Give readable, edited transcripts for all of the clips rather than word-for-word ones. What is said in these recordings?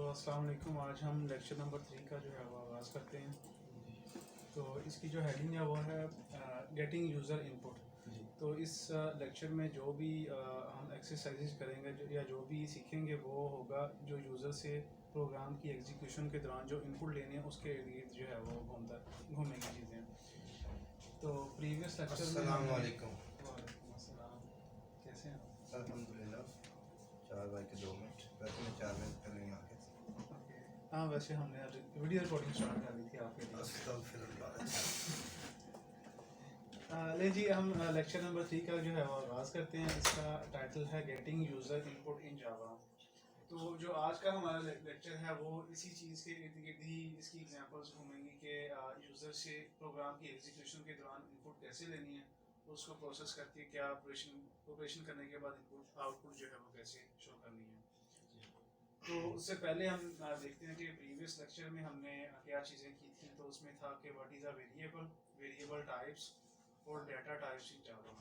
अस्सलाम वालेकुम। आज हम लेक्चर नंबर 3 का जो है वो आगाज़ करते हैं। तो इसकी जो हेडिंग है वो है गेटिंग यूज़र इनपुट। तो इस लेक्चर में जो भी हम एक्सरसाइजेज करेंगे या जो भी सीखेंगे वो होगा जो यूज़र से प्रोग्राम की एग्जीक्यूशन के दौरान जो इनपुट लेने हैं उसके इर्द जो है वो घूमेंगी चीज़ें। तो प्रीवियस लेक्चर में अस्सलाम वालेकुम। वालेकुम अस्सलाम, कैसे हैं आप? अल्हम्दुलिल्लाह। 4 वैसे मैं 4 मिनट पहले यहाँ के ओके, हाँ वैसे हमने वीडियो रिकॉर्डिंग स्टार्ट कर दी थी आपके लिए। ले जी, हम लेक्चर नंबर 3 का जो है वो आगाज़ करते हैं। इसका टाइटल है गेटिंग यूज़र इनपुट इन जावा। तो जो आज का हमारा लेक्चर है वो इसी चीज़ के इर्द गिर्द ही इसकी एग्जांपल्स घूमेंगी कि यूज़र से प्रोग्राम की एग्जीक्यूशन के दौरान इनपुट कैसे लेनी है, उसको प्रोसेस करके क्या ऑपरेशन करने के बाद इनपुट आउटपुट जो है वो कैसे शो करनी है। तो उससे पहले हम देखते हैं कि प्रीवियस लेक्चर में हमने क्या चीज़ें की थी। तो उसमें था कि what is a variable types और data types in Java.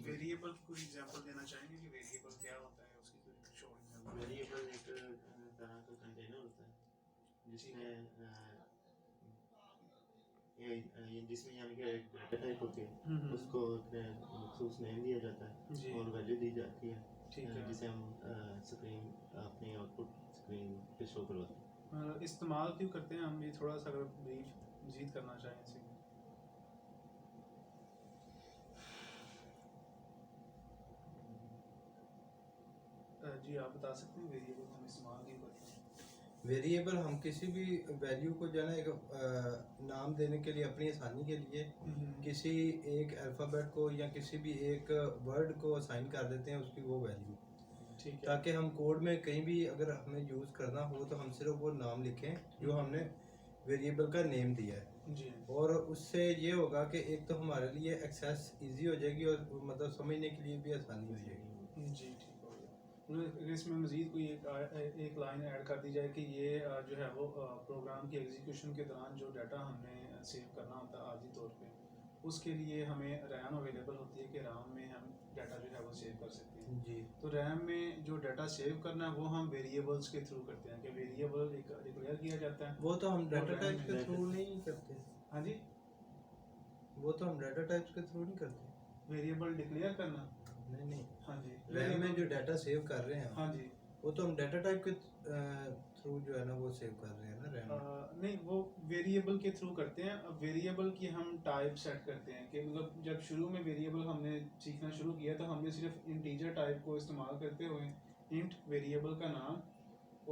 Variable की कोई एग्जांपल देना चाहेंगे कि वेरिएबल क्या होता है, उसकी कोई शॉर्ट। वेरिएबल एक तरह का कंटेनर होता है जिसमें यानी कि एक डाटा टाइप होती है, उसको मखसूस नेम दिया जाता है और वैल्यू दी जाती है, जिसे हम स्क्रीन अपनी आउटपुट स्क्रीन पे शो करवाते हैं। इस्तेमाल क्यों करते हैं हम, ये थोड़ा सा अगर ब्रीफ मज़ीद करना चाहें इसे। जी आप बता सकते हैं वेरिएबल हम इस्तेमाल क्यों करते हैं। वेरिएबल हम किसी भी वैल्यू को जो है ना एक नाम देने के लिए अपनी आसानी के लिए किसी एक अल्फ़ाबेट को या किसी भी एक वर्ड को असाइन कर देते हैं उसकी वो वैल्यू, ठीक है, ताकि हम कोड में कहीं भी अगर हमें यूज़ करना हो तो हम सिर्फ वो नाम लिखें जो हमने वेरिएबल का नेम दिया है जी। और उससे ये होगा कि एक तो हमारे लिए एक्सेस इजी हो जाएगी और मतलब समझने के लिए भी आसानी हो जाएगी। जी ठीक हो गया। इसमें मज़ीद कोई एक लाइन ऐड कर दी जाए कि ये जो है वो प्रोग्राम की एग्जीक्यूशन के दौरान जो डाटा हमने सेव करना होता है आर्जी तौर पे, उसके लिए हमें रैम अवेलेबल होती है कि रैम में हम डाटा जो है वो सेव कर सकते हैं। जी। तो रैम में जो डाटा सेव करना है वो हम वेरिएबल्स के थ्रू करते हैं कि वेरिएबल डिक्लेयर किया जाता है। वो तो हम डाटा टाइप के RAM थ्रू नहीं करते। हाँ जी, वो तो हम डाटा टाइप्स के थ्रू नहीं करते। वेरिएबल डिक्लेयर करना। नहीं हाँ जी, रैम में जो डाटा सेव कर रहे हैं हाँ जी, वो तो हम डाटा टाइप के थ्रू जो है ना वो सेव कर रहे हैं ना रैम में। नहीं वो वेरिएबल के थ्रू करते हैं। अब वेरिएबल की हम टाइप सेट करते हैं कि मतलब जब शुरू में वेरिएबल हमने सीखना शुरू किया तो हमने सिर्फ इंटीजर टाइप को इस्तेमाल करते हुए इंट वेरिएबल का नाम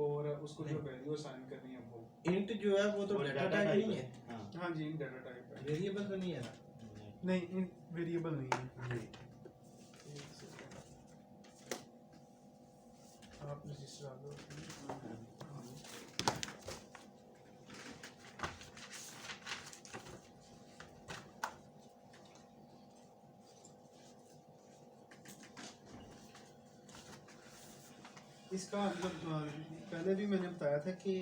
और उसको जो वैल्यू असाइन करनी है वो इंट जो है वो तो डाटा टाइप नहीं है। हाँ जी, इंट डाटा टाइप है, वेरिएबल तो नहीं है ना। नहीं इंट वेरिएबल नहीं है। जी आप रजिस्टर आ दो। इसका मतलब पहले भी मैंने बताया था कि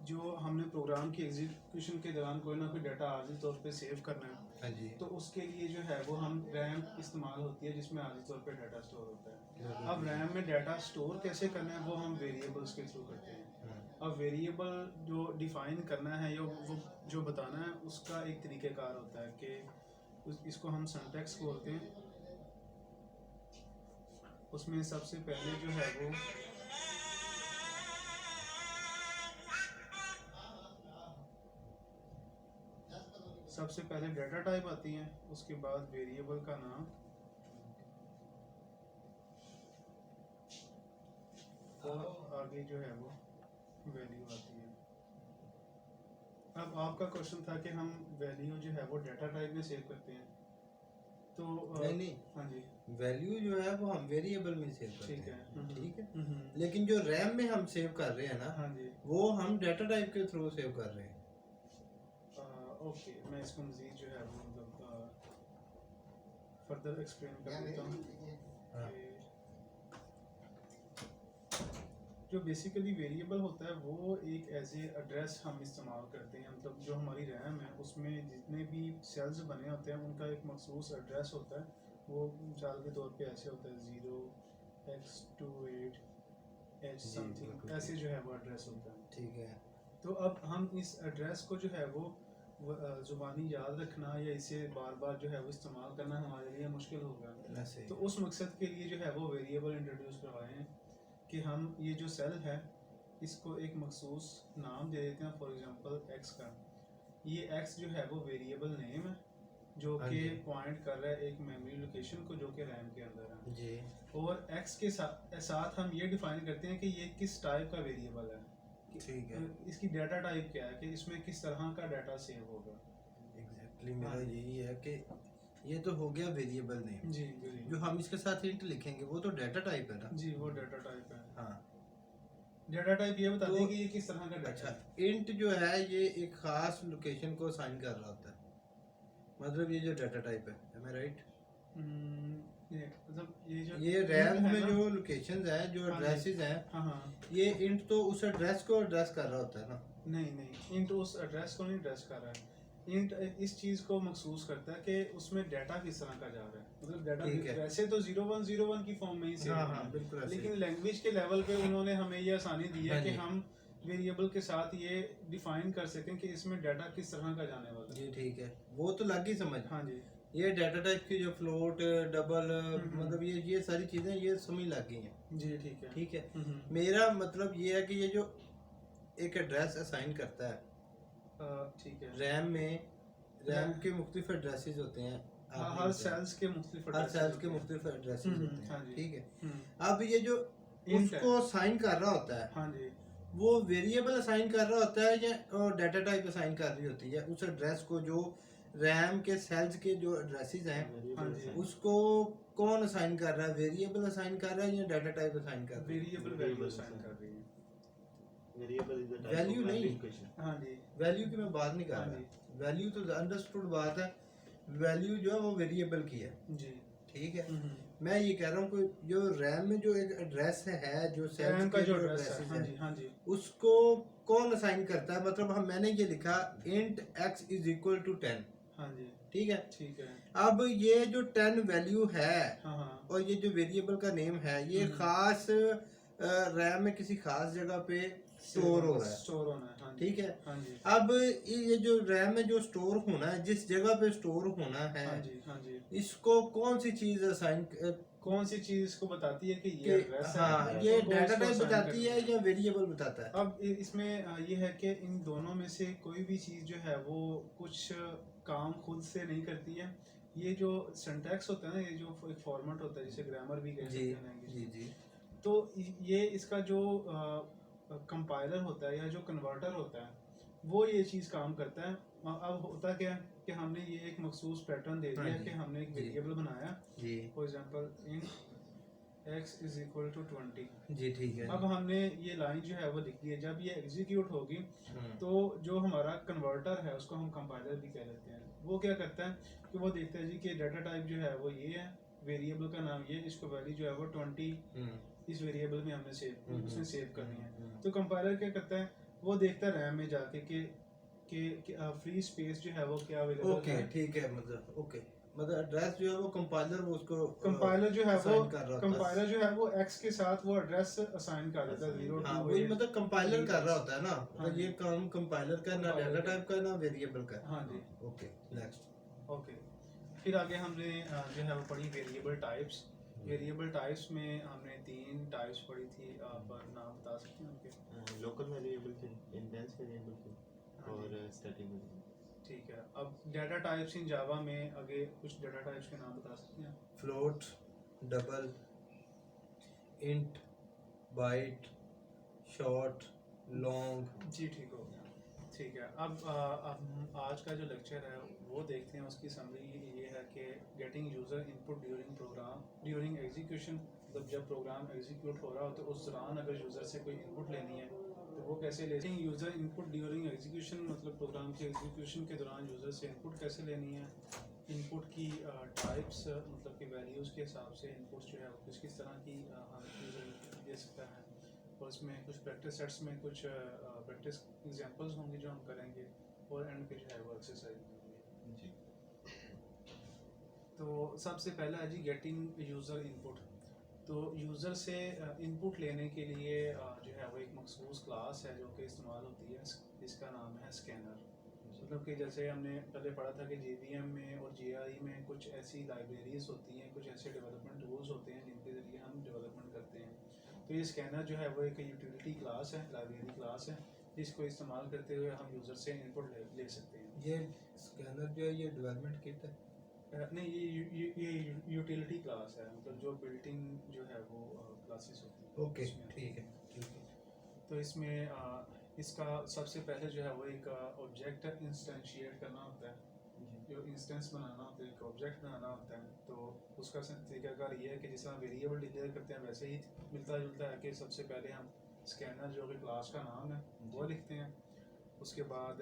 जो हमने प्रोग्राम की एग्जीक्यूशन के दौरान कोई ना कोई डाटा आर्जी तौर पे सेव करना है, हाँ जी, तो उसके लिए जो है वो हम रैम इस्तेमाल होती है जिसमें आर्जी तौर पे डाटा स्टोर होता है। अब रैम में डाटा स्टोर कैसे करना है वो हम वेरिएबल्स के थ्रू करते हैं। अब वेरिएबल जो डिफाइन करना है या वो जो बताना है उसका एक तरीक़ेकार होता है कि इसको हम सिंटैक्स बोलते हैं। उसमें सबसे पहले जो है वो सबसे पहले डाटा टाइप आती है, उसके बाद वेरिएबल का नाम और आगे जो है वो वैल्यू आती है। अब आपका क्वेश्चन था कि हम वैल्यू जो है वो डाटा टाइप में सेव करते हैं, तो नहीं हाँ जी, वैल्यू जो है वो हम वेरिएबल में सेव करते ठीक है, हैं। ठीक है, लेकिन जो रैम में हम सेव कर रहे हैं ना, हाँ जी, वो हम डाटा टाइप के थ्रू सेव कर रहे हैं। ओके, मैं इसको मज़ीद जो है वो मतलब फर्दर एक्सप्लेन कर देता हूँ। जो बेसिकली वेरिएबल होता है वो एक एज ए एड्रेस हम इस्तेमाल करते हैं। मतलब जो हमारी रैम है उसमें जितने भी सेल्स बने होते हैं उनका एक मखसूस एड्रेस होता है। वो मिसाल के तौर पे ऐसे होता है 0x28 एच जी, समथिंग बिल्कुल ऐसे जो है वो एड्रेस होता है। ठीक है। तो अब हम इस एड्रेस को जो है वो ज़ुबानी याद रखना या इसे बार बार जो है वो इस्तेमाल करना हमारे लिए मुश्किल होगा। ऐसे तो उस मकसद के लिए जो है वो वेरिएबल इंट्रोड्यूस करवाए हैं कि हम ये जो सेल है इसको एक मखसूस नाम दे देते हैं, फॉर एग्जांपल एक्स का। ये एक्स जो है वो वेरिएबल नेम है जो हाँ कि जी। पॉइंट कर रहा है एक मेमोरी लोकेशन को जो कि रैम के अंदर है। जी और एक्स के साथ हम ये डिफाइन करते हैं कि ये किस टाइप का वेरिएबल है, ठीक है। इसकी डाटा टाइप क्या है, कि इसमें किस तरह का डाटा सेव होगा। एग्जैक्टली मेरा हाँ। यही है कि ये तो हो गया वेरिएबल नेम। जी जो वेरिएबल, हम इसके साथ इंट लिखेंगे वो तो डाटा टाइप है ना। जी वो डाटा टाइप है। हाँ। डाटा टाइप ये बताती तो है कि ये किस तरह का डाटा अच्छा, है। इंट जो है ये एक खास लोकेशन को असाइन कर रहा होता है, मतलब ये जो डाटा टाइप है, am I right? ये मतलब ये जो ये int रैम है में ना, जो लोकेशंस हैं, जो हाँ जी। एड्रेसेस हैं, हाँ हाँ, ये इंट तो उस एड्रेस को एड्रेस कर रहा होता है ना। नहीं नहीं, इंट उस एड्रेस को नहीं एड्रेस कर रहा है। इंट इस चीज़ को मखसूस करता है कि उसमें डाटा किस तरह का जा रहा है, मतलब डाटा ठीक है। वैसे तो 0101 की फॉर्म में ही सेव हाँ होना हाँ है, बिल्कुल ऐसे। लेकिन लैंग्वेज के लेवल पे उन्होंने हमें ये आसानी दी है हाँ कि जी। हम वेरिएबल के साथ ये डिफाइन कर सकें कि इसमें डाटा किस तरह का जाने वाला है। जी ठीक है, वो तो लग ही समझ। हाँ जी। ये डाटा टाइप की जो फ्लोट डबल हम्म। मतलब ये सारी चीज़ें ये समझ लग गई हैं। जी ठीक है। ठीक है। हम्म। मेरा मतलब ये है कि ये जो एक एड्रेस असाइन करता है ठीक है। रैम में, रैम रैम के मुख्तलिफ एड्रेसेस होते हैं। हाँ, आपने हर बताया। सेल्स के मुख्तलिफ हर addresses सेल्स होते के हैं। मुख्तलिफ एड्रेसेस हम्म, होते हैं। हाँ जी। ठीक है। हम्म, अब ये जो Int है। उसको असाइन कर रहा होता है, हाँ जी। वो वेरिएबल असाइन कर रहा होता है या डाटा टाइप असाइन कर रही होती है उस एड्रेस को, जो रैम के सेल्स के जो एड्रेसेस हैं हाँ जी। उसको कौन असाइन कर रहा है, वेरिएबल असाइन कर रहा है या डाटा टाइप असाइन कर रहा है? वेरिएबल वैल्यू असाइन कर रही है। Variable is the type Value of नहीं। Memory location. हाँ जी। वैल्यू की मैं बात नहीं कर हाँ रहा, वैल्यू तो अंडरस्टूड बात है, वैल्यू जो है वो वेरिएबल की है। जी। ठीक है। हम्म, मैं ये कह रहा हूँ कि जो रैम में जो एक एड्रेस है, जो सेल्स रैम का के जो जो एड्रेस है, एड्रेसेस हाँ हैं, जी हाँ जी। उसको कौन असाइन करता है, मतलब हम मैंने ये लिखा int x is equal to 10। हाँ जी। ठीक है। ठीक है। अब ये जो 10 वैल्यू है हाँ हाँ। और ये जो वेरिएबल का नेम है, ये खास रैम में किसी खास जगह पे स्टोर हो रहा है। स्टोर होना है। हाँ जी। ठीक है। हाँ जी। अब ये जो रैम में जो स्टोर होना है, जिस जगह पे स्टोर होना है, हाँ जी। हाँ जी। इसको कौन सी चीज असाइन कौन सी चीज को बताती है कि ये कि एड्रेस है, हाँ और ये कौन डाटा इसको टाइप assign बताती करनी है या वेरिएबल बताता है? अब इसमें ये है कि इन दोनों में से कोई भी चीज़ जो है वो कुछ काम खुद से नहीं करती है। ये जो सिंटैक्स होता है ना, ये जो एक फॉर्मेट होता है जिसे ग्रामर भी कह जी सकते हैं language जी में, जी तो ये इसका जो कंपाइलर होता है या जो कन्वर्टर होता है वो ये चीज़ काम करता है। अब होता क्या है कि हमने ये एक मखसूस पैटर्न दे हाँ दिया जी, कि हमने एक जी। वेरिएबल बनाया, जी for example in x is equal to 20। जी ठीक है। अब हमने ये लाइन जो है वो लिख दी है, जब ये एग्जीक्यूट होगी हम्म, तो जो हमारा कन्वर्टर है उसको हम कंपाइलर भी कह लेते हैं, वो क्या करता है कि वो देखता है जी कि डाटा टाइप जो है वो ये है, वेरिएबल का नाम ये, इसको वैल्यू जो है वो 20 हम्म, इस वेरिएबल में हमने सेव उसने सेव करनी है। हम्म, तो कंपाइलर क्या करता है, वो देखता है रैम में जाके कि फ्री स्पेस जो है वो क्या अवेलेबल ओके है। ठीक है, मतलब ओके, मतलब एड्रेस जो है वो कंपाइलर वो उसको कंपाइलर जो है वो assign कर रहा होता है। कंपाइलर जो है वो x के साथ वो एड्रेस असाइन कर देता है, 0 हाँ 2 वही मतलब कंपाइलर कर रहा होता है ना, हाँ मतलब जी। ये काम कंपाइलर का, ना Compiler डाटा का। टाइप का ना वेरिएबल का। हाँ जी। Okay next. ओके, फिर आगे हमने जो है वो पढ़ी वेरिएबल टाइप्स। वेरिएबल टाइप्स में हमने 3 टाइप्स पढ़ी थी, आप नाम बता सकते हैं उनके? लोकल वेरिएबल थे, इंटेंस वेरिएबल थे हाँ और जी। Static variable. ठीक है। अब डाटा टाइप्स इन जावा में आगे कुछ डाटा टाइप्स के नाम बता सकते हैं? Float, double, int, byte, short, long. जी ठीक हो गया। ठीक है। अब आज का जो लेक्चर है वो देखते हैं, उसकी समरी ये है कि getting user input during program during execution, मतलब जब प्रोग्राम एग्जीक्यूट हो रहा हो तो उस दौरान अगर यूज़र से कोई इनपुट लेनी है तो वो कैसे लेते हैं। यूज़र इनपुट ड्यूरिंग एग्जीक्यूशन मतलब प्रोग्राम के एग्जीक्यूशन के दौरान यूज़र से इनपुट कैसे लेनी है। इनपुट की टाइप्स मतलब कि वैल्यूज़ के हिसाब से इनपुट जो है वो किस किस तरह की हम यूज़र दे सकता है, और इसमें कुछ प्रैक्टिस सेट्स में कुछ प्रैक्टिस एग्जांपल्स होंगे जो हम करेंगे, और एंड पे जो है वो एक्सरसाइज होंगी जी। तो सबसे पहला है जी गेटिंग यूज़र इनपुट। तो यूज़र से इनपुट लेने के लिए जो है वो एक मखसूस क्लास है जो कि इस्तेमाल होती है, इसका नाम है स्कैनर। मतलब कि जैसे हमने पहले पढ़ा था कि JVM में और GRE में कुछ ऐसी लाइब्रेरीज होती हैं, कुछ ऐसे डेवलपमेंट टूल्स होते हैं जिनके ज़रिए हम डेवलपमेंट करते हैं। तो ये स्कैनर जो है वो एक यूटिलिटी क्लास है, लाइब्रेरी क्लास है, जिसको इस्तेमाल करते हुए हम यूज़र से इनपुट ले सकते हैं। ये स्कैनर जो है ये डेवलपमेंट किट है? नहीं, ये यूटिलिटी क्लास है, मतलब जो बिल्ट इन जो है वो क्लासेस होती हैं। ओके, उसमें ठीक है, ठीक है। तो इसमें इसका सबसे पहले जो है वो एक ऑब्जेक्ट इंस्टेंशिएट करना होता है, जो इंस्टेंस बनाना होता है, एक ऑब्जेक्ट बनाना होता है। तो उसका तरीकाकार ये है कि जिस तरह वेरिएबल डिक्लेयर करते हैं वैसे ही मिलता जुलता है कि सबसे पहले हम स्कैनर जो कि क्लास का नाम है वो लिखते हैं। उसके बाद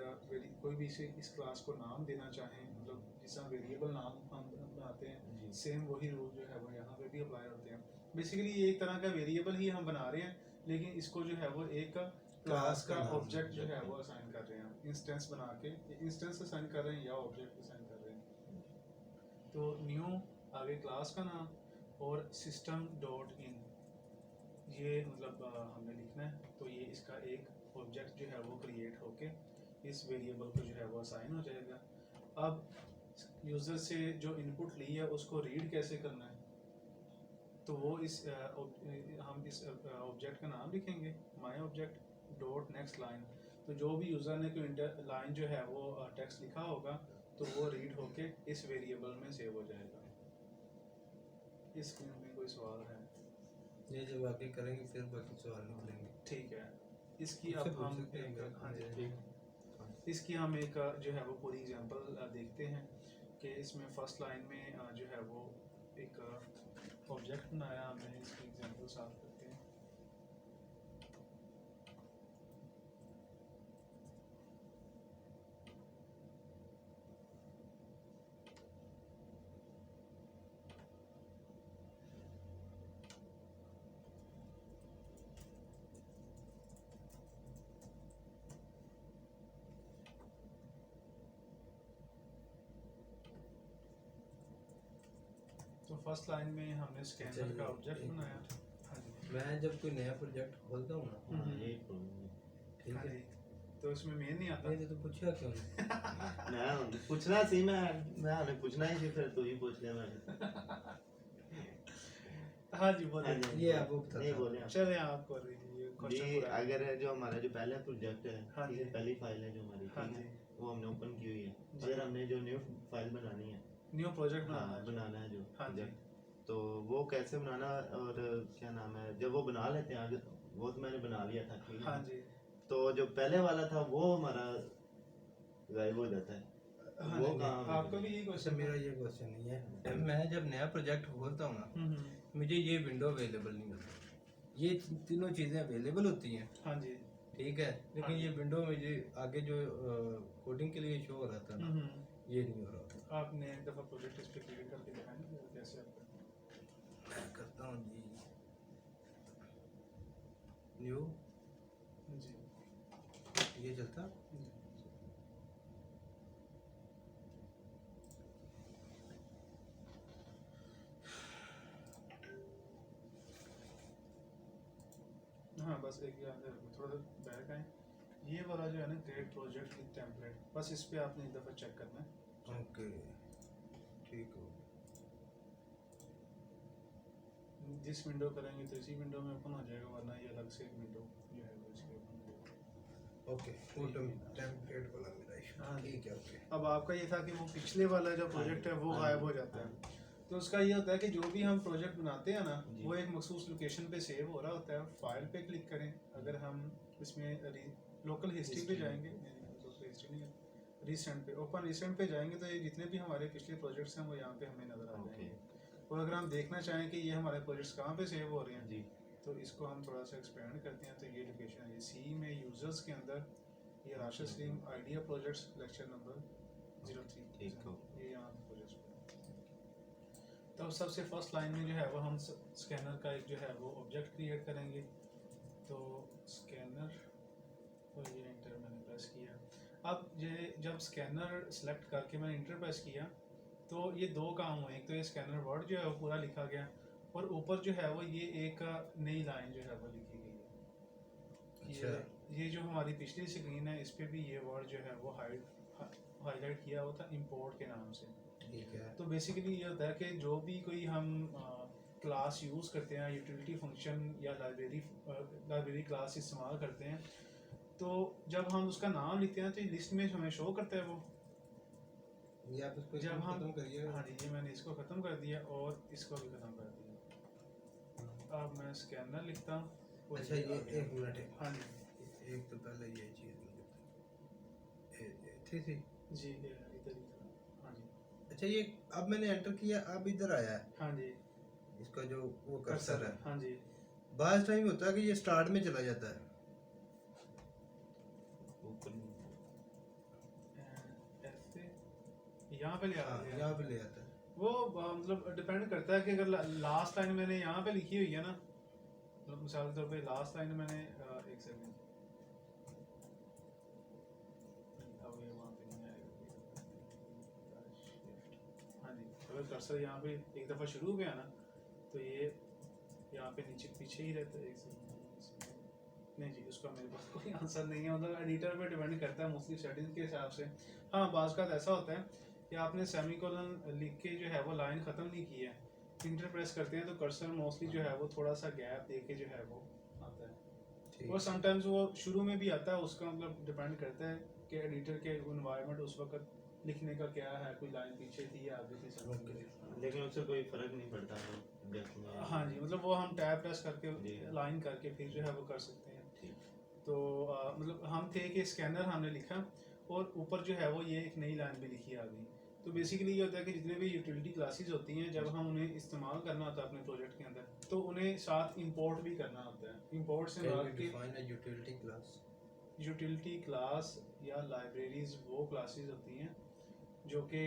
कोई भी इस क्लास को नाम देना चाहें, मतलब जिस तरह वेरिएबल नाम हम बनाते हैं, सेम वही रूल जो है वो यहाँ पे भी अप्लाई होते हैं। बेसिकली ये एक तरह का वेरिएबल ही हम बना रहे हैं, लेकिन इसको जो है वो एक क्लास का ऑब्जेक्ट जो है वो असाइन कर रहे हैं, इंस्टेंस बना के इंस्टेंस असाइन कर रहे हैं या ऑब्जेक्ट असाइन कर रहे हैं। तो न्यू आगे क्लास का नाम और सिस्टम डॉट इन, ये मतलब हमने लिखना है। तो ये इसका एक ऑब्जेक्ट जो है वो क्रिएट होके इस वेरिएबल को जो है वो असाइन हो जाएगा। अब यूज़र से जो इनपुट ली है उसको रीड कैसे करना है, तो वो हम इस ऑब्जेक्ट का नाम लिखेंगे, my object dot next line. तो जो भी यूज़र ने कोई लाइन जो है वो टेक्स्ट लिखा होगा तो वो रीड होके इस वेरिएबल में सेव हो जाएगा। इस में कोई सवाल है? ये जब आगे करेंगे फिर बाकी सवाल निकलेंगे। ठीक है, इसकी अब हम इसकी हम एक जो है वो पूरी एग्जांपल देखते हैं कि इसमें फर्स्ट लाइन में जो है वो एक ऑब्जेक्ट बनाया हमने, इसकी एग्जांपल साफ करते हैं। तो फर्स्ट लाइन में हमने स्कैनर का ऑब्जेक्ट बनाया। हाँ जी, मैं जब कोई नया प्रोजेक्ट खोलता हूँ ना, यही ठीक हाँ है, जी, तो इसमें मेन नहीं आता। ये तो पूछा क्यों? मैं पूछना सी, मैं हमें पूछना ही थी, फिर तू ही पूछ लिया मैंने। हाँ जी बोलिए। ये आपको बता नहीं बोले आप। चले आप कर रही जी, अगर जो हमारा जो पहला प्रोजेक्ट है, हाँ जी, पहली फाइल है जो हमारी, हाँ ठीक है, जी, वो हमने ओपन की हुई है। जी। अगर हमने जो न्यू फाइल बनानी है, न्यू प्रोजेक्ट हाँ बनाना है जो हाँ जी, प्रोजेक्ट, तो वो कैसे बनाना, और क्या नाम है, जब वो बना लेते हैं आगे, वो तो मैंने बना लिया था, ठीक हाँ है, जी, तो जो पहले वाला था वो हमारा गायब हो जाता है। हाँ वो जी। काम आपका भी यही अच्छा, क्वेश्चन मेरा ये क्वेश्चन नहीं है। मैं जब नया प्रोजेक्ट खोलता हूँ ना, हम्म, मुझे ये विंडो अवेलेबल नहीं होती। ये तीनों चीज़ें अवेलेबल होती हैं, हाँ जी, ठीक है, लेकिन ये विंडो मुझे आगे जो कोडिंग के लिए शो हो रहा था ना, ये नहीं हो रहा था। आपने एक दफ़ा प्रोजेक्ट इस पे क्लिक करके दिखाएंगे कैसे आप करते हैं? मैं करता हूँ जी, न्यू, जी, ये चलता। हाँ बस एक याद है, थोड़ा बैक आए, ये वाला जो है ना क्रिएट प्रोजेक्ट विद टेम्पलेट, बस इस पे आपने एक दफ़ा चेक करना है। ओके, ठीक हो। जिस विंडो करेंगे तो इसी विंडो में ओपन हो जाएगा, वरना ये अलग से एक विंडो जो है वो इसके ओपन हो जाएगा। ओके, वो टेम्पलेट वाला मेरा इशू। हाँ ठीक है, ओके। अब आपका ये था कि वो पिछले वाला जो प्रोजेक्ट है वो हाँ, गायब हो जाता है। तो उसका ये होता है कि जो भी हम प्रोजेक्ट बनाते हैं ना, जी। वो एक मखसूस लोकेशन पे सेव हो रहा होता है। फाइल पे क्लिक करें, अगर हम इसमें लोकल हिस्ट्री पे जाएंगे, लोकल हिस्ट्री नहीं, रिसेंट पे, ओपन रिसेंट पे जाएंगे तो ये जितने भी हमारे पिछले प्रोजेक्ट्स हैं वो यहाँ पे हमें नज़र आ जाएंगे। और अगर हम देखना चाहें कि ये हमारे प्रोजेक्ट्स कहाँ पे सेव हो रहे हैं जी, तो इसको हम थोड़ा सा एक्सपेंड करते हैं। तो ये लोकेशन है सी में, यूजर्स के अंदर ये Rashid Salim idea projects lecture number 03, ठीक हो। ये यहाँ पे प्रोजेक्ट्स। तो सबसे फर्स्ट लाइन में जो है वो हम स्कैनर का एक जो है वो ऑब्जेक्ट क्रिएट करेंगे। तो स्कैनर और ये इंटर मैंने प्रेस किया। अब ये जब स्कैनर सेलेक्ट करके मैंने इंटर प्रेस किया तो ये दो काम हुए, एक तो ये स्कैनर वर्ड जो है वो पूरा लिखा गया, और ऊपर जो है वो ये एक नई लाइन जो है वो लिखी गई है। ये जो हमारी पिछली स्क्रीन है इस पे भी ये वर्ड जो है वो हाईलाइट किया हुआ था इंपोर्ट के नाम से। ठीक है। तो बेसिकली ये होता है कि जो भी कोई हम क्लास यूज़ करते हैं, यूटिलिटी फंक्शन या लाइब्रेरी क्लास इस्तेमाल करते हैं, तो जब हम उसका नाम लिखते हैं तो लिस्ट में हमें शो करता है वो। ये आप इसको जब हम खत्म करिए। हाँ जी, ये मैंने इसको ख़त्म कर दिया और इसको भी ख़त्म कर दिया। अब मैं स्कैनर लिखता हूँ। अच्छा ये एक मिनट है। हाँ जी, एक तो पहले ये चीज़ थी जी इधर ही था। हाँ जी, अच्छा ये अब मैंने एंटर किया, अब इधर आया है हाँ जी, इसका जो वो कर्सर है। हाँ जी, बाज़ टाइम होता है कि ये स्टार्ट में चला जाता है। ऐसे यहाँ पे ले आता है। यहाँ पे ले आता है। वो मतलब डिपेंड करता है कि अगर लास्ट लाइन मैंने यहाँ पे लिखी हुई है ना, मतलब मिसाल के तौर पे लास्ट लाइन मैंने एक सेकंड, अब ये वहाँ पे नहीं आएगा। हाँ जी, अगर कर्सर यहाँ पे एक दफ़ा शुरू हो गया ना तो ये यहाँ पे नीचे पीछे ही रहता है। एक सेकंड, नहीं जी उसका मेरे पास कोई आंसर नहीं है, मतलब एडिटर पे डिपेंड करता है मोस्टली सेटिंग्स के हिसाब से। हाँ बाज़ का ऐसा होता है कि आपने सेमीकोलन लिख के जो है वो लाइन ख़त्म नहीं की है, इंटर प्रेस करते हैं तो कर्सर मोस्टली जो है वो थोड़ा सा गैप दे के जो है वो आता है। और समटाइम्स वो शुरू में भी आता है, उसका मतलब डिपेंड करता है कि एडिटर के इन्वायरमेंट उस वक्त लिखने का क्या है, कोई लाइन पीछे थी या आगे थी समझ। लेकिन उससे कोई फर्क नहीं पड़ता है। हाँ जी, मतलब वो हम टैब प्रेस करके लाइन करके फिर जो है वो कर सकते हैं। तो मतलब हम थे कि स्कैनर हमने लिखा और ऊपर जो है वो ये एक नई लाइन भी लिखी आ गई। तो बेसिकली ये होता है कि जितने भी यूटिलिटी क्लासेस होती हैं जब हम उन्हें इस्तेमाल करना होता है अपने प्रोजेक्ट के अंदर तो उन्हें साथ इंपोर्ट भी करना होता है। इंपोर्ट से मुराद कि यूटिलिटी क्लास या लाइब्रेरीज वो क्लासेस होती हैं जो कि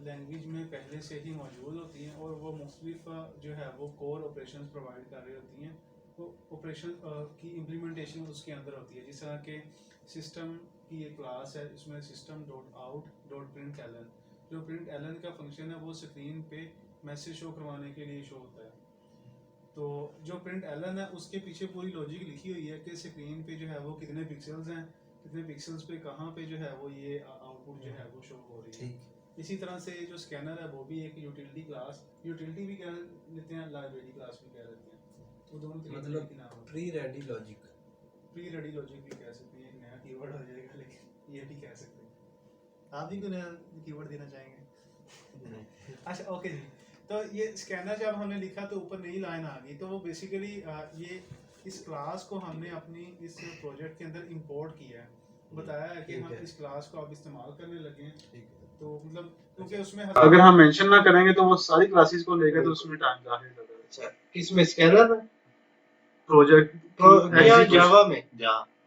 लैंग्वेज में पहले से ही मौजूद होती हैं और वो मुख्तलिफ जो है वो कोर ऑपरेशंस प्रोवाइड कर रही होती हैं। वो ऑपरेशन की इम्प्लीमेंटेशन उसके अंदर होती है, जिस तरह के सिस्टम की एक क्लास है, इसमें system dot out dot print LN, जो प्रिंट एलन का फंक्शन है वो स्क्रीन पे मैसेज शो करवाने के लिए शो होता है। तो जो प्रिंट एलन है उसके पीछे पूरी लॉजिक लिखी हुई है कि स्क्रीन पे जो है वो कितने पिक्सल्स हैं, कितने पिक्सल्स पे कहाँ पे जो है वो ये आउटपुट जो है वो शो हो रही है। इसी तरह से जो स्कैनर है वो भी एक यूटिलिटी क्लास, यूटिलिटी भी कह लेते हैं, लाइब्रेरी क्लास भी कह लेते हैं, वो दोनों तरीके के नाम। प्री रेडी लॉजिक भी कह सकते हैं, एक नया कीवर्ड हो जाएगा लेकिन ये भी कह सकते हैं। आप भी कोई नया कीवर्ड देना चाहेंगे? अच्छा ओके जी, तो ये स्कैनर जब हमने लिखा तो ऊपर नई लाइन आ गई, तो वो बेसिकली ये इस क्लास को हमने अपनी इस प्रोजेक्ट के अंदर इंपोर्ट किया है, बताया है कि हम इस क्लास को अब इस्तेमाल करने लगे हैं। तो मतलब क्योंकि उसमें अगर हम मेंशन ना करेंगे तो वो सारी क्लासेस को लेकर तो उसमें टाइम जाहिर लगेगा। अच्छा किसमें स्कैनर में प्रोजेक्ट या जावा में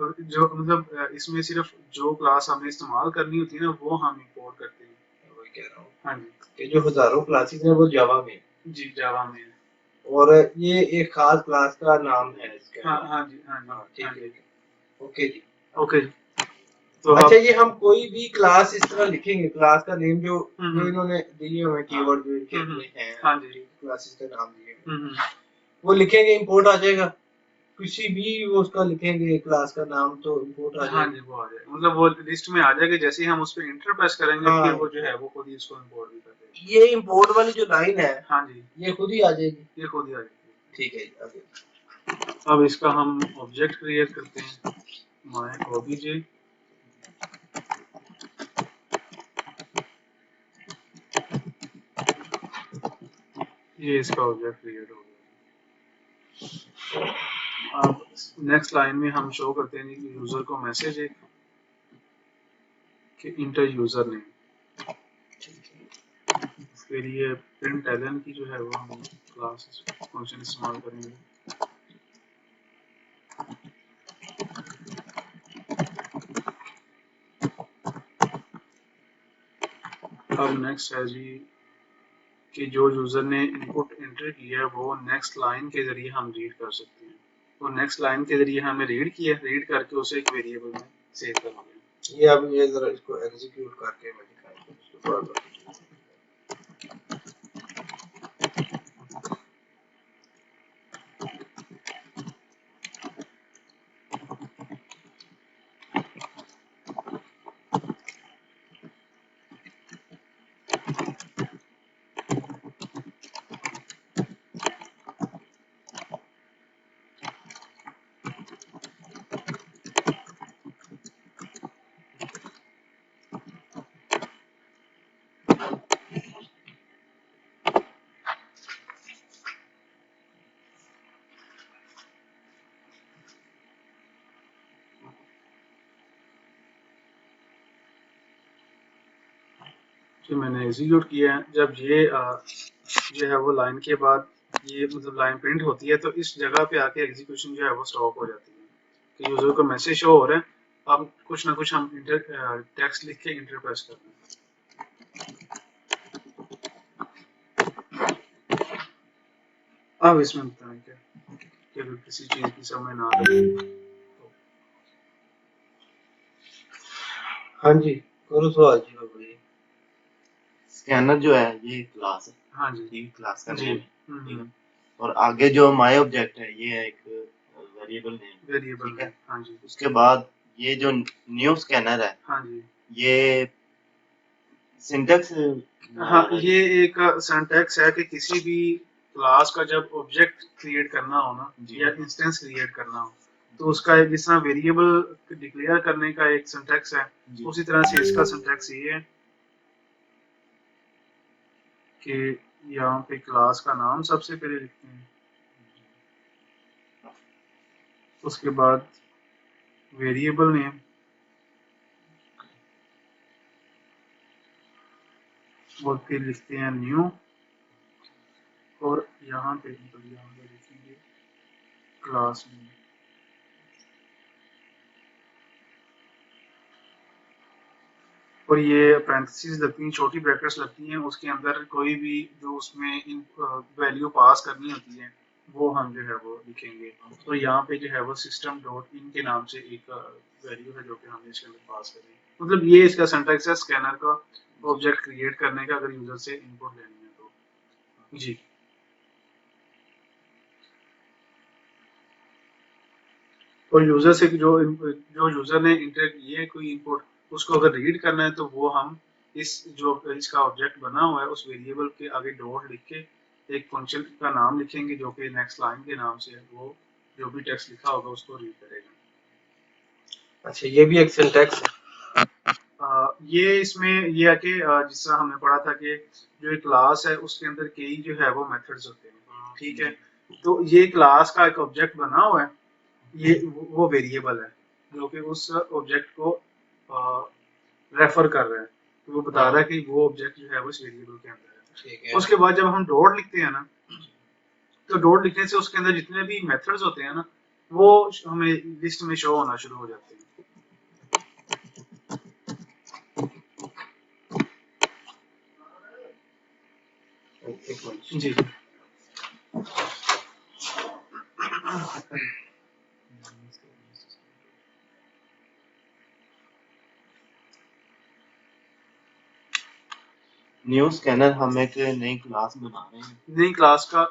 जो मतलब इसमें सिर्फ जो क्लास हमें इस्तेमाल करनी होती है ना वो हम इंपोर्ट करते हैं। वही कह रहा हूँ। हाँ जी, कि जो हजारों क्लासेस हैं वो जावा में। जी जावा में है और ये एक खास क्लास का नाम है इसका। हाँ जी, ठीक है, ओके जी, ओके जी। तो अच्छा ये हम कोई भी क्लास इस तरह लिखेंगे, क्लास का नेम जो इन्होंने दिए हुए कीवर्ड जो इनके अपने हैं, हाँ जी, क्लासेस का नाम दिए वो लिखेंगे इंपोर्ट आ जाएगा। किसी भी वो उसका लिखेंगे क्लास का नाम तो इंपोर्ट आ जाएगा। हाँ जी वो आ जाएगा, मतलब वो लिस्ट में आ जाएगा, जैसे ही हम उस पर इंटर प्रेस करेंगे फिर वो जो है वो खुद ही इसको इंपोर्ट भी कर देगा। ये इंपोर्ट वाली जो लाइन है हाँ जी ये खुद ही आ जाएगी, ये खुद ही आ जाएगी। ठीक है आगे। अब इसका हम ऑब्जेक्ट क्रिएट करते हैं, माय ओबीजे ये इसका ऑब्जेक्ट क्रिएट हो गया। अब नेक्स्ट लाइन में हम शो करते हैं कि यूजर को मैसेज है कि इंटर यूजर नेम, फिर ये प्रिंट एलन की जो है वो हम क्लास फंक्शन इस्तेमाल करेंगे। अब नेक्स्ट है जी कि जो यूजर ने इनपुट एंटर किया है वो नेक्स्ट लाइन के जरिए हम रीड कर सकते हैं, तो नेक्स्ट लाइन के जरिए हमें रीड किया, रीड करके उसे एक वेरिएबल में सेव कर लिया। ये अब ये जरा इसको एग्जीक्यूट करके मैं दिखाऊंगा। जो मैंने एग्जीक्यूट किया है, जब ये जो है वो लाइन के बाद ये मतलब लाइन प्रिंट होती है तो इस जगह पे आके एग्जीक्यूशन जो है वो स्टॉप हो जाती है कि यूजर को मैसेज शो हो रहा है, अब कुछ ना कुछ हम इंटर टेक्स्ट लिख के इंटर प्रेस कर रहे हैं। अब इसमें बताएं क्या कि अगर किसी चीज की समझ ना लगे तो। हाँ जी, करो सवाल जी बाबू जी। स्कैनर जो है ये क्लास है, हाँ जी, ये क्लास का जी, नेम है, ठीक है। और आगे जो माय ऑब्जेक्ट है ये है एक वेरिएबल नेम, वेरिएबल ठीक है। में, हाँ जी, उसके बाद ये जो न्यू स्कैनर है, हाँ जी, ये सिंटेक्स, हाँ ये एक सिंटैक्स है कि किसी भी क्लास का जब ऑब्जेक्ट क्रिएट करना हो ना जी। या इंस्टेंस क्रिएट करना हो तो उसका एक जिस तरह वेरिएबल डिक्लेयर करने का एक सिंटैक्स है, जी। उसी तरह से इसका सिंटैक्स ये है कि यहाँ पे क्लास का नाम सबसे पहले लिखते हैं, उसके बाद वेरिएबल नेम, और फिर लिखते हैं न्यू, और यहाँ पे मतलब यहाँ पे लिखेंगे क्लास नेम। और ये पैरेंथेसिस लगती हैं, छोटी ब्रैकेट्स लगती हैं, उसके अंदर कोई भी जो उसमें इन वैल्यू पास करनी होती है वो हम जो है वो लिखेंगे। तो यहाँ पे जो है वो सिस्टम डॉट इन के नाम से एक वैल्यू है जो कि हमने इसके अंदर पास करनी है। मतलब ये इसका सिंटैक्स है स्कैनर का ऑब्जेक्ट क्रिएट करने का, अगर यूजर से इनपुट लेनी है तो। जी, और यूजर से जो यूजर ने इंटर किए कोई इनपुट, उसको अगर रीड करना है तो वो हम इस जो इसका ऑब्जेक्ट बना हुआ है उस वेरिएबल के आगे डॉट लिख के एक फंक्शन का नाम लिखेंगे जो कि नेक्स्ट लाइन के नाम से है, वो जो भी टेक्स्ट लिखा होगा उसको रीड करेगा। अच्छा, ये भी एक सिंटैक्स है। ये इसमें ये है कि जिस तरह हमने पढ़ा था कि जो एक क्लास है उसके अंदर कई जो है वो मेथड्स होते हैं, ठीक है। तो ये क्लास का एक ऑब्जेक्ट बना हुआ है, ये वो वेरिएबल है जो कि उस ऑब्जेक्ट को रेफर कर रहा है, तो वो बता रहा है कि वो ऑब्जेक्ट जो है वो इस वेरिएबल के अंदर है। ठीक है। उसके बाद जब हम डॉट लिखते हैं ना, तो डॉट लिखने से उसके अंदर जितने भी मेथड्स होते हैं ना वो हमें लिस्ट में शो होना शुरू हो जाते हैं। जी, न्यू स्कैनर हम एक नई क्लास बना रहे हैं, नई क्लास का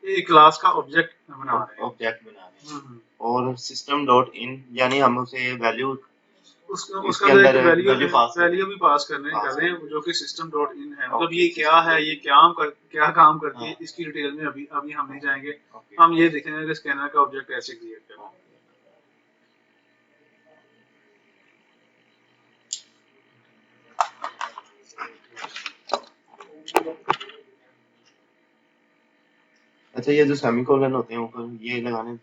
एक क्लास का ऑब्जेक्ट बना रहे हैं, ऑब्जेक्ट बना रहे हैं। और सिस्टम डॉट इन यानी हम उसे वैल्यू उसका इसके अंदर एक अंदर वैल्यू वैल्यू भी पास कर रहे हैं जो कि सिस्टम डॉट इन है। मतलब ये क्या है, ये क्या काम करती है, इसकी डिटेल में अभी अभी हम नहीं जाएंगे। हम ये देखेंगे कि स्कैनर का ऑब्जेक्ट कैसे क्रिएट करना है। अच्छा, ये जो सेमीकोलन होते हैं ऊपर ये लगाने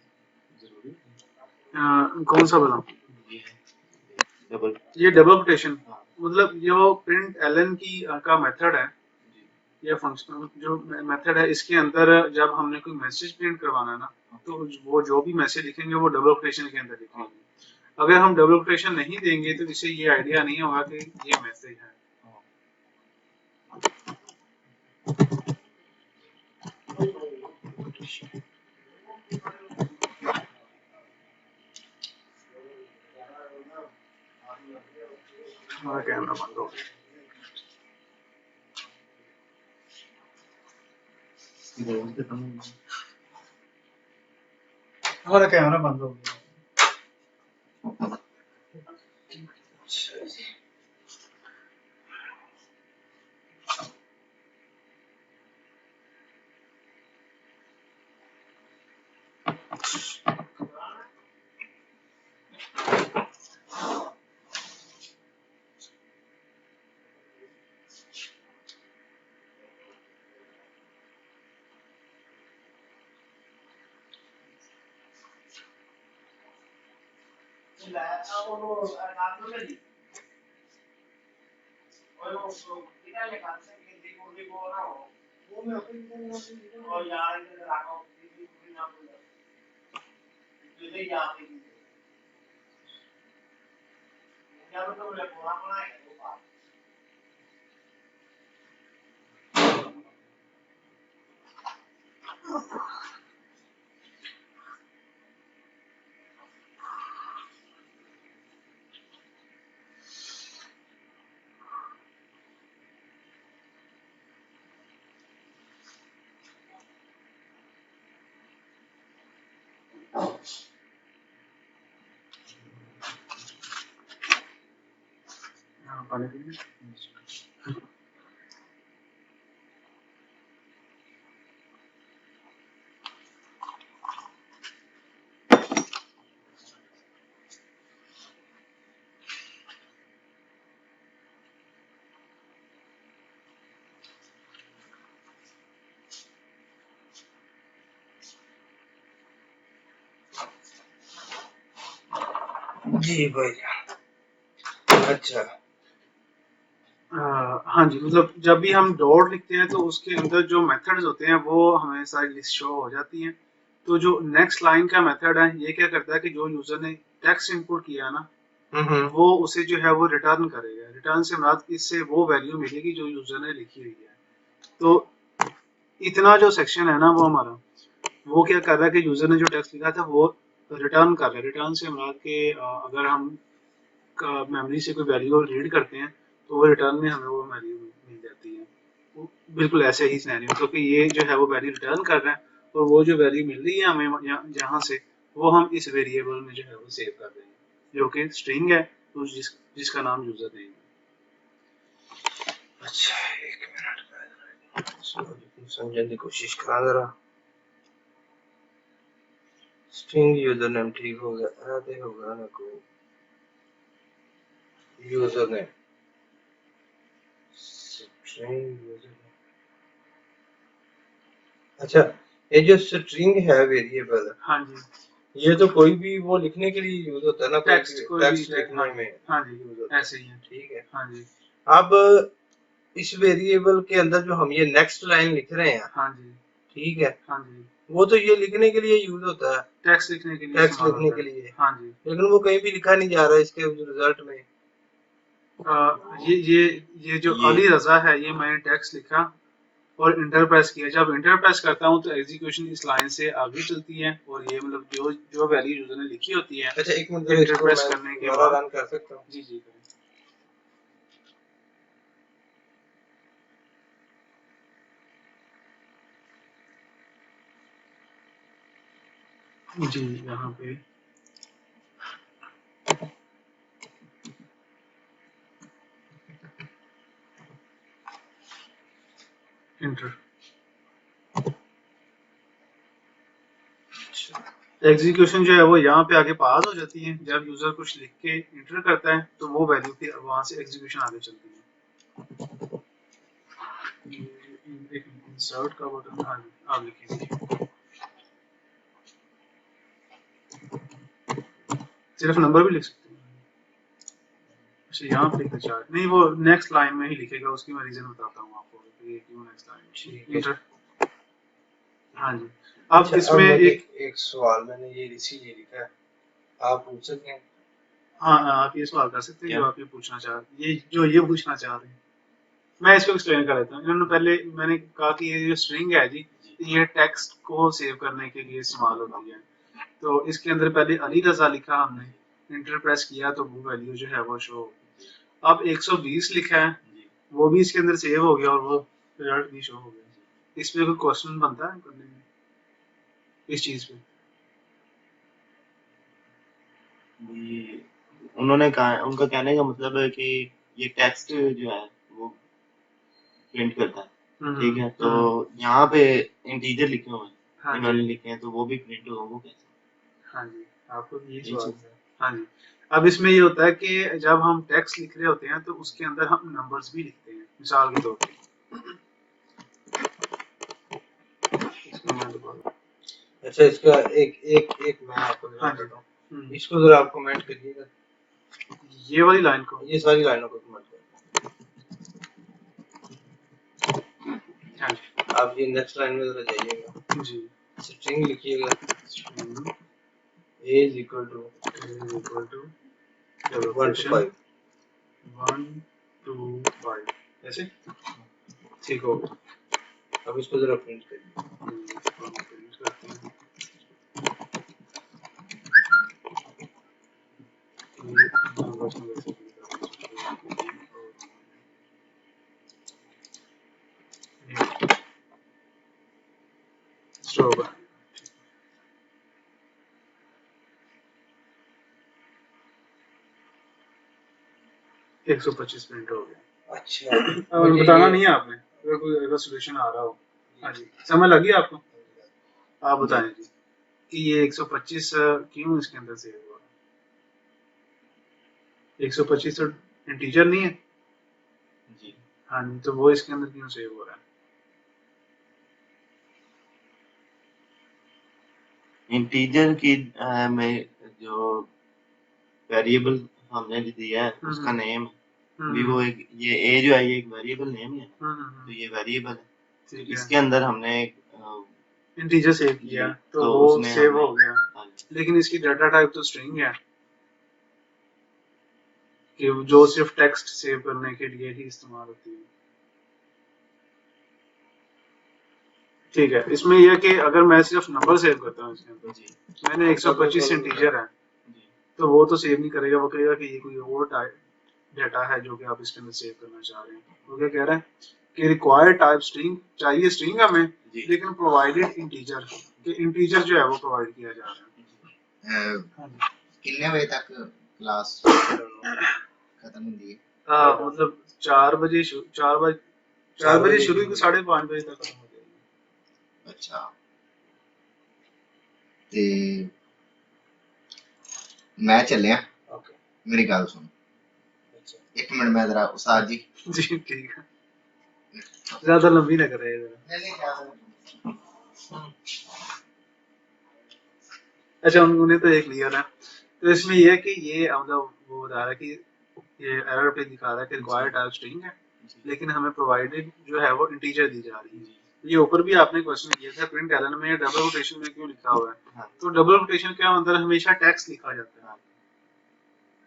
जरूरी कौन सा बना? डबल, ये डबल कोटेशन, मतलब जो प्रिंट एलन की का मेथड है या फंक्शन जो मेथड है, इसके अंदर जब हमने कोई मैसेज प्रिंट करवाना है ना तो वो जो भी मैसेज लिखेंगे वो डबल कोटेशन के अंदर लिखेंगे। अगर हम डबल कोटेशन नहीं देंगे तो इसे ये आइडिया नहीं होगा कि ये मैसेज है। हमारा कैमरा बंद हो गया, हमारा कैमरा बंद हो गया। जी भाई। अच्छा हाँ जी, मतलब जब भी हम डॉट लिखते हैं तो उसके अंदर जो मेथड्स होते हैं वो हमें सारी लिस्ट शो हो जाती हैं। तो जो नेक्स्ट लाइन का मेथड है ये क्या करता है कि जो यूजर ने टेक्स्ट इनपुट किया है ना वो उसे जो है वो रिटर्न करेगा। रिटर्न से मुराद इससे वो वैल्यू मिलेगी जो यूजर ने लिखी हुई है। तो इतना जो सेक्शन है ना वो हमारा वो क्या कर रहा है कि यूजर ने जो टेक्स्ट लिखा था वो रिटर्न कर रहा है। रिटर्न से मुराद के अगर हम मेमोरी से कोई वैल्यू रीड करते हैं तो वो रिटर्न में हमें वो वैल्यू मिल जाती है। वो बिल्कुल ऐसे ही सिनेरियो, क्योंकि ये जो है वो वैल्यू रिटर्न कर रहा है और वो जो वैल्यू मिल रही है हमें जहाँ से वो हम इस वेरिएबल में जो है वो सेव कर रहे हैं जो कि स्ट्रिंग है तो जिसका नाम यूजर नेम है। अच्छा एक मिनट समझने की कोशिश करा जरा। स्ट्रिंग यूजर नेम ठीक हो गया, आधे होगा ना को user name string user name. अच्छा ये जो स्ट्रिंग है वेरिएबल, हाँ जी, ये तो कोई भी वो लिखने के लिए यूज होता है ना, टेक्स्ट टेक्स्ट लिखने में हाँ जी यूज होता है, ऐसे ही है। ठीक है। हाँ जी, अब इस वेरिएबल के अंदर जो हम ये नेक्स्ट लाइन लिख रहे हैं, हाँ जी, ठीक है, हाँ जी, वो तो ये लिखने के लिए यूज होता है, टेक्स्ट लिखने के लिए टेक्स्ट इस्तेमाल लिखने होता के है। लिए, हाँ जी, लेकिन वो कहीं भी लिखा नहीं जा रहा है इसके रिजल्ट में। ये जो अली रजा है ये मैंने टेक्स्ट लिखा और इंटर प्रेस किया। जब इंटर प्रेस करता हूँ तो एग्जीक्यूशन इस लाइन से आगे चलती है और ये मतलब जो वैल्यू यूजर ने लिखी होती है। अच्छा एक मिनट इंटर प्रेस करने के बाद रन कर सकता हूँ? जी जी जी यहाँ पे इंटर एग्जीक्यूशन जो है वो यहाँ पे आगे पास हो जाती है। जब यूजर कुछ लिख के इंटर करता है तो वो वैल्यू फिर वहां से एग्जीक्यूशन आगे चलती है। इंसर्ट का बटन, हाँ जी आप लिखेंगे सिर्फ नंबर भी लिख सकते हैं। अच्छा यहाँ पे लिखना चाह नहीं, वो नेक्स्ट लाइन में ही लिखेगा, उसकी मैं रीजन बताता हूँ आपको कि ये क्यों नेक्स्ट लाइन इंटर। हाँ जी अब अच्छा, इसमें एक सवाल मैंने ये इसीलिए लिखा है, आप पूछ सकते हैं? हाँ आप ये सवाल कर सकते हैं जो आप ये पूछना चाह रहे हैं, ये पूछना चाह रहे हैं। मैं इसको एक्सप्लेन कर देता हूँ। इन्होंने पहले मैंने कहा कि ये जो स्ट्रिंग है जी ये टेक्स्ट को सेव करने के लिए इस्तेमाल होती है। तो इसके अंदर पहले अली रजा लिखा हमने, इंटर प्रेस किया तो वो वैल्यू जो है वो शो। अब 120 लिखा है वो भी इसके अंदर सेव हो गया और वो रिजल्ट भी शो हो गया। इसमें कोई क्वेश्चन बनता है करने में इस चीज पे? उन्होंने कहा, उनका कहने का मतलब है कि ये टेक्स्ट जो है वो प्रिंट करता है, ठीक है। तो यहाँ पे इंटीजर लिखे हुए हैं, इन्होंने लिखे हैं, तो वो भी प्रिंट होगा, वो कैसे? हाँ जी आपको ये सवाल है। हाँ जी अब इसमें ये होता है कि जब हम टेक्स्ट लिख रहे होते हैं तो उसके अंदर हम नंबर्स भी लिखते हैं। मिसाल के तौर पे अच्छा इसका एक एक एक मैं आपको हाँ बताता हूँ, इसको जरा आप कमेंट करिएगा, ये वाली लाइन को, ये सारी लाइनों को कमेंट करिए। हाँ आप ये नेक्स्ट लाइन में जरा जाइएगा जी। स्ट्रिंग लिखिएगा string a is equal to 1 to 5 1 to 5 ऐसे ठीक हो गया। अब इसको जरा प्रिंट करिए प्रिंट करते हैं स्टॉप 125 मिनट हो गया। अच्छा अब बताना नहीं है आपने अगर कोई अगर सोल्यूशन आ रहा हो। हाँ जी समझ लगी आपको? आप बताएं जी कि ये 125 क्यों इसके अंदर सेव हुआ? 125 तो इंटीजर नहीं है जी। हाँ जी तो वो इसके अंदर क्यों सेव हो रहा है? इंटीजर की में जो वेरिएबल हमने दिया है उसका नेम भी वो एक ये ए जो है ये एक वेरिएबल नेम है तो ये वेरिएबल है इसके अंदर हमने इंटीजर सेव किया तो वो सेव हो गया लेकिन इसकी डाटा टाइप तो स्ट्रिंग है कि जो सिर्फ टेक्स्ट सेव करने के लिए ही इस्तेमाल होती है। ठीक है इसमें यह कि अगर मैं सिर्फ नंबर सेव करता हूँ इसके अंदर मैंने 125 इंटीजर है तो वो तो सेव नहीं करेगा वो कहेगा कि ये कोई और डाटा है जो कि आप इसके अंदर सेव करना चाह रहे हैं। वो क्या कह रहा है कि रिक्वायर्ड टाइप स्ट्रिंग चाहिए स्ट्रिंग हमें लेकिन प्रोवाइडेड इंटीजर कि इंटीजर जो है वो प्रोवाइड किया जा रहा है। कितने बजे तक क्लास खत्म होती है? मतलब 4 बजे 4 बजे शुरू की 5:30 बजे तक खत्म हो जाएगी। अच्छा ते मैं चलिया मेरी गल सुन एक मिनट मैं जरा उस्ताद जी जी ठीक है ज्यादा लंबी ना करे जरा। अच्छा उन्होंने तो एक लिया ना तो इसमें ये है कि ये मतलब वो बता रहा है कि ये एरर पे दिखा रहा है कि रिक्वायर्ड टाइप स्ट्रिंग है लेकिन हमें प्रोवाइडेड जो है वो इंटीजर दी जा रही है। ये ऊपर भी आपने क्वेश्चन किया था प्रिंट एलन में डबल कोटेशन में क्यों लिखा हुआ है तो डबल कोटेशन के अंदर हमेशा टेक्स्ट लिखा जाता है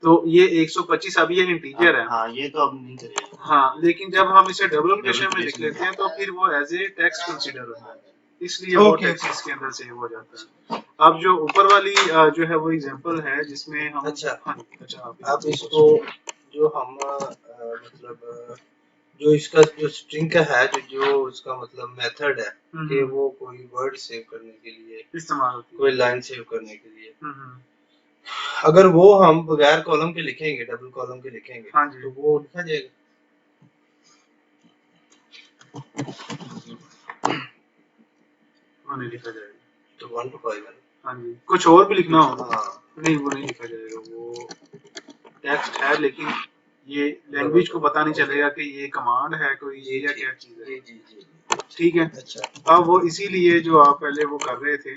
तो ये 125 अभी ये इंटीजर है हाँ ये तो अब नहीं करेगा हाँ लेकिन जब हम इसे डबल कोटेशन में लिख लेते हैं तो फिर वो एज ए टेक्स्ट कंसीडर होता है इसलिए वो टेक्स्ट इसके अंदर सेव हो जाता है। अब जो ऊपर वाली जो है वो एग्जांपल है जिसमें हम अच्छा आप इसको जो हम मतलब जो इसका जो स्ट्रिंग का है जो उसका मतलब मेथड है कि वो कोई वर्ड सेव करने के लिए इस्तेमाल होती है कोई लाइन सेव करने के लिए अगर वो हम बगैर कॉलम के लिखेंगे डबल कॉलम के लिखेंगे हाँ जी तो वो लिखा जाएगा वो नहीं लिखा जाएगा तो 1 to 5 है हाँ जी कुछ और भी लिखना हो नहीं वो नहीं लिखा जाएगा वो टेक्स्ट है लेकिन ये लैंग्वेज को पता नहीं चलेगा कि ये कमांड है कोई ये या क्या चीज है। जी ठीक है अच्छा अब वो इसीलिए जो आप पहले वो कर रहे थे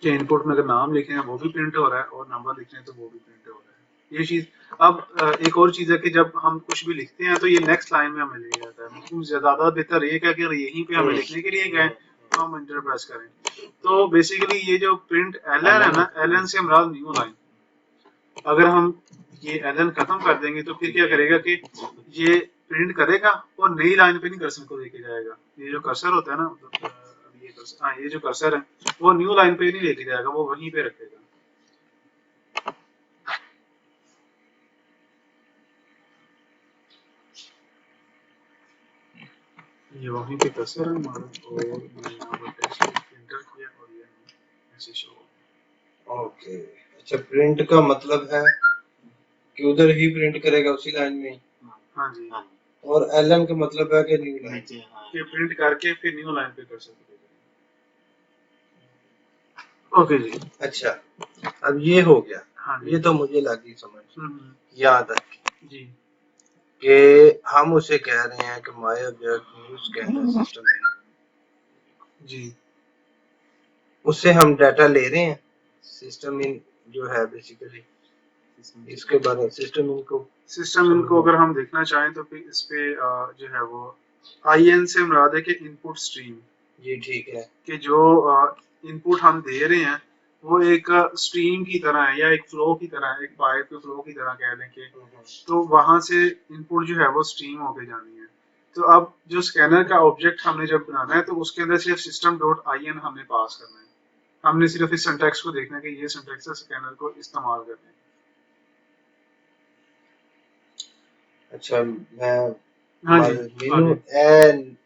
कि इनपुट में अगर नाम लिखे हैं वो भी प्रिंट हो रहा है और नंबर लिखे हैं तो वो भी प्रिंट हो रहा है ये चीज। अब एक और चीज है कि जब हम कुछ भी लिखते हैं तो ये नेक्स्ट लाइन में हमें ले जाता है मतलब ज्यादा बेहतर ये क्या कि यहीं पे हमें लिखने के लिए गए तो हम एंटर प्रेस करें तो बेसिकली ये जो प्रिंट एलन है ना एलन से हमारा न्यू लाइन अगर हम ये एलन खत्म कर देंगे तो फिर क्या करेगा कि ये प्रिंट करेगा और नई लाइन पे नहीं कर्सर को लेके जाएगा। ये जो कर्सर होता है ना ये जो कर्सर है वो न्यू लाइन पे नहीं लेके जाएगा वो वहीं पे रखेगा। ये वहीं पे कर्सर है हमारा और मैं यहाँ पर टेक्स्ट एंटर किया और ये ऐसे शो ओके अच्छा प्रिंट का मतलब है कि उधर ही प्रिंट करेगा उसी लाइन में हाँ जी और एलन का मतलब है कि न्यू लाइन कि प्रिंट करके फिर न्यू लाइन पे कर्सर करेगा। ओके जी अच्छा अब ये हो गया हाँ ये तो मुझे लगी समझ याद है जी कि हम उसे कह रहे हैं कि my object new scanner system है जी उससे हम डाटा ले रहे हैं सिस्टम इन जो है बेसिकली इसके बारे में सिस्टम इनको अगर हम देखना चाहें तो फिर इस पे जो है वो IN से मुराद है कि इनपुट स्ट्रीम। जी ठीक है कि जो इनपुट हम दे रहे हैं वो एक स्ट्रीम की तरह है या एक फ्लो की तरह है, एक पाइप के फ्लो की तरह कह लें कि तो वहां से इनपुट जो है वो स्ट्रीम होके जानी है। तो अब जो स्कैनर का ऑब्जेक्ट हमने जब बनाना है तो उसके अंदर सिर्फ system.in हमने पास करना है। हमने सिर्फ इस सिंटैक्स को देखना है कि ये सिंटैक्स है स्कैनर को इस्तेमाल करना है। अच्छा मैं हाँ जी मेनू एंड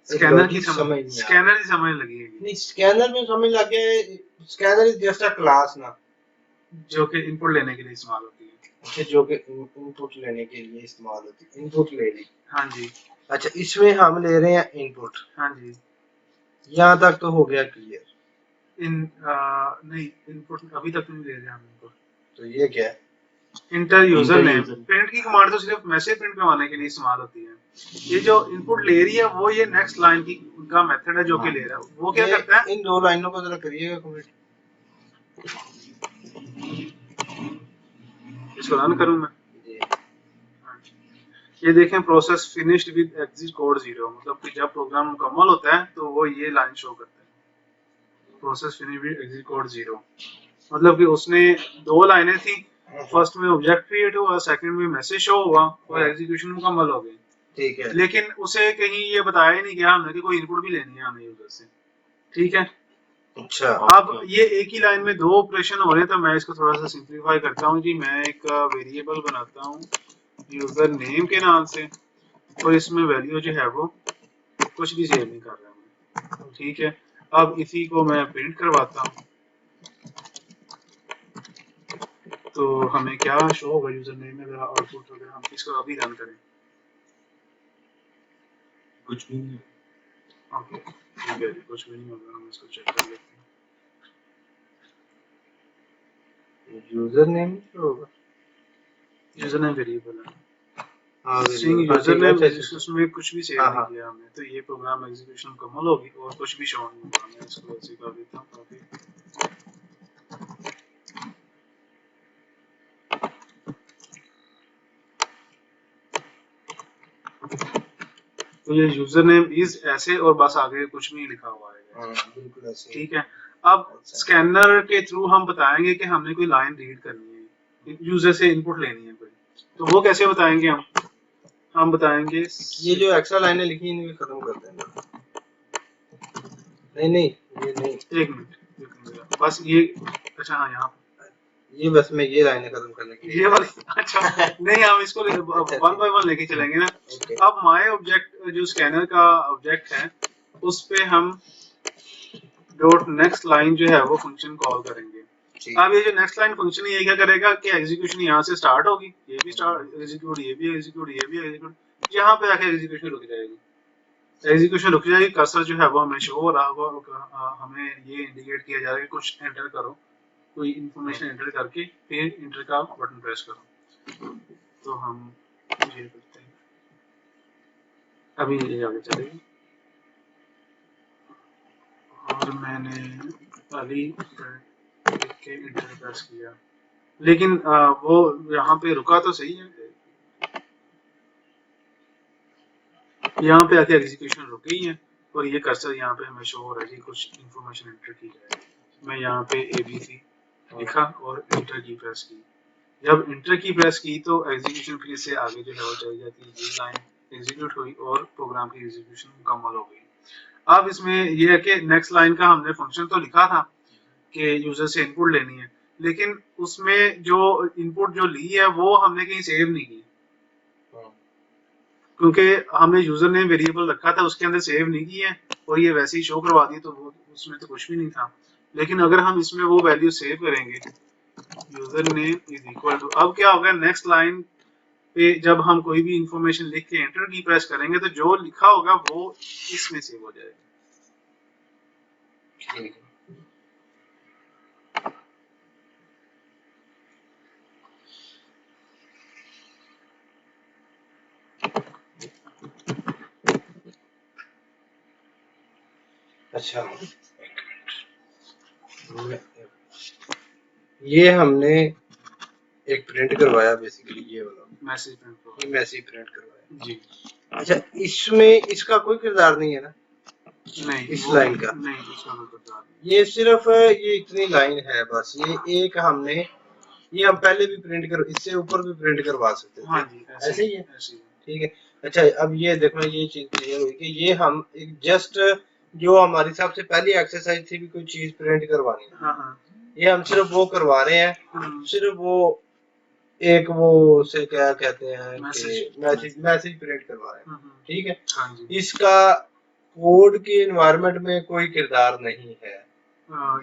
स्कैनर की समझ लगी है नहीं स्कैनर में समझ लग गया scanner is just a class ना जो कि इनपुट लेने के लिए इस्तेमाल होती है। अच्छा जो कि इनपुट लेने के लिए इस्तेमाल होती है इनपुट ले ली हाँ जी अच्छा इसमें हम ले रहे हैं इनपुट हाँ जी यहाँ तक तो हो गया क्लियर नहीं इनपुट अभी तक नहीं ले रहे हम इनपुट। तो ये क्या है inter user Enter name user। Print की कमांड तो सिर्फ मैसेज प्रिंट करवाने के लिए इस्तेमाल होती है। ये जो इनपुट ले रही है वो ये नेक्स्ट लाइन की उनका मेथड है जो कि ले रहा है वो क्या करता है। इन दो लाइनों को जरा करिएगा कंप्लीट इसको रन करूं मैं। जी ये देखें process finished with exit code 0 मतलब कि जब प्रोग्राम मुकम्मल होता है तो वो ये लाइन शो करता है process finished with exit code 0 मतलब कि उसने दो लाइनें थी फर्स्ट में ऑब्जेक्ट क्रिएट हुआ सेकंड में मैसेज शो हुआ और एग्जीक्यूशन मुकम्मल हो गई। ठीक है लेकिन उसे कहीं ये बताया ही नहीं गया हमने कि कोई इनपुट भी लेनी है हमें यूजर से। ठीक है अच्छा अब ये एक ही लाइन में दो ऑपरेशन हो रहे हैं तो मैं इसको थोड़ा सा सिंप्लीफाई करता हूँ जी। मैं एक वेरिएबल बनाता हूँ यूजर नेम के नाम से और इसमें वैल्यू जो है वो कुछ भी सेव नहीं कर रहा हूँ। ठीक है अब इसी को मैं प्रिंट करवाता हूँ तो हमें क्या शो होगा यूजर नेम में अगर आउटपुट अगर हम इसको अभी रन करें कुछ भी नहीं ओके ठीक है कुछ भी नहीं होगा हम इसको चेक कर लेते हैं। यूजर नेम क्या होगा यूजर नेम वेरिएबल है हाँ स्ट्रिंग यूजर नेम उसमें कुछ भी सेव हाँ, नहीं हाँ। किया हमने तो ये प्रोग्राम एग्जीक्यूशन मुकम्मल होगी और कुछ भी शो नहीं होगा। मैं इसको ऐसे कर देता हूँ काफी तो ये यूजर नेम इज ऐसे और बस आगे कुछ नहीं लिखा हुआ है बिल्कुल ऐसे ठीक है। अब स्कैनर के थ्रू हम बताएंगे कि हमने कोई लाइन रीड करनी है यूजर से इनपुट लेनी है कोई तो वो कैसे बताएंगे हम बताएंगे ये जो एक्स्ट्रा लाइनें लिखी इन्हें खत्म कर देना नहीं ये नहीं एक मिनट बस ये अच्छा हाँ यहाँ ये बस मैं ये लाइनें खत्म करने की ये वाली अच्छा नहीं हम इसको वन बाय वन लेके चलेंगे ना। अब माय ऑब्जेक्ट जो स्कैनर का ऑब्जेक्ट है उस पे हम डॉट नेक्स्ट लाइन जो है वो फंक्शन कॉल करेंगे। अब ये जो नेक्स्ट लाइन फंक्शन ये क्या करेगा कि एग्जीक्यूशन यहाँ से स्टार्ट होगी ये भी स्टार्ट एग्जीक्यूट ये भी एग्जीक्यूट यहाँ पे आके एग्जीक्यूशन रुक जाएगी। एग्जीक्यूशन रुक जाएगी कर्सर जो है वो हमें शो हो रहा होगा हमें ये इंडिकेट किया जा रहा है कि कुछ एंटर करो कोई इंफॉर्मेशन एंटर करके फिर एंटर का बटन प्रेस करो तो हम ये करते हैं अभी ये आगे चलेगी और मैंने अली लिख के एंटर प्रेस किया लेकिन वो यहाँ पे रुका तो सही है यहाँ पे आके एग्जीक्यूशन रुक गई है और ये कर्सर यहाँ पे हमें शो हो रहा है कि कुछ इंफॉर्मेशन एंटर की जाए। मैं यहाँ पे ABC लिखा और एंटर की प्रेस की। जब एंटर की प्रेस की तो एग्जीक्यूशन फिर से आगे जो है वो चली जाती है। ये लाइन एग्जीक्यूट हुई और प्रोग्राम की एग्जीक्यूशन मुकम्मल हो गई। अब इसमें यह है कि नेक्स्ट लाइन का हमने फंक्शन तो लिखा था कि यूजर से इनपुट लेनी है लेकिन उसमें जो इनपुट जो ली है वो हमने कहीं सेव नहीं की क्योंकि हमने यूजर नेम वेरिएबल रखा था उसके अंदर सेव नहीं की है और ये वैसे ही शो करवा दी तो वो उसमें तो कुछ भी नहीं था। लेकिन अगर हम इसमें वो वैल्यू सेव करेंगे user name is equal to अब क्या होगा नेक्स्ट लाइन पे जब हम कोई भी इंफॉर्मेशन लिख के एंटर की प्रेस करेंगे तो जो लिखा होगा वो इसमें सेव हो जाएगा। अच्छा ये हमने एक प्रिंट करवाया बेसिकली, ये वाला मैसेज प्रिंट ये मैसेज प्रिंट करवाया जी। अच्छा, इसमें इसका कोई किरदार नहीं है ना नहीं इस वो लाइन का? नहीं, इसका कोई किरदार नहीं। ये सिर्फ ये इतनी लाइन है बस, ये एक हमने, ये हम पहले भी प्रिंट कर, इससे ऊपर भी प्रिंट करवा सकते थे। हाँ जी, ऐसे ही है, ऐसे ही। ठीक है। अच्छा अब ये देखो, ये चीज क्लियर हुई कि ये हम एक जस्ट जो हमारी सबसे पहली एक्सरसाइज थी भी कोई चीज प्रिंट करवानी है, हाँ हाँ। ये हम सिर्फ वो करवा रहे हैं, सिर्फ वो एक वो से क्या कहते हैं कि मैसेज प्रिंट करवा रहे हैं, ठीक है। हाँ जी। इसका कोड के एनवायरनमेंट में कोई किरदार नहीं है,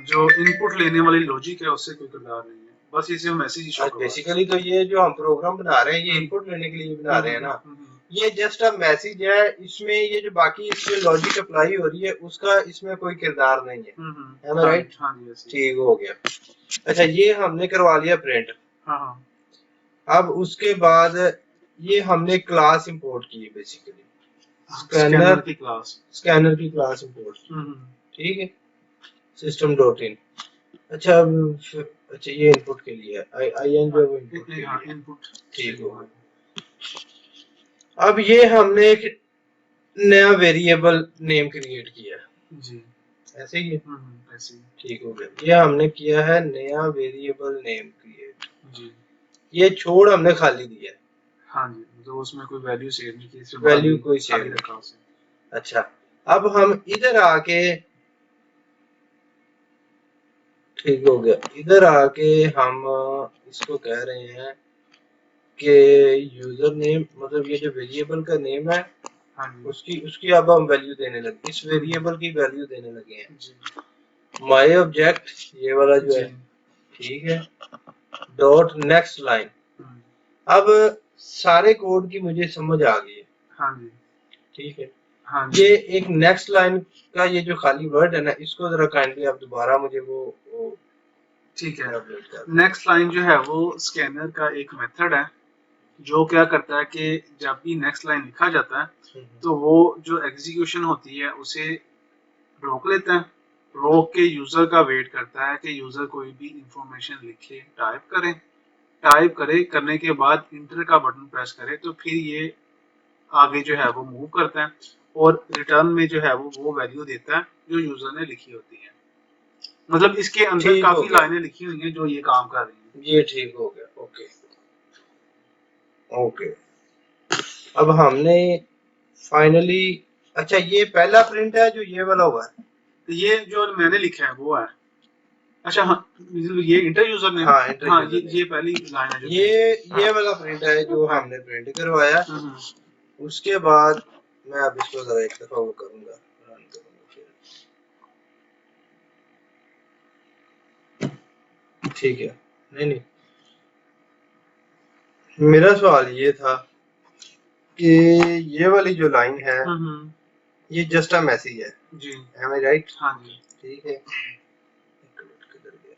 जो इनपुट लेने वाली लॉजिक है उससे कोई किरदार नहीं है, बस इसे मैसेज शो करवा। बेसिकली तो ये जो हम प्रोग्राम बना रहे हैं ये इनपुट लेने के लिए बना रहे हैं ना, ये जस्ट अ मैसेज है, इसमें ये जो बाकी इसमें लॉजिक अप्लाई हो रही है उसका इसमें कोई किरदार नहीं है ना, राइट? हाँ जी, ठीक हो गया। अच्छा ये हमने करवा लिया प्रिंट। हाँ हाँ। अब उसके बाद ये हमने क्लास इंपोर्ट की है बेसिकली, स्कैनर की क्लास इंपोर्ट की, ठीक है, system डॉट इन। अच्छा अच्छा ये इनपुट के लिए आई एन जो इनपुट, ठीक हो गया। अब ये हमने एक नया वेरिएबल नेम क्रिएट किया जी, ऐसे ही है, ऐसे ही, ठीक हो गया। ये हमने किया है नया वेरिएबल नेम क्रिएट जी। ये छोड़ हमने खाली दिया है, हाँ जी, तो उसमें कोई वैल्यू सेव नहीं की, सिर्फ वैल्यू कोई सेव खाली रखा उसे। अच्छा अब हम इधर आके, ठीक हो गया, इधर आके हम इसको कह रहे हैं कि यूजर नेम, मतलब ये जो वेरिएबल का नेम है, हाँ उसकी उसकी अब हम वैल्यू देने लगे, इस वेरिएबल की वैल्यू देने लगे हैं। माय ऑब्जेक्ट ये वाला जो है, ठीक है, डॉट नेक्स्ट लाइन। अब सारे कोड की मुझे समझ आ गई है, हाँ जी, ठीक है। हाँ ये एक नेक्स्ट लाइन का ये जो खाली वर्ड है ना, इसको जरा काइंडली आप दोबारा मुझे वो ठीक है। नेक्स्ट लाइन जो है वो स्कैनर का एक मेथड है जो क्या करता है कि जब भी नेक्स्ट लाइन लिखा जाता है तो वो जो एग्जीक्यूशन होती है उसे रोक लेता है, रोक के यूजर का वेट करता है कि यूजर कोई भी इंफॉर्मेशन लिखे, टाइप करे, करने के बाद इंटर का बटन प्रेस करे तो फिर ये आगे जो है वो मूव करता है और रिटर्न में जो है वो वैल्यू देता है जो यूजर ने लिखी होती है। मतलब इसके अंदर काफी लाइनें लिखी हुई हैं जो ये काम कर रही हैं। ये ठीक हो गया, ओके ओके। अब हमने फाइनली, अच्छा ये पहला प्रिंट है जो ये वाला हुआ है, तो ये जो मैंने लिखा है वो है, अच्छा हाँ, ये इंटर यूजर ने, हाँ ये पहली लाइन है जो ये वाला प्रिंट है जो हमने प्रिंट करवाया। उसके बाद मैं अब इसको जरा एक दफा वो करूंगा, रन करूंगा फिर, ठीक है। नहीं मेरा सवाल ये था कि ये वाली जो लाइन है ये जस्ट अ मैसेज है जी, एम आई राइट? हाँ जी, ठीक है। किधर गया?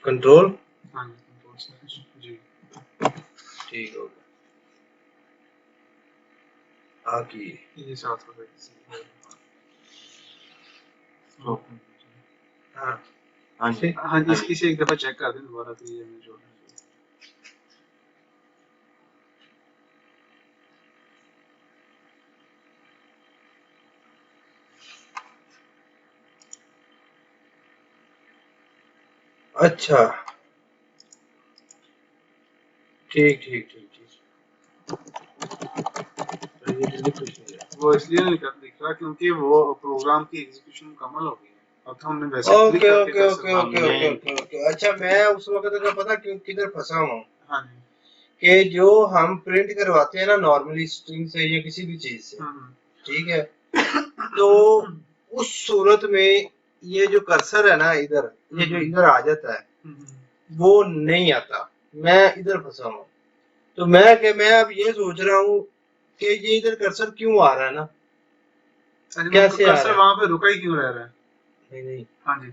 कंट्रोल, हाँ जी, ठीक हो गया। आगे ये साथ हो गई, हाँ हाँ जी, इसे एक दफा चेक कर दें दोबारा तो ये जो है। अच्छा ठीक, वो इसलिए नहीं दिख रहा क्योंकि वो प्रोग्राम की एग्जीक्यूशन मुकम्मल हो गई है। अब तो हमने वैसे ओके। अच्छा मैं उस वक्त का पता किधर फंसा हूँ, हाँ कि जो हम प्रिंट करवाते हैं ना नॉर्मली स्ट्रिंग से या किसी भी चीज से, ठीक है, तो उस सूरत में ये जो कर्सर है ना इधर, ये जो इधर आ जाता है वो नहीं आता, मैं इधर फंसा हूँ। तो मैं अब ये सोच रहा हूँ कि ये इधर कर्सर क्यों आ रहा है ना, कैसे आ रहा है, वहां पे रुका ही क्यों रह रहा है? नहीं हाँ जी,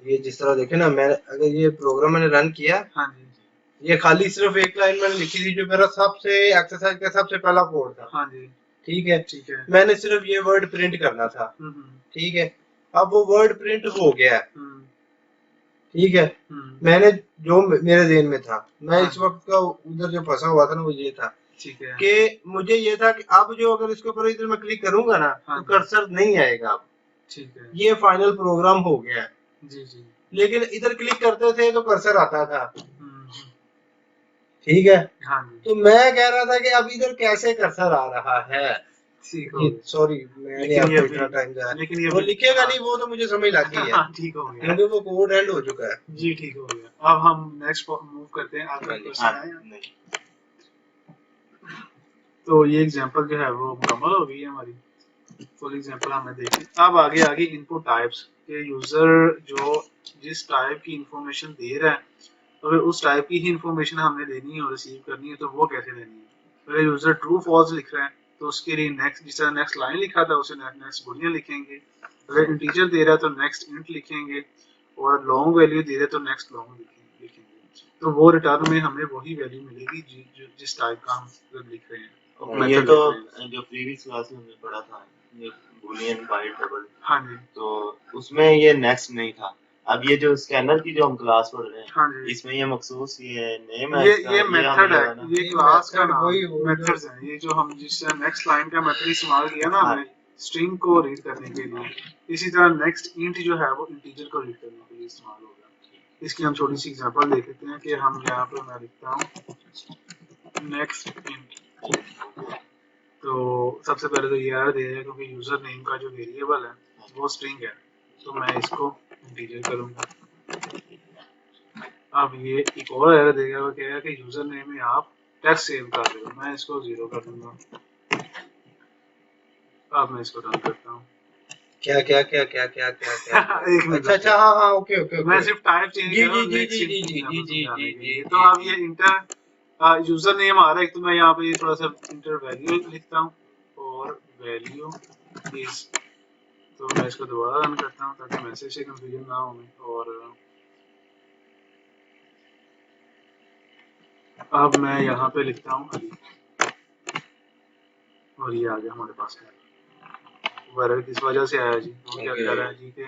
ये जिस तरह देखे ना, मैं अगर ये प्रोग्राम मैंने रन किया, हाँ जी, ये खाली सिर्फ एक लाइन मैंने लिखी थी जो मेरा सबसे एक्सरसाइज का सबसे पहला कोड था। हाँ जी ठीक है, ठीक है। मैंने सिर्फ ये वर्ड प्रिंट करना था। ठीक है, अब वो वर्ड प्रिंट हो गया है। ठीक है, मैंने जो मेरे ज़हन में था, मैं इस वक्त का उधर जो फंसा हुआ था ना वो ये था कि मुझे ये था कि अब जो अगर इसके ऊपर इधर मैं क्लिक करूंगा ना तो कर्सर नहीं आएगा अब। ठीक है, ये फाइनल प्रोग्राम हो गया है। जी जी, लेकिन इधर क्लिक करते थे तो कर्सर आता था। ठीक है, हाँ, तो मैं कह रहा था कि अब इधर कैसे कर्सर आ रहा है। सॉरी मैंने आपको इतना टाइम दिया, लेकिन वो लिखेगा नहीं, वो तो मुझे समझ लग गई है। ठीक हो गया, क्योंकि वो कोड एंड हो चुका है। जी ठीक हो गया। अब हम नेक्स्ट मूव करते हैं। आपका क्वेश्चन है? तो ये एग्जांपल जो है वो मुकम्मल हो गई है हमारी। फुल एग्जांपल हमने देखी। अब आगे आगे इनपुट टाइप्स के यूजर जो जिस टाइप की इंफॉर्मेशन दे रहा है, अगर उस टाइप की ही इंफॉर्मेशन हमने देनी है और रिसीव करनी है तो वो कैसे देनी है। अगर यूजर ट्रू फॉल्स लिख रहा है तो उसके लिए नेक्स्ट, जिस तरह नेक्स्ट लाइन लिखा था उसे नेक्स्ट बुलियन लिखेंगे। अगर इंटीजर दे रहा है तो नेक्स्ट इंट लिखेंगे, और लॉन्ग वैल्यू दे रहा है तो नेक्स्ट लॉन्ग लिखेंगे। तो वो रिटर्न में हमें वही वैल्यू मिलेगी जिस टाइप का हम लिख रहे हैं। ये तो जो प्रीवियस क्लास में हमने पढ़ा था ये बूलियन बाइट डबल, हाँ जी, तो उसमें ये नेक्स्ट नहीं था। अब ये जो स्कैनर की जो हम क्लास पढ़ रहे हैं, हाँ जी, इसमें ये मखसूस ये नेम है, ये मेथड है, ये क्लास का नाम मेथड्स है। ये जो हम जिस नेक्स्ट लाइन का मेथड इस्तेमाल किया ना हमने स्ट्रिंग को रीड करने के लिए, इसी तरह नेक्स्ट इंट जो है वो इंटीजर को रीड करने के लिए इस्तेमाल होगा। इसकी हम छोटी सी एग्जांपल देख लेते हैं कि हम यहाँ पे मैं लिखता हूँ नेक्स्ट इंट। तो सबसे पहले तो ये एरर दे रहा है क्योंकि यूजर नेम का जो वेरिएबल है वो स्ट्रिंग है, तो मैं इसको इंटीजर करूंगा। अब ये एक और एरर देगा, वो कहेगा कि यूजर नेम में आप टेक्स्ट सेव कर रहे हो, मैं इसको 0 कर दूंगा। अब मैं इसको रन करता हूँ। क्या क्या क्या क्या क्या क्या क्या अच्छा अच्छा, हाँ हाँ, ओके ओके, मैं सिर्फ टाइप चेंज कर रहा हूं। जी जी जी जी जी जी जी। तो अब ये इंटर यूजर नेम आ रहा है, तो मैं यहाँ पे थोड़ा सा इंटर वैल्यू लिखता हूँ और वैल्यू इज, तो मैं इसको दोबारा रन करता हूँ ताकि मैसेज से कंफ्यूजन ना हो। और अब मैं यहाँ पे लिखता हूँ अली, और ये आ गया हमारे पास है। एरर किस वजह से आया जी? वो क्या कह रहा है जी कि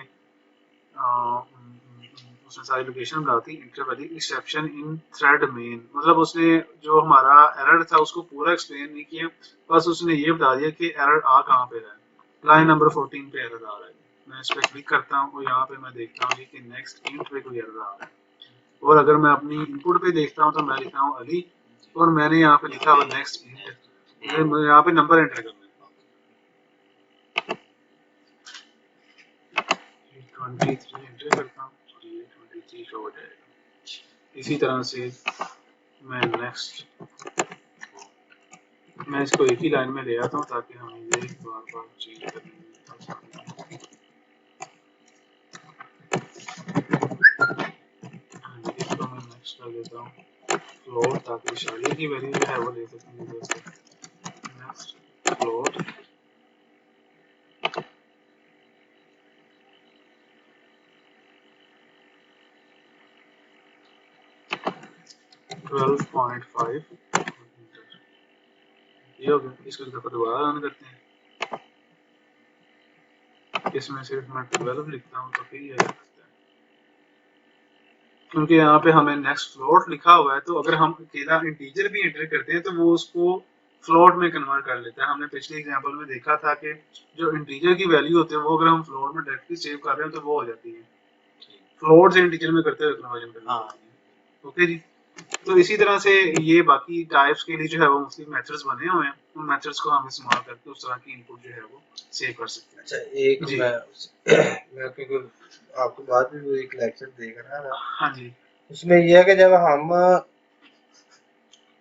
उसने सारी लोकेशन डाली, inter value exception in thread main, मतलब उसने जो हमारा एरर था उसको पूरा एक्सप्लेन नहीं किया, बस उसने ये बता दिया कि एरर आ कहाँ पे रहा है। लाइन नंबर 14 पे एरर आ रहा है। मैं इस पर क्लिक करता हूँ और यहाँ पे मैं देखता हूँ कि नेक्स्ट इंट पे कोई एरर आ रहा है। और अगर मैं अपनी इनपुट पे देखता हूँ तो मैं लिखता हूँ अली, और मैंने यहाँ पे लिखा हुआ नेक्स्ट इंट, मुझे यहाँ पे नंबर एंटर करना है 23 एंटर करता हूँ और ये 23 शो हो जाएगा। इसी तरह से मैं नेक्स्ट, मैं इसको एक ही लाइन में ले आता हूँ ताकि हमें ये बार बार चेंज करने में आसानी हो। इसको मैं नेक्स्ट कर देता हूँ फ्लोट, ताकि शादी की वैल्यू जो है वो ले सकते हैं। नेक्स्ट फ्लोट, ये हो गया। इसको एक दफा दोबारा रन करते हैं। इसमें सिर्फ मैं 12 लिखता हूँ तो फिर ये करता है, क्योंकि यहाँ पे हमें नेक्स्ट फ्लोट लिखा हुआ है, तो अगर हम अकेला इंटीजर भी एंटर करते हैं तो वो उसको फ्लोट में कन्वर्ट कर लेता है। हमने पिछले एग्जांपल में देखा था कि जो इंटीजर की वैल्यू होती है वो अगर हम फ्लोट में डायरेक्टली सेव कर रहे हैं तो वो हो जाती है, फ्लोट से इंटीजर में करते हुए कन्वर्जन करना। ओके जी। तो इसी तरह से ये बाकी टाइप्स के लिए जो है वो मुख्तलिफ मेथड्स बने हुए हैं, उन मेथड्स को हम इस्तेमाल करके उस तरह की इनपुट जो है वो सेव कर सकते हैं। अच्छा, एक मैं क्योंकि आपको बाद में वो एक लेक्चर देख रहा था, हाँ जी, उसमें यह है कि जब हम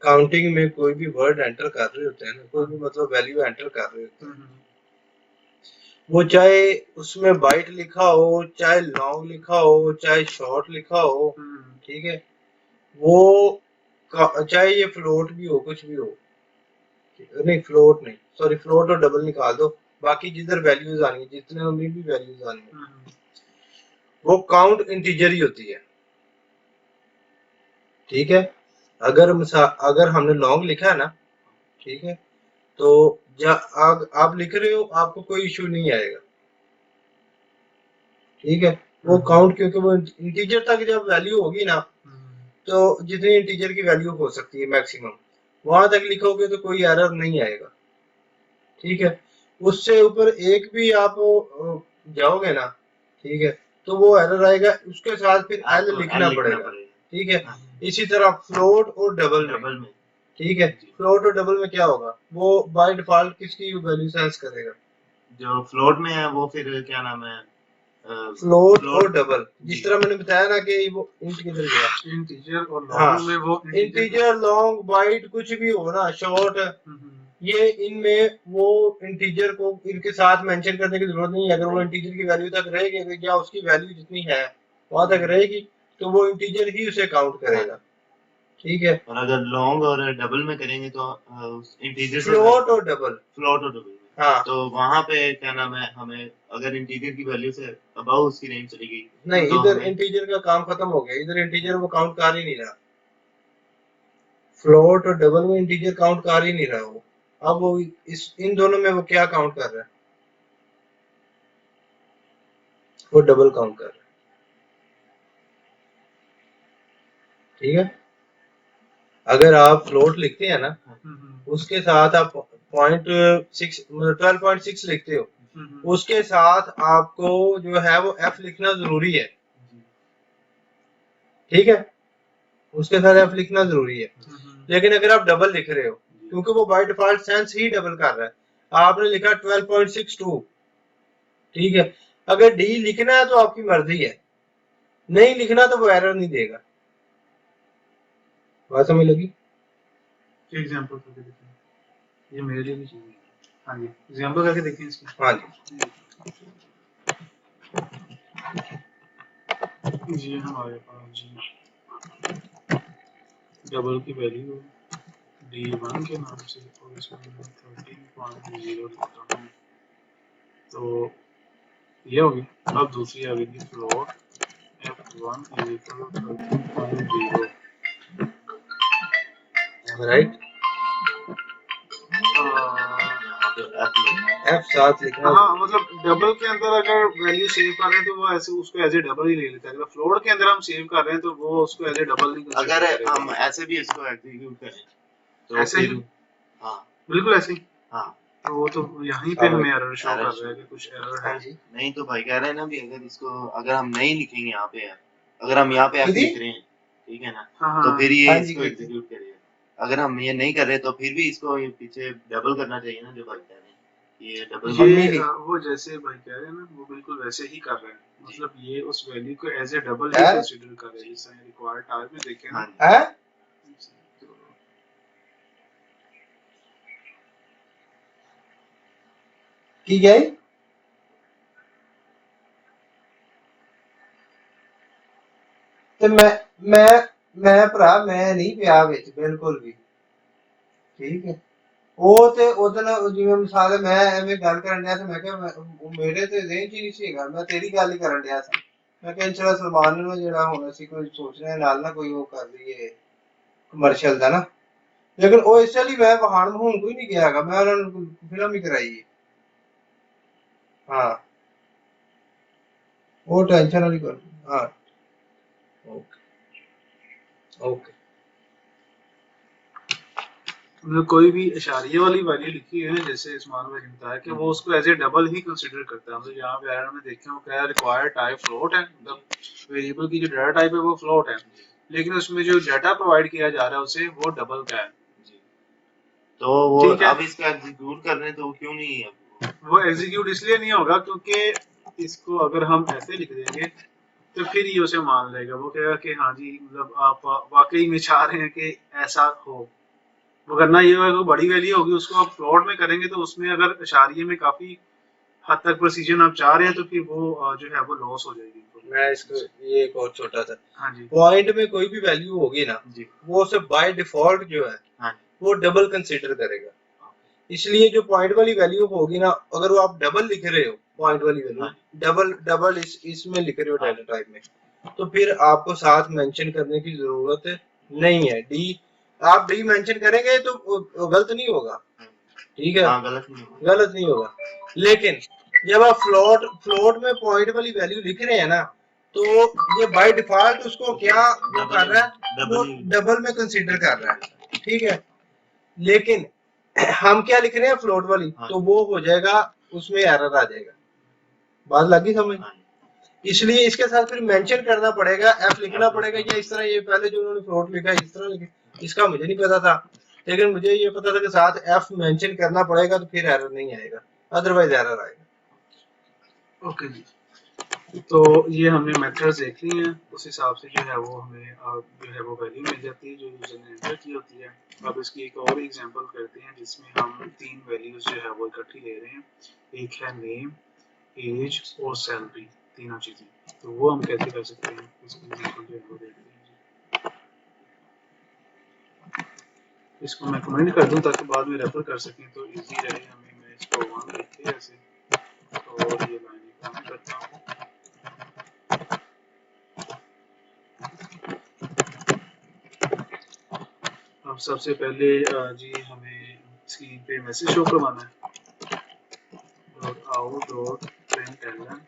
काउंटिंग में कोई भी वर्ड एंटर कर रहे होते हैं ना, कोई भी मतलब वैल्यू एंटर कर रहे होते हैं, वो चाहे उसमें बाइट लिखा हो, चाहे लॉन्ग लिखा हो, चाहे शॉर्ट लिखा हो, ठीक है, वो चाहे ये फ्लोट भी हो, कुछ भी हो, नहीं फ्लोट नहीं, सॉरी फ्लोट और डबल निकाल दो, बाकी जिधर वैल्यूज आनी है, जितने उनमें भी वैल्यूज आनी है, वो काउंट इंटीजर ही होती है। ठीक है, अगर हमने लॉन्ग लिखा है ना, ठीक है, तो आप लिख रहे हो, आपको कोई इशू नहीं आएगा, ठीक है। वो काउंट, क्योंकि वो इंटीजर तक जब वैल्यू होगी ना, तो जितनी इंटीजर की वैल्यू हो सकती है मैक्सिमम, वहां तक लिखोगे तो कोई एरर नहीं आएगा, ठीक है। उससे ऊपर एक भी आप जाओगे ना, ठीक है, तो वो एरर आएगा, उसके साथ फिर एल लिखना पड़ेगा, ठीक है। इसी तरह फ्लोट और डबल में, ठीक है, फ्लोट और डबल में क्या होगा, वो बाय डिफॉल्ट किसकी वैल्यू सेंस करेगा, जो फ्लोट में है वो फिर क्या नाम है, फ्लोट और डबल, जिस तरह मैंने बताया ना कि वो इंट किधर गया, इंटीजर और हाँ, लॉन्ग में वो इंटीजर लॉन्ग बाइट कुछ भी हो ना, शॉर्ट, ये इनमें वो इंटीजर को इनके साथ मेंशन करने की जरूरत नहीं है। अगर वो इंटीजर की वैल्यू तक रहेगी या उसकी वैल्यू जितनी है वहां तक रहेगी, तो वो इंटीजर ही उसे काउंट करेगा, ठीक है। और अगर लॉन्ग और डबल में करेंगे तो इंटीजर फ्लोट और डबल, फ्लोट और डबल, हाँ, तो वहां पे क्या नाम है, हमें अगर इंटीजर की वैल्यू से अबव उसकी रेंज चली गई, नहीं, तो इधर इंटीजर का काम खत्म हो गया, इधर इंटीजर वो काउंट कर ही नहीं रहा, फ्लोट और डबल में इंटीजर काउंट कर ही नहीं रहा वो। अब वो इन दोनों में वो क्या काउंट कर रहा है, वो डबल काउंट कर रहा है, ठीक है। अगर आप फ्लोट लिखते हैं ना, उसके साथ आप 12.6 लिखते हो, उसके साथ आपको जो है वो एफ लिखना जरूरी है, ठीक है, उसके साथ एफ लिखना जरूरी है। लेकिन अगर आप डबल लिख रहे हो, क्योंकि वो by default sense he double कर रहा है, आपने लिखा 12.62, ठीक है। अगर डी लिखना है तो आपकी मर्जी है, नहीं लिखना तो वो एरर नहीं देगा। बात समझ लगी? एग्जांपल करके देखिए, ये मेरे लिए भी चाहिए। हाँ जी, एग्जांपल करके देखिए इसकी। हाँ जी, ये हमारे पास जी डबल की वैल्यू D1 के नाम से, और इसमें मैं 13.0 लिखता हूँ, तो ये होगी। अब दूसरी आ गई float F1 is equal to 13.0, right, F साथ लिखना। हाँ, मतलब डबल के अंदर अगर वैल्यू सेव कर रहे हैं तो वो ऐसे उसको एज ए डबल ही ले लेता है। अगर फ्लोट के अंदर हम सेव कर रहे हैं तो वो उसको एज ए डबल नहीं कंसीडर अगर करेगा। हम ऐसे भी इसको एग्जीक्यूट करें तो ऐसे फिर ही, हाँ बिल्कुल ऐसे ही, हाँ, तो वो तो यहीं पे हमें एरर शो कर रहा है कि कुछ एरर है। नहीं तो भाई कह रहे हैं ना भी, अगर इसको अगर हम नहीं लिखेंगे यहाँ पे, अगर हम यहाँ पे एफ लिख रहे हैं, ठीक है ना, तो फिर ये इसको एग्जीक्यूट करेगा। अगर हम ये नहीं कर रहे तो फिर भी इसको ये पीछे डबल करना चाहिए ना, जो भाई कह रहे हैं ये डबल, ये वो जैसे भाई कह रहे हैं ना, वो बिल्कुल वैसे ही कर रहे हैं। मतलब ये उस वैल्यू को एज ए डबल ही कंसीडर कर रहे हैं। जैसे रिक्वायर्ड टाइप में देखें ना, है की गई, ਤੇ ਮੈਂ ਭਰਾ ਮੈਂ ਨਹੀਂ ਪਿਆ ਵਿੱਚ ਬਿਲਕੁਲ ਵੀ, ਠੀਕ ਹੈ। ਉਹ ਤੇ ਉਹਦੇ ਨਾਲ ਜਿਵੇਂ ਮਿਸਾਲ ਮੈਂ ਐਵੇਂ ਗੱਲ ਕਰਨ ਡਿਆ ਤੇ ਮੈਂ ਕਿਹਾ ਮੇਰੇ ਤੇ ਜ਼ਿਹਨ ਚ ਨਹੀਂ ਸੀਗਾ, ਮੈਂ ਤੇਰੀ ਗੱਲ ਹੀ ਕਰਨ ਡਿਆ ਸੀ। ਮੈਂ ਕਿਹਾ ਚਲੋ ਸਲਮਾਨ ਨੂੰ ਜਿਹੜਾ ਹੁਣ ਅਸੀਂ ਕੋਈ ਸੋਚ ਰਹੇ ਨਾਲ ਨਾ ਕੋਈ ਉਹ ਕਰ ਲਈਏ ਕਮਰਸ਼ੀਅਲ ਦਾ ਨਾ, ਲੇਕਿਨ ਉਹ ਇਸ ਲਈ ਮੈਂ ਵਹਾਣ ਹੁਣ ਕੋਈ ਨਹੀਂ ਗਿਆ ਹੈਗਾ, ਮੈਂ ਉਹਨਾਂ ਨੂੰ ਫਿਲਮ ਹੀ ਕਰਾਈ ਹੈ। ਹਾਂ, ਉਹ ਟੈਨਸ਼ਨ ਵਾਲੀ ਗੱਲ। ਹਾਂ, ओके ओके। मतलब कोई भी इशारिये वाली वैल्यू लिखी है जैसे इस्मान भाई ने बताया कि वो उसको एज ए डबल ही कंसीडर करता है। मतलब यहाँ पे एरर में देखें वो क्या रिक्वायर्ड टाइप फ्लोट है, मतलब वेरिएबल की जो डाटा टाइप है वो फ्लोट है, लेकिन उसमें जो डाटा प्रोवाइड किया जा रहा है उसे वो डबल का है। तो वो अब इसका एग्जीक्यूट कर रहे हैं तो क्यों नहीं है? वो एग्जीक्यूट इसलिए नहीं होगा क्योंकि इसको अगर हम ऐसे लिख देंगे तो फिर ये उसे मान लेगा। वो कहेगा कि हाँ जी, मतलब आप वाकई में चाह रहे हैं कि ऐसा हो। वो करना ये होगा कि बड़ी वैल्यू होगी उसको आप फ्लोट में करेंगे तो उसमें अगर इशारिये में काफी हद तक प्रिसीजन आप चाह रहे हैं तो फिर वो जो है वो लॉस हो जाएगी। मैं इसको ये एक और छोटा सा, हाँ जी, पॉइंट में कोई भी वैल्यू होगी ना जी, वो उसे बाय डिफॉल्ट जो है हाँ, वो डबल कंसीडर करेगा। इसलिए जो पॉइंट वाली वैल्यू होगी ना, अगर वो आप डबल लिख रहे हो पॉइंट वाली वैल्यू, डबल इसमें लिख रहे हो डाटा टाइप में, तो फिर आपको साथ मेंशन करने की जरूरत नहीं है। डी आप डी मेंशन करेंगे तो गलत नहीं होगा, ठीक है, हाँ गलत नहीं होगा। लेकिन जब आप फ्लोट में पॉइंट वाली वैल्यू लिख रहे हैं ना, तो ये बाय डिफॉल्ट उसको क्या वो कर रहा है, वो डबल में कंसीडर कर रहा है, ठीक है। लेकिन हम क्या लिख रहे हैं फ्लोट वाली, तो वो हो जाएगा, उसमें एरर आ जाएगा। बात लगी समझ? इसलिए इसके साथ फिर मेंशन करना पड़ेगा, एफ लिखना पड़ेगा, या इस तरह, ये पहले जो उन्होंने फ्लोट लिखा है इस तरह लिखा, इसका मुझे नहीं पता था, लेकिन मुझे ये पता था कि साथ एफ मेंशन करना पड़ेगा, तो फिर एरर नहीं आएगा, अदरवाइज एरर आएगा। ओके जी, तो ये हमने मेथड्स देख ली हैं, उस हिसाब से जो है वो हमें जो है वो वैल्यू मिल जाती है जो यूजर ने एंटर की होती है। अब इसकी एक और एग्जांपल करते हैं जिसमें हम 3 वैल्यूज जो है वो इकट्ठी ले रहे हैं, एक है नेम, एज और सैलरी, तीनों चीजें। तो वो हम कैसे कर सकते हैं, इसकी एग्जांपल जो है वो देखते हैं। इसको मैं कमेंट कर दूं ताकि बाद में रेफर कर सकें तो इजी रहे हमें। मैं इसको 1 लिखते हैं ऐसे, और ये लाइन कमेंट करता हूँ। अब सबसे पहले जी हमें स्क्रीन पे मैसेज शो करवाना है, out.println,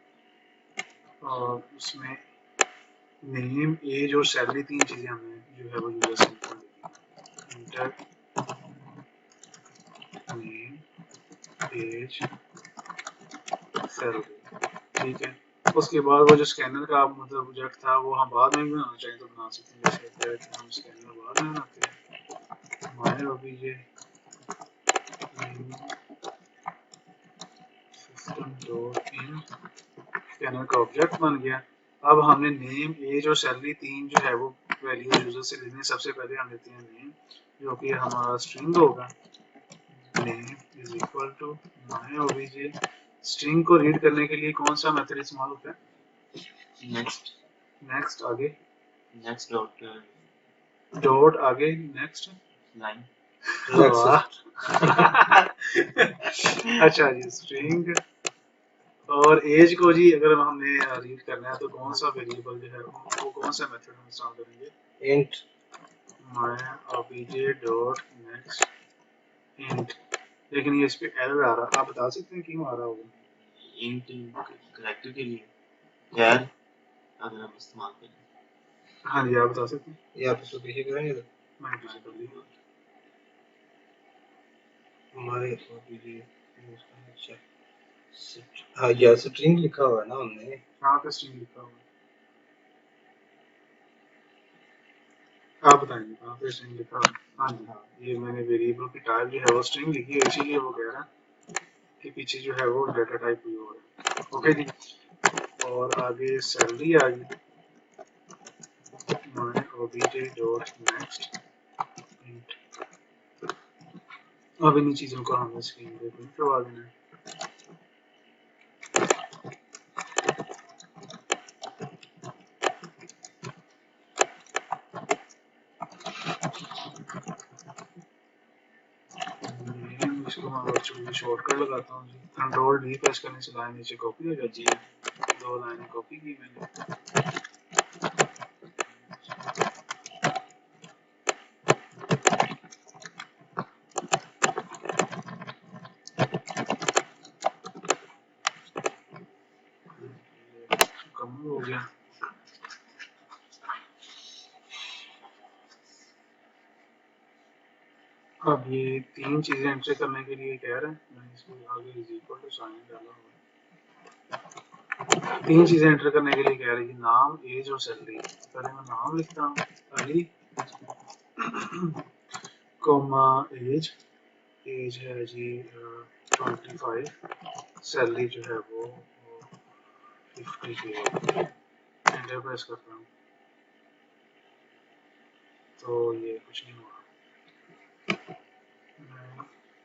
और उसमें नेम, एज और सैलरी, 3 चीजें हमें जो है वो यूजर से इंटर नेम, एज, सैलरी, ठीक है। उसके बाद वो जो स्कैनर का मतलब प्रोजेक्ट था वो हम बाद में भी बनाना चाहें तो बना सकते हैं, जैसे हम स्कैनर बाद में बनाते हैं। हमारे अभी ये system.in स्कैनर का ऑब्जेक्ट बन गया। अब हमने नेम, एज और सैलरी, 3 जो है वो वैल्यू यूजर से लेनी है। सबसे पहले हम लेते हैं नेम, जो कि हमारा स्ट्रिंग होगा, name is equal to myobj। String को रीड करने के लिए कौन सा मेथड इस्तेमाल होता है? नेक्स्ट आगे, नेक्स्ट डॉट आगे, नेक्स्ट लाइन। अच्छा जी, स्ट्रिंग और एज को जी अगर हमने रीड करना है तो कौन सा वेरिएबल जो है वो कौन सा मेथड हम इस्तेमाल करेंगे? Int myobj dot next int. लेकिन ये इस पे एरर आ रहा है, आप बता सकते हैं क्यों आ रहा होगा? इंट करेक्टर के लिए यार अगर हम इस्तेमाल करें। हाँ जी, आप बता सकते हैं। ये आप इसको पीछे करेंगे तो मैं पीछे कर ली हमारे अच्छा, हाँ यार स्ट्रिंग लिखा हुआ है ना हमने, कहाँ पे स्ट्रिंग लिखा हुआ है? आप बताएंगे कहाँ पे स्ट्रिंग लिखा हुआ है? हाँ जी, ये मैंने वेरिएबल की टाइप जो है वो स्ट्रिंग लिखी है, इसीलिए वो कह रहा है कि पीछे जो है वो डाटा टाइप हुई हो रहा है। ओके जी, और आगे सैलरी आ गई, myobj डॉट नेक्स्ट इंट। अब इन्हीं चीज़ों को हमें स्क्रीन पे प्रिंट करवा देना है। इसको मैं वर्चुअली शॉर्टकट लगाता हूँ जी, कंट्रोल डी प्रेस करने से लाइन नीचे कॉपी हो जाती है। 2 लाइनें कॉपी की मैंने। कम हो गया। अब ये 3 चीजें एंटर करने के लिए कह रहा है, मैंने इसको आगे इज इक्वल टू साइन डाला हुआ है। 3 चीजें एंटर करने के लिए कह रही है, नाम, एज और सैलरी। पहले मैं नाम लिखता हूँ, अली, कॉमा एज, एज है जी 25, सैलरी जो है वो 50K। एंटर प्रेस करता हूँ तो ये कुछ नहीं हुआ।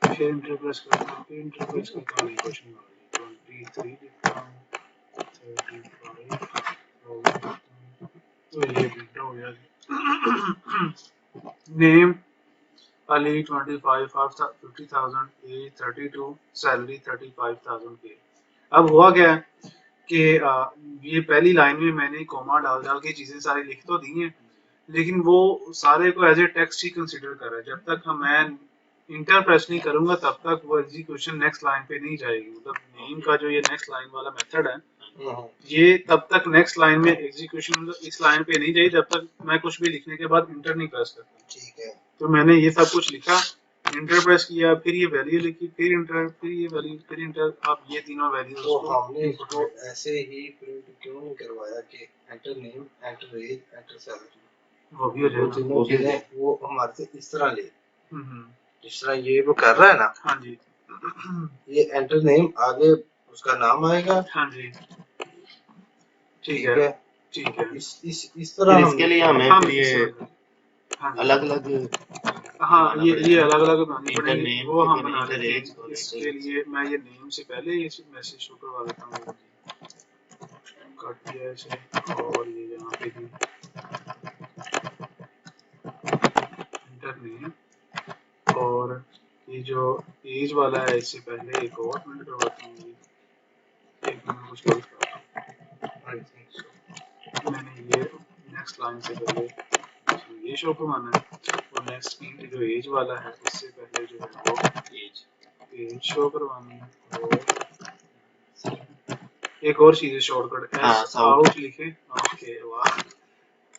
फिर एंटर प्रेस करता हूँ, फिर एंटर प्रेस करता हूँ, कुछ नहीं हुआ। 23 लिखता हूँ, 35 तो ये प्रिंट हो गया। नेम अली 25, 50,000, एज 32, सैलरी 35,000 के। अब हुआ क्या है कि ये पहली लाइन में मैंने कॉमा डाल डाल के चीजें सारी लिख तो दी हैं, लेकिन वो सारे को एज ए टेक्स्ट ही कंसिडर कर रहा है। जब तक मैं इंटर प्रेस नहीं करूंगा तब तक वो एग्जीक्यूशन नेक्स्ट लाइन पे नहीं जाएगी। मतलब नेम का जो ये नेक्स्ट लाइन वाला मेथड है ये तब तक नेक्स्ट लाइन में एग्जीक्यूशन इस लाइन पे नहीं जाएगी जब तक मैं कुछ भी लिखने के बाद इंटर नहीं प्रेस करता। ठीक है। तो मैंने ये सब कुछ लिखा, इंटर प्रेस किया, फिर ये वैल्यू लिखी, फिर इंटर, फिर ये वैल्यू, फिर इंटर। अब ये तीनों वैल्यूज तो हमने इसको ऐसे ही प्रिंट क्यों नहीं करवाया कि enter name, enter age, enter salary, वो भी हो जाएगा। तीनों चीजें वो हमारे से इस तरह ले, जिस तरह ये वो कर रहा है ना। हाँ जी। ये एंटर नेम आगे उसका नाम आएगा। हाँ जी ठीक है ठीक है। इस तरह इसके लिए हमें फिर ये अलग अलग हाँ ये अलग अलग बनानी इंटर पड़ेगी। नेम वो हम बना इंटर लेते एज हैं। इसके लिए मैं ये नेम से पहले ये मैसेज शो करवा देता हूँ। कट दिया इसे और ये यहाँ पे भी इंटर नेम और ये जो एज वाला है इससे पहले एक और प्रिंट करवाता हूँ। एक मिनट कुछ और मैंने ये नेक्स्ट लाइन से पहले ये शो करवाना है और नेक्स्ट इंट जो एज वाला है उससे पहले जो है वो एज शो करवानी है। और एक और चीज है शॉर्टकट एस आउट लिखे। ओके वाह।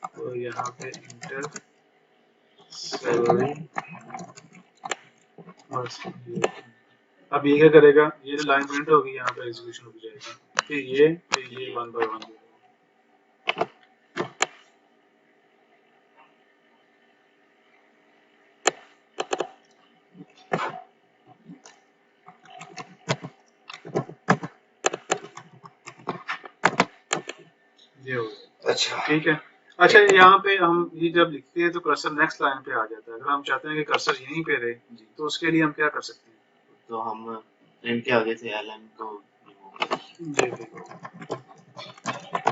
तो यहाँ पे इंटर सैलरी बस अब ये क्या करेगा, ये जो लाइन प्रिंट होगी यहाँ पे एग्जीक्यूशन रुक जाएगी। फिर ये वन बाय वन। अच्छा ठीक है। अच्छा यहाँ पे हम ये जब लिखते हैं तो कर्सर नेक्स्ट लाइन पे आ जाता है। अगर हम चाहते हैं कि कर्सर यहीं पे रहे तो उसके लिए हम क्या कर सकते हैं? तो हम प्रिंट के आगे से एलन को जी देखो।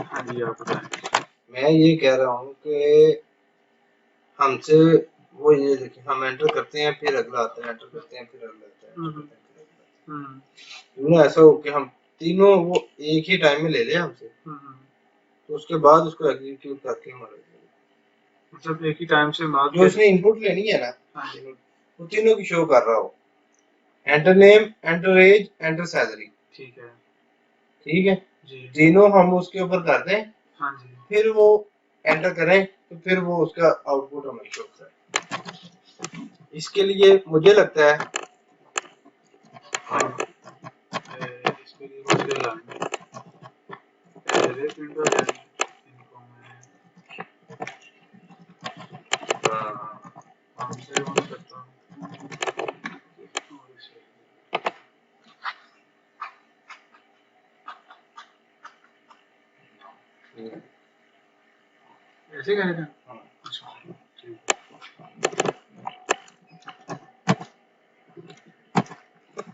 हाँ जी आप बताएं। मैं ये कह रहा हूँ कि हमसे वो ये देखिए हम एंटर करते हैं फिर अगला आता है, एंटर करते हैं फिर अगला आता है। ऐसा हो कि हम तीनों वो एक ही टाइम में ले ले हमसे, तो उसके बाद उसको एग्जीक्यूट करके हमारे मतलब एक ही टाइम से जो उसने इनपुट लेनी है ना वो तीनों की शो कर रहा हो। Enter name, enter age, enter salary. ठीक है ठीक है जी। तीनों हम उसके ऊपर करते हैं। हाँ जी। फिर वो एंटर करें तो फिर वो उसका आउटपुट हमें शो करे। इसके लिए मुझे लगता है हाँ इसके लिए मुझे लाइन पहले प्रिंट हो जाएगी। इनको मैं हमसे ऑन करता हूँ। ऐसे करेगा।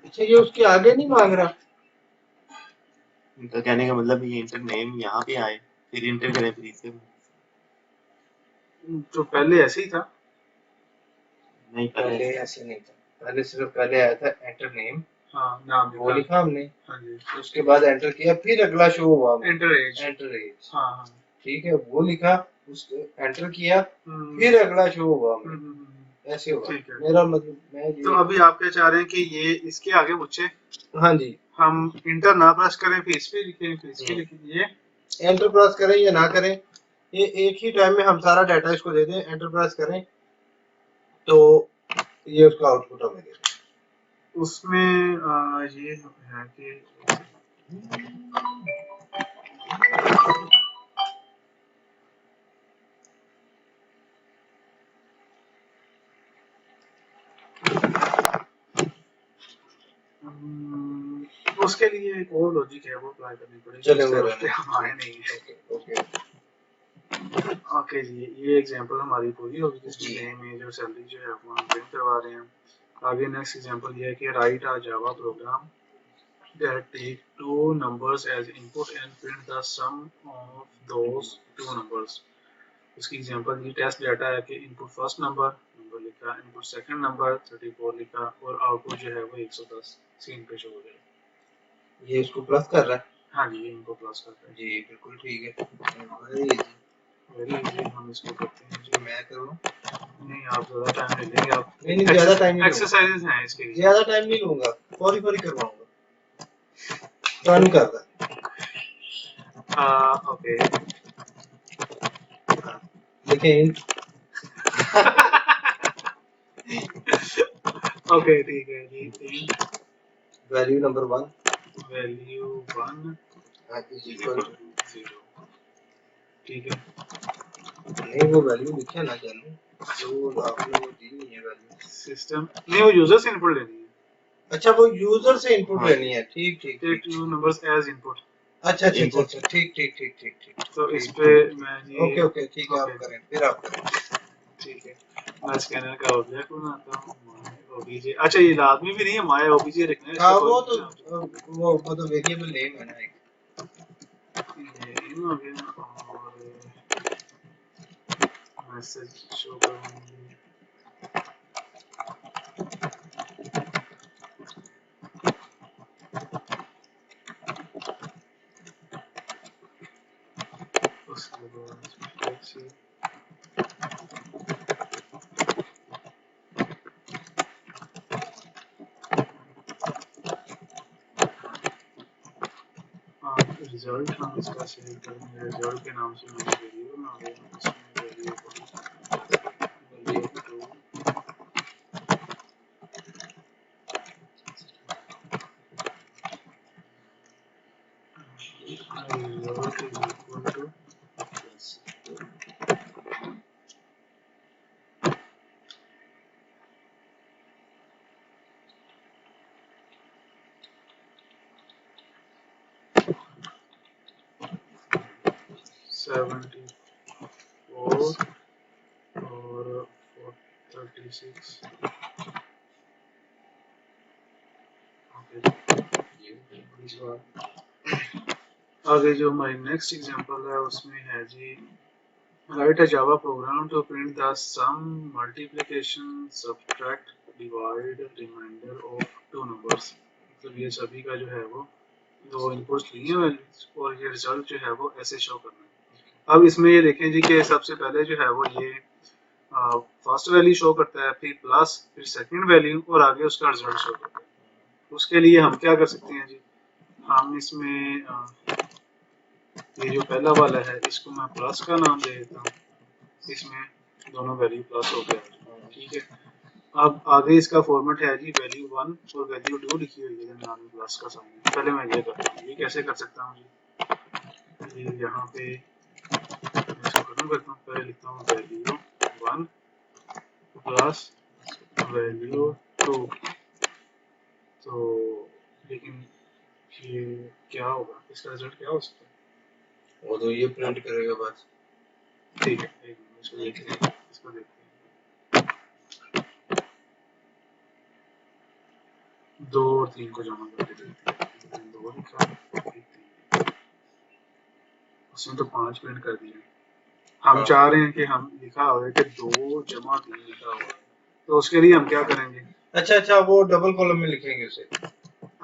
अच्छा ये उसके आगे नहीं मांग रहा। तो कहने का मतलब ये इंटर नेम यहाँ पे आए फिर इंटर करें फिर इसे। तो पहले ऐसे ही था। नहीं पहले ऐसे नहीं था। पहले सिर्फ पहले आया था एंटर नेम। हाँ नाम वो लिखा हमने। हाँ जी। उसके बाद एंटर किया फिर अगला शो हुआ एंटर एज। Enter as. हाँ हाँ ठीक है वो लिखा उसको एंटर किया फिर अगला शो हुआ ऐसे हुआ। मेरा मतलब मैं तो अभी आप क्या चाह रहे हैं कि ये इसके आगे मुझे हाँ जी हम इंटर ना प्रेस करें फिर इस पे लिखें फिर इस पे लिखें। ये एंटर प्रेस करें या ना करें ये एक ही टाइम में हम सारा डाटा इसको दे दें। एंटर प्रेस करें तो ये उसका आउटपुट हमें दे दें। उसमें ये है कि उसके लिए एक और लॉजिक है वो अप्लाई करनी पड़ेगी। चले वो हमारे नहीं है। ओके जी ये एग्जांपल हमारी पूरी होगी जिसमें नेम एज और सैलरी जो है हम प्रिंट करवा रहे हैं। आगे नेक्स्ट एग्जांपल ये है कि write a Java programme that take two numbers as input and print the sum of those two numbers। उसकी एग्जांपल ये टेस्ट डाटा है कि इनपुट फर्स्ट नंबर लिखा, इनपुट सेकंड नंबर 34 लिखा और आउटपुट जो है वो 110 स्क्रीन पे शो हो जाएगा। ये इसको प्लस कर रहा है। हाँ जी इनको प्लस कर रहा है जी बिल्कुल ठीक है। वेरी इजी हम इसको करते हैं जी। मैं करूँ? नहीं आप ज़्यादा टाइम ले लेंगे आप। नहीं ज़्यादा टाइम नहीं एक्सरसाइजेस हैं इसके लिए। ज़्यादा टाइम नहीं लूँगा, फौरी करवाऊंगा। टर्न कर दे। ओके देखें ओके ठीक है जी। 3 value number 1 value 1 is equal to 0 ठीक है। नहीं वो वैल्यू लिखे ना जाने जो आपने वो दी नहीं है वैल्यू सिस्टम नहीं वो यूजर से इनपुट लेनी है। अच्छा वो यूजर से इनपुट लेनी है ठीक ठीक take two numbers as input. अच्छा अच्छा अच्छा ठीक ठीक ठीक ठीक ठीक तो इस पे मैं ये ओके ओके ठीक है आप करें फिर आप करें ठीक है। मैं स्कैनर का ऑब्जेक्ट बनाता हूँ ओबीजे। अच्छा ये लाजमी भी नहीं है माय ओबीजे रखना है। हाँ वो तो वेरिएबल नेम है ना एक ये हो गया और मैसेज शो करूँगी। उसके बाद फ्लेक्सी रिजल्ट हम इसका सेव करेंगे। रिजल्ट के नाम से मैंने वेरिएबल बना दिया इसमें value result is equal to 74 और 36 आगे जो हमारी नेक्स्ट एग्जांपल है उसमें है जी write a Java program to print the sum multiplication subtract divide reminder of two numbers. तो ये सभी का जो है वो दो इनपुट्स लिए हैं और ये रिजल्ट जो है वो ऐसे शो करना है। अब इसमें ये देखें जी कि सबसे पहले जो है वो ये फर्स्ट वैल्यू शो करता है फिर प्लस फिर सेकंड वैल्यू और आगे उसका रिजल्ट शो करता है। उसके लिए हम क्या कर सकते हैं जी हम इसमें ये जो पहला वाला है इसको मैं प्लस का नाम दे देता हूँ। इसमें दोनों वैल्यू प्लस हो गया ठीक है। अब आगे इसका फॉर्मेट है जी वैल्यू 1 और वैल्यू 2 लिखी हुई है दरमियान में प्लस का साइन। पहले मैं ये करता हूँ ये कैसे कर सकता हूँ जी ये यहाँ पे इसको खत्म करता हूँ। पहले लिखता हूँ वैल्यू 1 प्लस वैल्यू 2 तो लेकिन ये क्या होगा इसका रिजल्ट क्या हो सकता है। वो तो ये प्रिंट करेगा बस ठीक है एक मिनट इसको देखते हैं इसको देखते हैं 2 और 3 को जमा करके देखते हैं 2 लिखा 3 उसमें तो 5 प्रिंट कर दिया। हम चाह रहे हैं कि हम लिखा हुआ है कि 2 जमा 3 लिखा हुआ है तो उसके लिए हम क्या करेंगे। अच्छा अच्छा वो डबल कॉलम में लिखेंगे उसे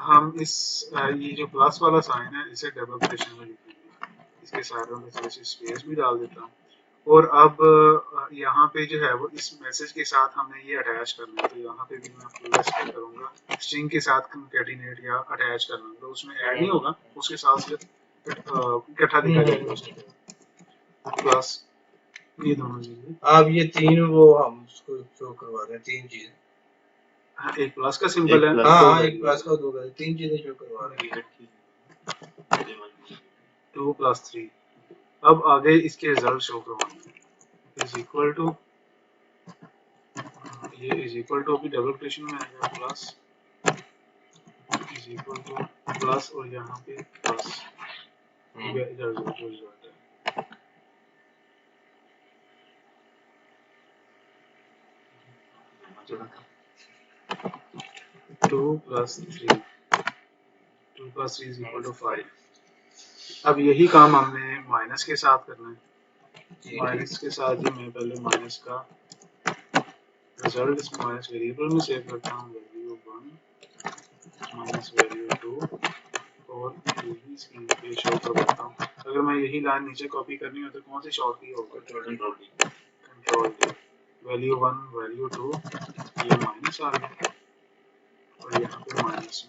हम इस ये जो प्लस वाला साइन है इसे डबल क्वेश्चन में लिखेंगे। इसके साइडों में थोड़ी सी स्पेस भी डाल देता हूँ और अब यहाँ पे जो है वो इस मैसेज के साथ हमने ये अटैच करना है तो यहाँ पे भी मैं प्लस करूँगा स्ट्रिंग के साथ कंकैटिनेट या अटैच करना तो उसमें ऐड नहीं होगा उसके साथ सिर्फ इकट्ठा दिखा जाएगा उसके प्लस ये दोनों चीजें। अब ये तीन वो हम उसको शो करवा रहे हैं तीन चीजें हाँ एक प्लस का सिंबल है हाँ एक प्लस का दो वैल्यू तीन चीजें शो करवा रहे हैं 2 + 3। अब आगे इसके रिजल्ट शो करवाएंगे इज इक्वल टू ये इज इक्वल टू भी डबल क्वेश्चन में आएगा plus is equal to plus और यहाँ पे प्लस रिजल्ट है 2 + 3 2 + 3 इज इक्वल टू 5। अब यही काम हमने माइनस के साथ करना है। माइनस के साथ ही मैं पहले माइनस का रिजल्ट इस माइनस वेरिएबल में सेव करता हूँ वैल्यू 1 माइनस वैल्यू 2 और यही स्क्रीन पे शो करवाता हूँ। अगर मैं यही लाइन नीचे कॉपी करनी हो तो कौन सी शॉर्ट की होगा? कंट्रोल वैल्यू 1 वैल्यू 2 ये माइनस आ गया और यहाँ पे माइनस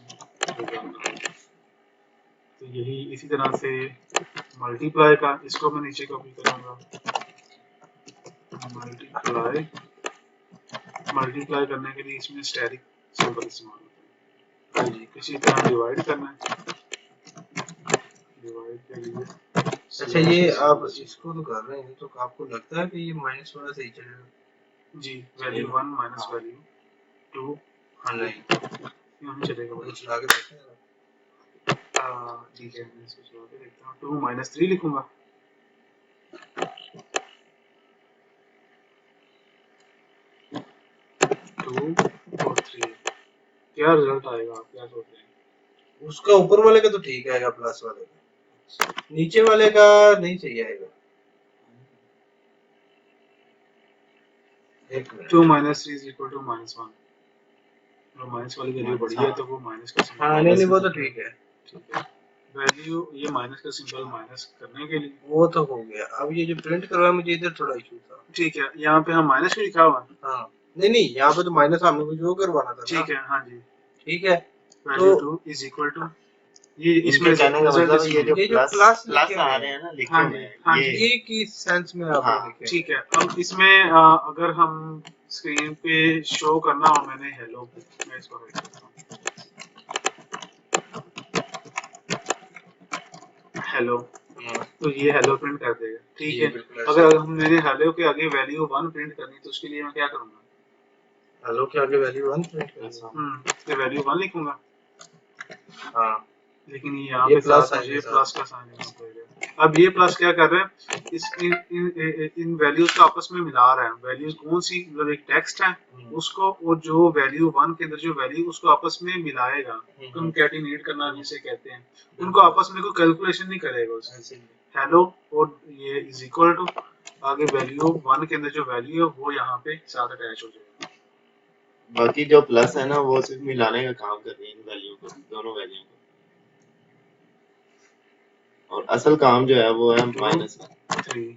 तो यही इसी तरह से मल्टीप्लाई का इसको मैं नीचे कॉपी करूँगा मल्टीप्लाई करने के लिए इसमें स्टैटिक सिंबल इस्तेमाल होता है। इसी तरह डिवाइड करना है डिवाइड के लिए अच्छा ये आप इसको तो कर रहे हैं तो आपको लगता है कि ये माइनस वाला सही चलेगा? जी वैल्यू 1 माइनस वैल्यू 2 हाँ नहीं हम चलेगा वो चला के देखते हैं। ठीक है मैं इसको चला के देखता हूँ 2 माइनस 3 लिखूंगा 2 और 3 क्या रिजल्ट आएगा आप क्या सोच रहे हैं? उसका ऊपर वाले का तो ठीक आएगा प्लस वाले का नीचे वाले का नहीं सही आएगा। 2 minus 3 is equal to minus 1 और माइनस वाली वैल्यू बड़ी है तो वो माइनस का सिंबल हाँ नहीं वो तो ठीक है वैल्यू ये माइनस का सिंबल माइनस करने के लिए वो तो हो गया। अब ये जो प्रिंट करवाया मुझे इधर थोड़ा इशू था। ठीक है यहाँ पे हम माइनस भी लिखा हुआ है हाँ नहीं यहाँ पे तो माइनस हमने कुछ वो करवाना था ठीक है हाँ जी ठीक है वैल्यू 2 इज इक्वल टू ये इसमें कहने का मतलब ये जो प्लस प्लस आ रहे हैं ना लिखे हाँ हुए जी हैं हाँ ये जी की सेंस में आप लिखे ठीक है अब इसमें अगर हम स्क्रीन पे शो करना हो मैंने हेलो मैं इसको हटा देता हूँ हेलो तो ये हेलो प्रिंट कर देगा ठीक है अगर हम मेरे हेलो के आगे वैल्यू 1 प्रिंट करनी तो उसके लिए मैं क्या करूँगा हेलो के आगे वैल्यू 1 प्रिंट करूंगा तो वैल्यू 1 लिखूंगा हाँ लेकिन ये यहाँ पे प्लस मुझे प्लस का साइन देना पड़ेगा। अब ये प्लस क्या कर रहे हैं इस इन वैल्यूज को आपस में मिला रहा है वैल्यूज कौन सी मतलब एक टेक्स्ट है उसको और जो वैल्यू 1 के अंदर जो वैल्यू उसको आपस में मिलाएगा कंकैटिनेट करना जिसे कहते हैं उनको आपस में कोई कैलकुलेशन नहीं करेगा उससे हेलो और ये इज इक्वल टू आगे वैल्यू 1 के अंदर जो वैल्यू है वो यहाँ पे साथ अटैच हो जाएगा। बाकी जो प्लस है ना वो सिर्फ मिलाने का काम कर रही है इन वैल्यू को दोनों वैल्यू को और असल काम जो है वो है minus 3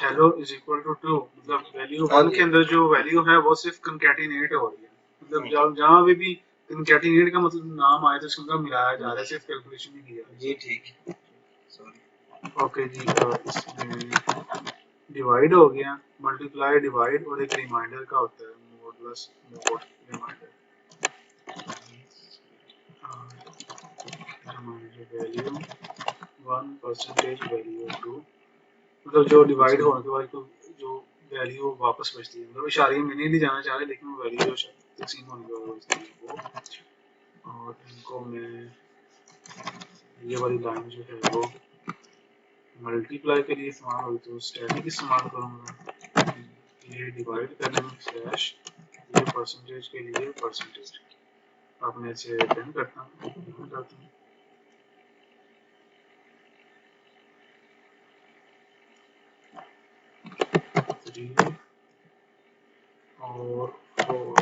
hello is equal to 2 मतलब वैल्यू 1 के अंदर जो वैल्यू है वो सिर्फ कंकैटिनेट हो रही है मतलब जहाँ भी कंकैटिनेट का मतलब नाम आए तो इसके अंदर मिलाया जा रहा है सिर्फ कैलकुलेशन नहीं किया जी ठीक है सॉरी ओके जी इसमें डिवाइड हो गया मल्टीप्लाई डिवाइड और एक रिमाइंडर का होता है modulus mod reminder value 1 percentage value 2 मतलब जो डिवाइड होने के बाद जो वैल्यू वापस बचती है मतलब इशारे में नहीं जाना चाह रहे लेकिन वो वैल्यू जो तकसीम होने के बाद बचती है वो और इनको मैं ये वाली लाइन जो है वो मल्टीप्लाई के लिए इस्तेमाल होगी तो स्टैटिक इस्तेमाल करूँगा ये डिवाइड करने में स्लैश ये परसेंटेज के लिए परसेंटेज अब मैं इसे रन करता हूँ और 4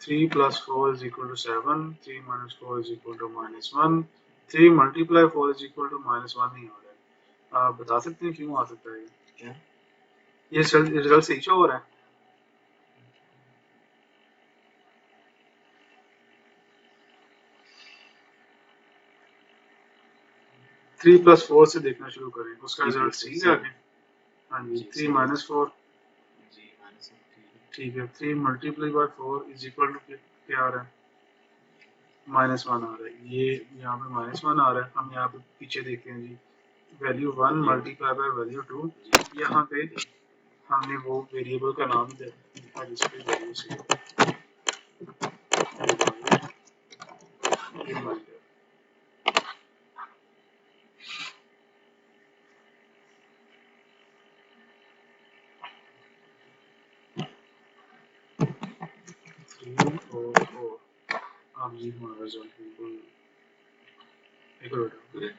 3 plus 4 is equal to 7 3 minus 4 is equal to minus 1 3 multiply 4 is equal to minus 1 नहीं हो रहा है आप बता सकते हैं क्यों आ सकता है क्या ये रिजल्ट सही शो हो रहा है 3 plus 4 से देखना शुरू करें उसका रिजल्ट सही है आगे हाँ जी 3 minus 4 ठीक है 3 multiply by 4 is equal to क्या आ रहा है -1 आ रहा है ये यहाँ पे -1 आ रहा है हम यहाँ पे पीछे देखते हैं जी वैल्यू 1 मल्टीप्लाई बाय वैल्यू 2 यहाँ पे हमने वो वेरिएबल का नाम दिया जिस पे वैल्यू से आप जी हमारा रिजल्ट बिल्कुल एक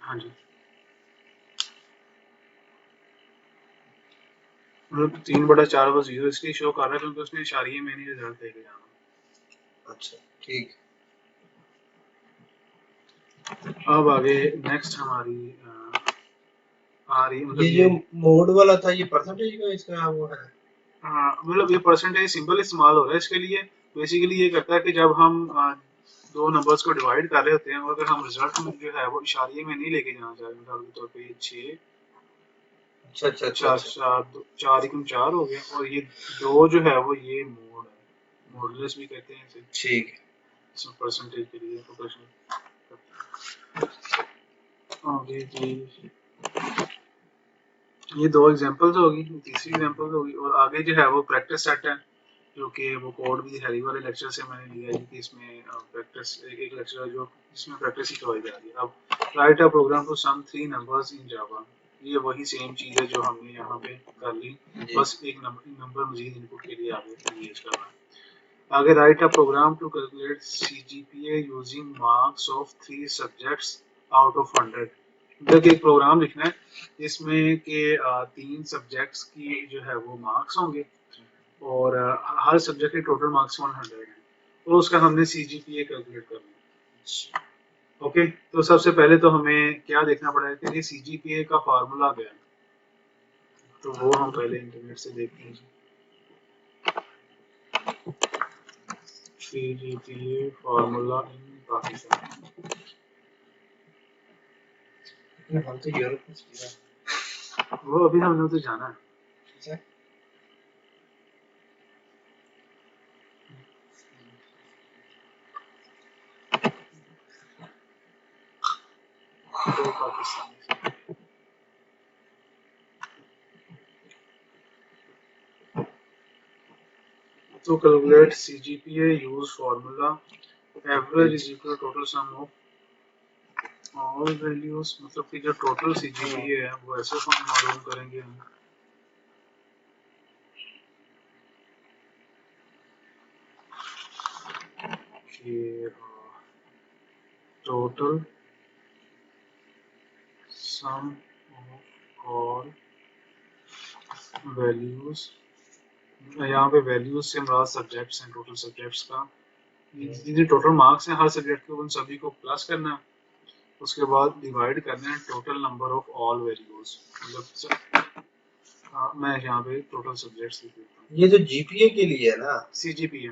हाँ जी मतलब 3/4 वो 0 इसलिए शो कर रहा है क्योंकि उसने इशारिये में नहीं रिजल्ट देके जाना अच्छा ठीक। अब आगे नेक्स्ट हमारी आ रही ये जो मोड वाला था ये परसेंटेज का इसका वो है। मतलब ये परसेंटेज सिंबल इस्तेमाल हो रहा है इसके लिए। बेसिकली ये करता है कि जब हम दो नंबर्स को डिवाइड कर रहे होते हैं और अगर हम रिजल्ट में जो है वो इशारे में नहीं लेके जाना चाह रहे, मिसाल के तौर पे ये 6 अच्छा अच्छा अच्छा चार अच्छा। चार 4 हो गया और ये 2 जो है वो ये मोड है, मॉडुलस भी कहते हैं इसे। ठीक है। इसमें परसेंटेज के लिए प्रोपोर्शन आगे ये 2 एग्जांपल्स होगी, तीसरी एग्जांपल होगी और आगे जो है वो प्रैक्टिस सेट है जो कि वो कोड भी हैरी वाले लेक्चर से मैंने लिया है कि इसमें प्रैक्टिस एक लेक्चर है जो जिसमें प्रैक्टिस ही करवाई जा रही है। अब write a program to sum 3 numbers in Java, ये वही सेम चीज़ है जो हमने यहाँ पे कर ली, बस एक नंबर मजीद इनपुट के लिए आगे यूज करना है। आगे write a program to calculate CGPA using marks of 3 subjects out of 100। जब एक प्रोग्राम लिखना है जिसमें के 3 सब्जेक्ट्स की जो है वो मार्क्स होंगे और हर सब्जेक्ट के टोटल मार्क्स 100 हैं, तो उसका हमने सीजीपीए कैलकुलेट करना है। ओके, तो सबसे पहले तो हमें क्या देखना पड़ेगा कि सीजीपीए का फार्मूला क्या है, तो वो हम पहले इंटरनेट से देखते हैं। सीजीपीए फार्मूला इन पाकिस्तान, हम तो यूरोप में सीखा। वो अभी हमने तो जाना है। अच्छा। तो Pakistan to calculate CGPA use formula average is equal to total sum of all values, मतलब कि जो total CGPA है वो ऐसे हम मालूम करेंगे हम कि total sum of all values, यहाँ पे values से हमारा सब्जेक्ट्स हैं, टोटल सब्जेक्ट्स का जितने टोटल मार्क्स हैं हर सब्जेक्ट के उन सभी को प्लस करना है, उसके बाद डिवाइड करना है total number of all values, मतलब मैं यहाँ पे टोटल सब्जेक्ट्स लिख देता हूँ। ये जो जीपीए के लिए है ना, सीजीपीए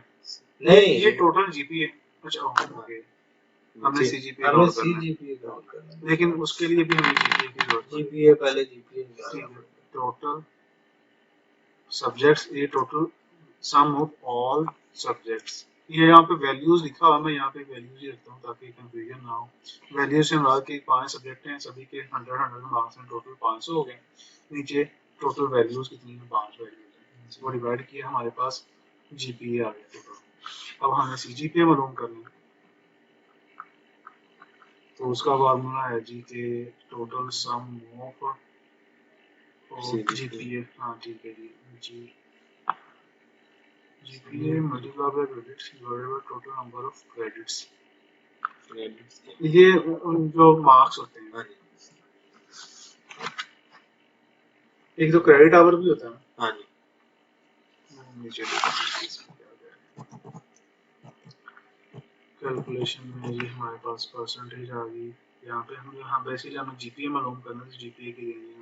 नहीं ये टोटल जीपीए, अच्छा ओके, हमने सीजीपीए हमें काउंट करना है, सीजीपीए काउंट करना है, लेकिन उसके लिए भी हमें जीपीए की जरूरत है। जीपीए पहले जीपीए ठीक है, टोटल सब्जेक्ट्स ये total sum of all subjects, ये यहाँ पे वैल्यूज लिखा हुआ, मैं यहाँ पे वैल्यूज ही रखता हूँ ताकि कंफ्यूजन ना हो। वैल्यूज से हमारे के 5 सब्जेक्ट हैं, सभी के 100 मार्क्स में टोटल 500 हो गए। नीचे टोटल वैल्यूज कितनी है, 5 वैल्यूज हैं, वो डिवाइड किया हमारे पास जीपीए आ गया टोटल। अब हमें सीजीपीए मालूम करना है, तो उसका फार्मूला है जी के टोटल सम ऑफ जीपीए, हाँ ठीक है जी, GPA multiply by credits divided by total number of credits, ये जो मार्क्स होते हैं, एक तो क्रेडिट आवर भी होता है ना। हाँ जी। नीचे कैलकुलेशन में ये हमारे पास परसेंटेज आ गई, यहाँ पे हम बेसिकली हमें जीपीए मालूम करना है, जीपीए की देनी है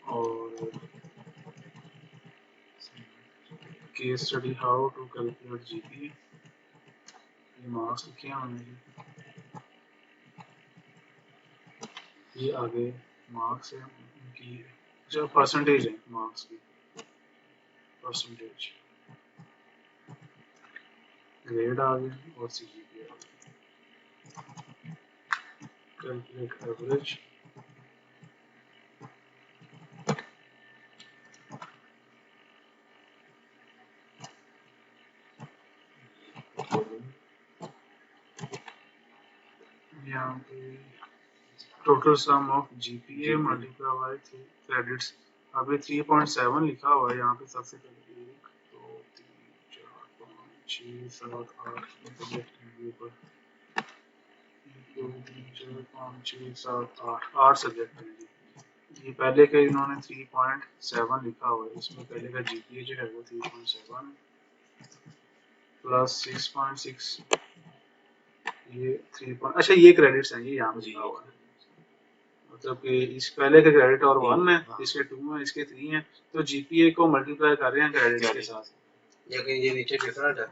और case study how to calculate GPA, ये मार्क्स लिखे हैं हमने, ये आगे मार्क्स है उनकी, जो परसेंटेज है मार्क्स की, परसेंटेज ग्रेड आ गए और सीजीपीए आ गए। कैलकुलेट एवरेज, यहाँ पे total sum of GPA multiply bye 3 credits, अभी 3.7 लिखा हुआ है यहाँ पे, सबसे पहले 1 2 3 4 5 6 7 8 सब्जेक्ट हैं ये पर, 1 2 3 4 5 6 7 8 8 सब्जेक्ट हैं जी। ये पहले का इन्होंने 3.7 लिखा हुआ है, इसमें पहले का जीपीए जो है वो 3.7 है प्लस 6.6 ये 3 अच्छा ये क्रेडिट्स हैं, ये यहाँ पे लिखा हुआ है, मतलब कि इस पहले के क्रेडिट और 1 है, इसके 2 है, इसके 3 है, तो जीपीए को मल्टीप्लाई कर रहे हैं क्रेडिट्स के साथ। लेकिन ये नीचे डिफरेंट है,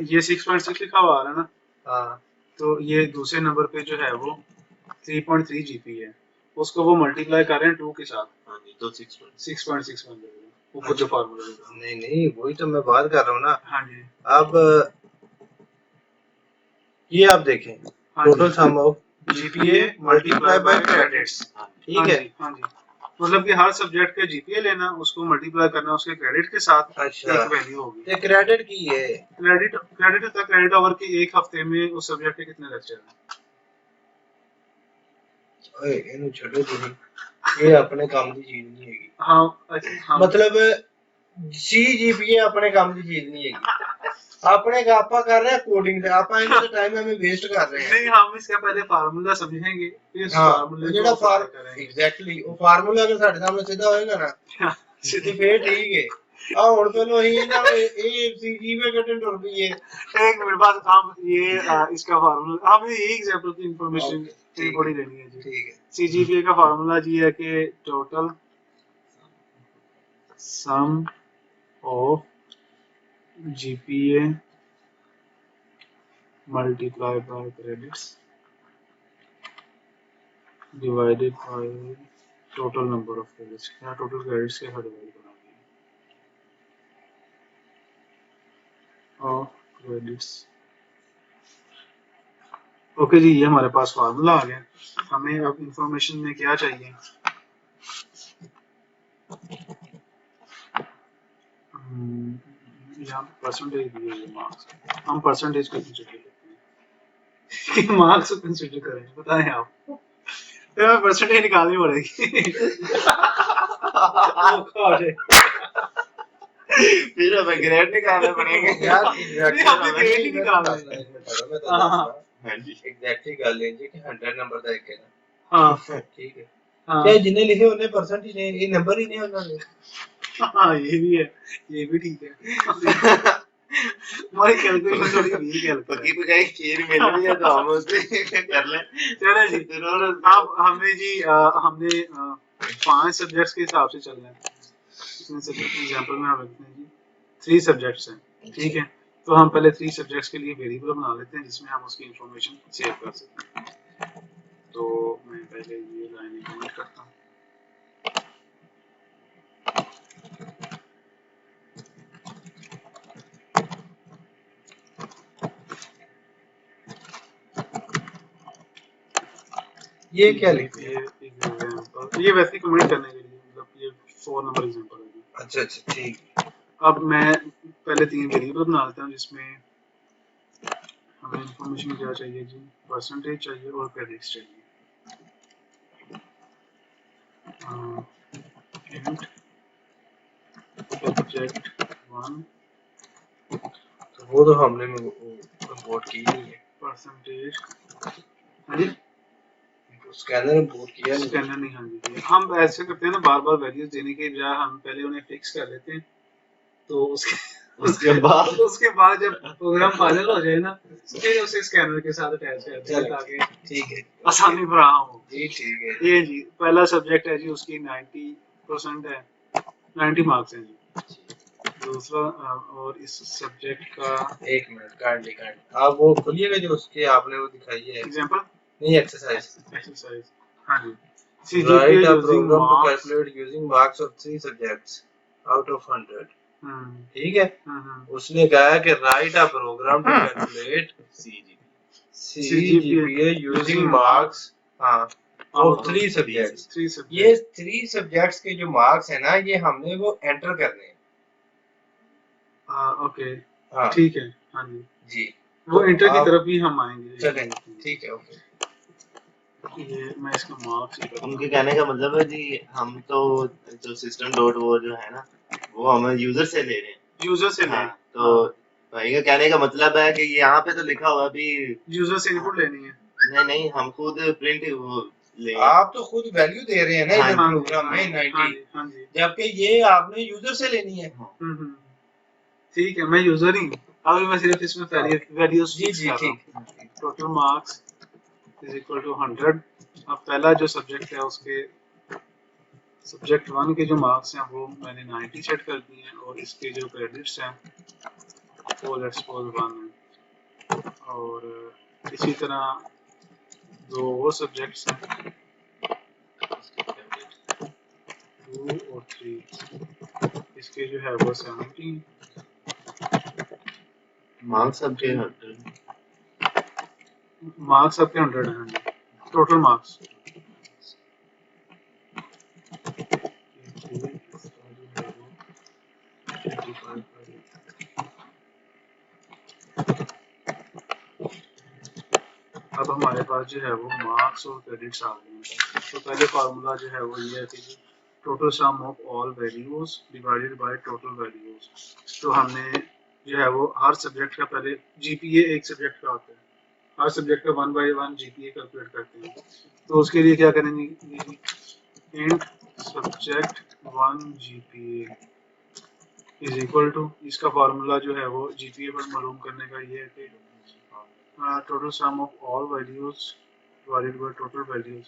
ये 6.6 लिखा हुआ आ रहा है ना, हाँ तो ये दूसरे नंबर पे जो है वो 3.3 जीपी है, उसको वो मल्टीप्लाई कर रहे हैं 2 के साथ, हाँ जी, तो 6.6 बन जाएगा ऊपर जो फार्मूला है। नहीं नहीं वही तो मैं बात कर रहा हूँ ना। हाँ जी अब ये आप देखें total sum of GPA multiply by credits, ठीक है। हाँ जी, मतलब कि हर सब्जेक्ट का जीपीए लेना, उसको मल्टीप्लाई करना उसके क्रेडिट के साथ, अच्छा एक वैल्यू होगी। ते क्रेडिट की है, क्रेडिट होता है क्रेडिट आवर की एक हफ्ते में उस सब्जेक्ट के कितने लेक्चर हैं। ओए इन्हें छोड़ो जी, ये अपने काम की चीज नहीं है। हाँ मतलब सीजीपीए अपने काम की चीज नहीं है, अपने आपा कर रहे हैं कोडिंग से, आपा इनका टाइम हमें वेस्ट कर रहे हैं। नहीं, हम इसका पहले फार्मूला समझेंगे, फिर हाँ फार्मूले जेड़ा को अप्लाई करेंगे। एग्जैक्टली वो फार्मूला अगर साडे सामने सीधा होएगा ना सीधी फिर ठीक है। आ हुन पहले ही ना ए सीजीपीए का टेंडर भी है, एक मिनट बाद हम ये इसका फार्मूला, हमें यही एग्जांपल की इंफॉर्मेशन थोड़ी लेनी है जी। ठीक है। सीजीपीए का फार्मूला जी है कि total sum of GPA multiply by credits divided by total number of credits, या टोटल क्रेडिट्स के साथ डिवाइड करना है और क्रेडिट्स। ओके जी, ये हमारे पास फार्मूला आ गया। हमें अब इंफॉर्मेशन में क्या चाहिए, यहाँ परसेंटेज दिए हुए मार्क्स, हम परसेंटेज को कंसीडर करते हैं। मार्क्स को कंसीडर करें, बताएं आप, तो हमें परसेंटेज निकालनी पड़ेगी। फिर हमें ग्रेड निकालने पड़ेंगे यार नहीं, हमने ग्रेड ही निकालना है। हाँ जी एग्जैक्टली गल है जी कि 100 नंबर दा एक है ना, हाँ ठीक है। हाँ चाहे जिन्हें लिखे उन्हें परसेंट ही नहीं, ये नंबर ही नहीं उन्होंने। हाँ, ये भी है, ये भी ठीक है। हमारी कैलकुलेशन थोड़ी वीक है, पक्की पकाई खीर मिल रही है तो हम उससे कर लें। चलो जी, जरूर अब हमने जी हमने 5 सब्जेक्ट्स के हिसाब से चलना है। इसमें से एग्जांपल में हम रखते हैं जी 3 सब्जेक्ट्स हैं, ठीक है। तो हम पहले 3 सब्जेक्ट्स के लिए वेरिएबल बना लेते हैं जिसमें हम उसकी इंफॉर्मेशन सेव कर सकते हैं। तो मैं पहले ये लाइन इंक्रीमेंट करता हूँ। ये क्या लिखते हैं? ये वैसे कमेंट करने के लिए, मतलब ये 4 नंबर एग्जांपल है। अच्छा अच्छा ठीक। अब मैं पहले 3 वेरिएबल बना लेता हूँ जिसमें हमें इंफॉर्मेशन क्या चाहिए जी, परसेंटेज चाहिए और क्रेडिट्स चाहिए। int subject 1 तो वो तो हमने इंपोर्ट की नहीं है, परसेंटेज, हाँ जी स्कैनर इंपोर्ट किया नहीं। स्कैनर नहीं, हाँ जी हम ऐसे करते हैं ना, बार बार वैल्यूज देने के बजाय हम पहले उन्हें फिक्स कर लेते हैं, तो उसके बाद जब प्रोग्राम फाइनल हो जाए ना फिर उसे स्कैनर के साथ अटैच कर दें ताकि ठीक है आसानी फराहम हो जी। ठीक है ये जी पहला सब्जेक्ट है जी, उसकी 90% है, 90 मार्क्स हैं जी। दूसरा और इस सब्जेक्ट का, एक मिनट काइंडली आप वो खोलिएगा जो उसके आपने वो दिखाई है एग्जांपल नहीं एक्सरसाइज। हाँ जी, write a using program to marks, calculate using marks of 3 subjects out of 100। ठीक है, उसने कहा है कि write a program to calculate CGPA using marks हाँ of 3 subjects। ये 3 subjects के जो marks है ना ये हमने वो enter करने हैं। ओके हाँ ठीक है, हाँ जी जी वो इंटर की तरफ भी हम आएंगे। चलेंगे ठीक है ओके। ये मैं इसका मार्क्स, उनके कहने का मतलब है जी हम तो जो सिस्टम डॉट वो जो है ना वो हम यूजर से ले रहे हैं, यूजर से हाँ, तो भाई का कहने का मतलब है कि यहाँ पे तो लिखा हुआ भी यूजर से इनपुट लेनी है। नहीं हम खुद प्रिंट वो ले, आप तो खुद वैल्यू दे रहे हैं ना इधर हाँ, प्रोग्राम में 90, हाँ जी जबकि ये आपने यूजर से लेनी है। ठीक है, मैं यूजर ही हूँ। अभी मैं सिर्फ इसमें वैल्यूज जी जी ठीक। Total marks is equal to 100। अब पहला जो सब्जेक्ट है उसके सब्जेक्ट 1 के जो मार्क्स हैं वो मैंने 90 सेट कर दिए हैं, और इसके जो क्रेडिट्स हैं वो लेट्स सपोज 1 है। और इसी तरह दो वो सब्जेक्ट्स हैं 2 और 3, इसके जो है वो 70 मार्क्स आपके मार्क्स आपके 100 हैं टोटल मार्क्स। अब हमारे पास जो है वो मार्क्स और क्रेडिट्स आ गए हैं। तो पहले फार्मूला जो है वो ये है कि total sum of all values divided by total values. तो हमने जो है वो हर सब्जेक्ट का पहले जीपीए एक सब्जेक्ट का होता है, हर सब्जेक्ट का 1 बाय 1 जीपीए कैलकुलेट करते हैं। तो उसके लिए क्या करेंगे, int subject 1 GPA is equal to, इसका फार्मूला जो है वो जीपीए पर मालूम करने का ये है कि total sum of all values divided by total values.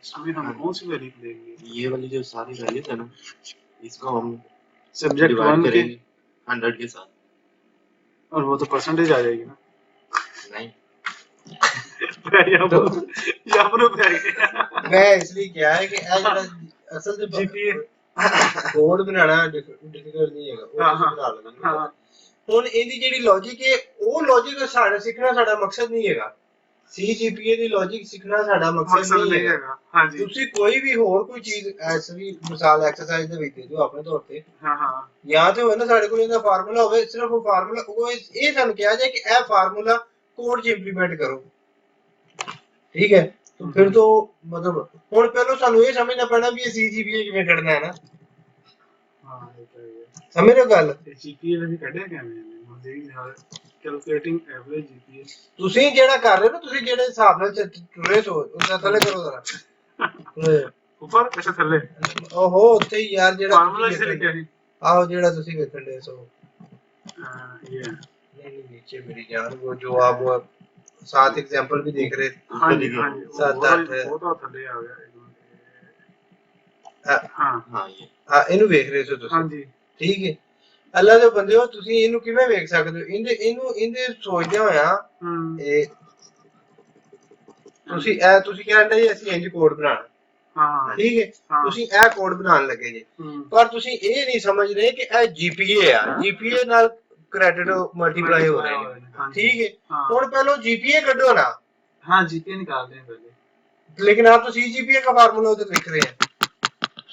इसमें हम कौन सी वैल्यू लेंगे, ये वाली जो सारी वैल्यूज है ना, इसको हम सब्जेक्ट 1 के 100 के साथ, और वो तो परसेंटेज आ जाएगी ना। नहीं मैं इसलिए क्या है कि असल में जीपीए कोड बनाना डिफिकल्ट नहीं है, वो हाँ, बना लेंगे। हाँ ਹੁਣ ਇਹਦੀ ਜਿਹੜੀ ਲੌਜੀਕ ਹੈ ਉਹ ਲੌਜੀਕ ਸਾਡਾ ਸਿੱਖਣਾ ਸਾਡਾ ਮਕਸਦ ਨਹੀਂ ਹੈਗਾ। ਸੀਜੀਪੀਏ ਦੀ ਲੌਜੀਕ ਸਿੱਖਣਾ ਸਾਡਾ ਮਕਸਦ ਨਹੀਂ ਹੈਗਾ। ਹਾਂਜੀ ਤੁਸੀਂ ਕੋਈ ਵੀ ਹੋਰ ਕੋਈ ਚੀਜ਼ ਐਸੀ ਮਿਸਾਲ ਐਕਸਰਸਾਈਜ਼ ਦੇ ਵਿੱਚ ਦੇ ਦਿਓ ਆਪਣੇ ਤੌਰ ਤੇ, ਹਾਂ ਹਾਂ ਜਾਂ ਤੇ ਹੋਵੇ ਨਾ ਸਾਡੇ ਕੋਲ ਇਹਦਾ ਫਾਰਮੂਲਾ ਹੋਵੇ, ਸਿਰਫ ਉਹ ਫਾਰਮੂਲਾ ਉਹ ਇਹ ਸਾਨੂੰ ਕਿਹਾ ਜਾਏ ਕਿ ਇਹ ਫਾਰਮੂਲਾ ਕੋਡ 'ਚ ਇੰਪਲੀਮੈਂਟ ਕਰੋ, ਠੀਕ ਹੈ। तो फिर तो मतलब ਹੁਣ ਪਹਿਲਾਂ ਸਾਨੂੰ ਇਹ ਸਮਝਣਾ ਪੈਣਾ ਵੀ ਇਹ ਸੀਜੀਪੀਏ ਕਿਵੇਂ ਕੱਢਣਾ ਹੈ ਨਾ। ਹਾਂ ਇਹ ਤਾਂ ਹੈ। ਸਮਝ ਰਹੇ ਹੋ ਗੱਲ? ਜੀਪੀਏ ਵੀ ਕੱਢਿਆ ਕਿਵੇਂ ਕੈਲਕੂਲੇਟਿੰਗ ਐਵਰੇਜ ਜੀਪੀਏ। ਤੁਸੀਂ ਜਿਹੜਾ ਕਰ ਰਹੇ ਹੋ ਨਾ, ਤੁਸੀਂ ਜਿਹੜੇ ਹਿਸਾਬ ਨਾਲ ਤੁਰੇ ਸੋ ਉਹਦਾ ਥੱਲੇ ਕਰੋ ਜ਼ਰਾ ਉੱਪਰ ਕਿਸੇ ਥੱਲੇ ਓਹੋ ਉੱਥੇ ਹੀ ਯਾਰ ਜਿਹੜਾ ਫਾਰਮੂਲਾ ਇਸੇ ਲਿਖਿਆ ਸੀ। ਆਹੋ ਜਿਹੜਾ ਤੁਸੀਂ ਵੇਖਣ ਦੇ ਸੋ ये नहीं नीचे मेरी जान वो जो आप वो 7 एग्जांपल भी देख रहे थे। हाँ जी हाँ जी, 7-8 वो तो थल्ले आ गया। हाँ हाँ ये ਇਹਨੂੰ ਵੇਖ ਰਹੇ ਸੋ ਤੁਸੀਂ। हाँ जी ਠੀਕ ਹੈ। ਅੱਲਾ ਦੇ ਬੰਦਿਓ ਤੁਸੀਂ ਇਹਨੂੰ ਕਿਵੇਂ ਵੇਖ ਸਕਦੇ ਹੋ? ਇਹਦੇ ਸੋਚਦੇ ਹੋਇਆ ਇਹ ਤੁਸੀਂ ਕਹਿੰਦੇ ਜੀ ਅਸੀਂ ਇੰਜ ਕੋਡ ਬਣਾਉਣਾ, हाँ ਠੀਕ ਹੈ, ਤੁਸੀਂ ਇਹ ਕੋਡ ਬਣਾਉਣ ਲੱਗੇ ਜੀ, ਪਰ ਤੁਸੀਂ ਇਹ ਨਹੀਂ ਸਮਝ ਰਹੇ ਕਿ ਇਹ ਜੀਪੀਏ ਆ, ਜੀਪੀਏ ਨਾਲ ਕ੍ਰੈਡਿਟ ਮਲਟੀਪਲਾਈ ਹੋ ਰਹੇ ਨੇ, ठीक है। और पहले जीपीए कटो ना, हाँ जीपीए निकालते हैं पहले, लेकिन आप तो सीजीपीए का फार्मूला उधर लिख रहे हैं,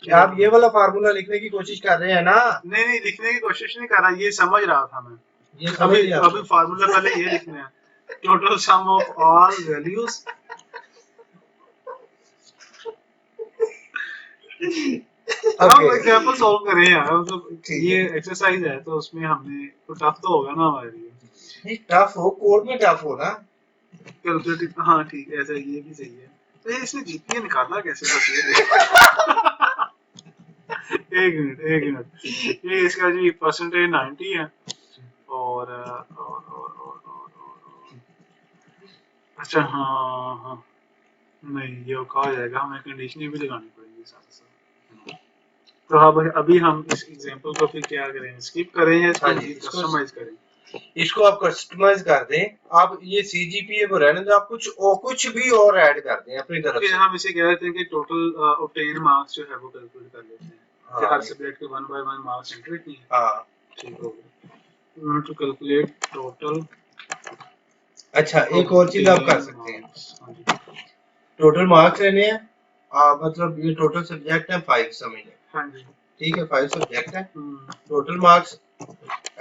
क्या आप ये वाला फार्मूला लिखने की कोशिश कर रहे हैं ना? नहीं लिखने की कोशिश नहीं कर रहा, ये समझ रहा था मैं, ये समझ लिया अभी फार्मूला पहले ये लिखना है, total sum of all values हम एग्जांपल सॉल्व करें यार, मतलब ये एक्सरसाइज है तो उसमें हमने तो टफ तो होगा ना हमारे लिए, नहीं टफ हो, कोड में टफ हो ना, कैलकुलेटिव। हाँ ठीक है, ऐसा ये भी सही है। तो ये इसने जीपीए निकाला कैसे, बस ये एक मिनट ये इसका जी परसेंटेज 90 है और अच्छा हाँ नहीं ये कहा जाएगा, हमें कंडीशनिंग भी लगानी पड़ेगी साथ साथ। तो अभी हम इस एग्जांपल को फिर क्या करें, स्किप करें या इसको कस्टमाइज करें? इसको आप कस्टमाइज कर दें, आप ये सीजीपीए को रहने दो, आप कुछ भी और ऐड कर दें अपनी तरफ से। हम इसे कह देते हैं कि टोटल ऑब्टेन मार्क्स जो है वो कैलकुलेट कर लेते हैं, हर सब्जेक्ट के 1 बाय 1 मार्क्स एंटर किए। हां ठीक हो गया, we want to calculate total. अच्छा एक और चीज आप कर सकते हैं, टोटल मार्क्स लेने हैं, मतलब ये टोटल सब्जेक्ट है 5 समझ लें, हाँ जी ठीक है, 5 सब्जेक्ट है, टोटल मार्क्स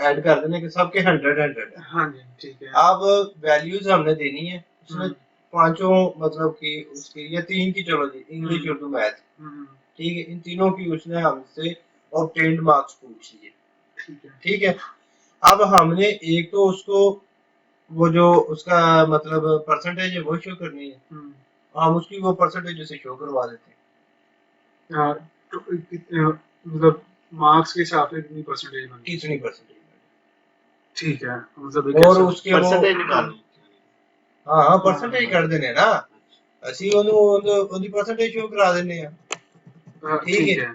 ऐड कर देने के सबके 100 है। हाँ जी ठीक है। अब वैल्यूज हमने देनी है उसमें पांचों, मतलब कि उसकी या 3 की, चलो जी इंग्लिश उर्दू मैथ, ठीक है, इन तीनों की उसने हमसे ऑब्टेन्ड मार्क्स पूछ लिए, ठीक है। अब हमने एक तो उसको वो जो उसका मतलब परसेंटेज है वो शो करनी है, हम उसकी वो परसेंटेज उसे शो करवा देते हैं, तो मतलब मार्क्स के हिसाब से कितनी परसेंटेज बनी, कितनी परसेंटेज, ठीक है मतलब और उसके वो परसेंटेज निकालनी हाँ परसेंटेज कर देने ना ਅਸੀਂ ਉਹਦੀ परसेंटेज शो करा देने ਆ ठीक है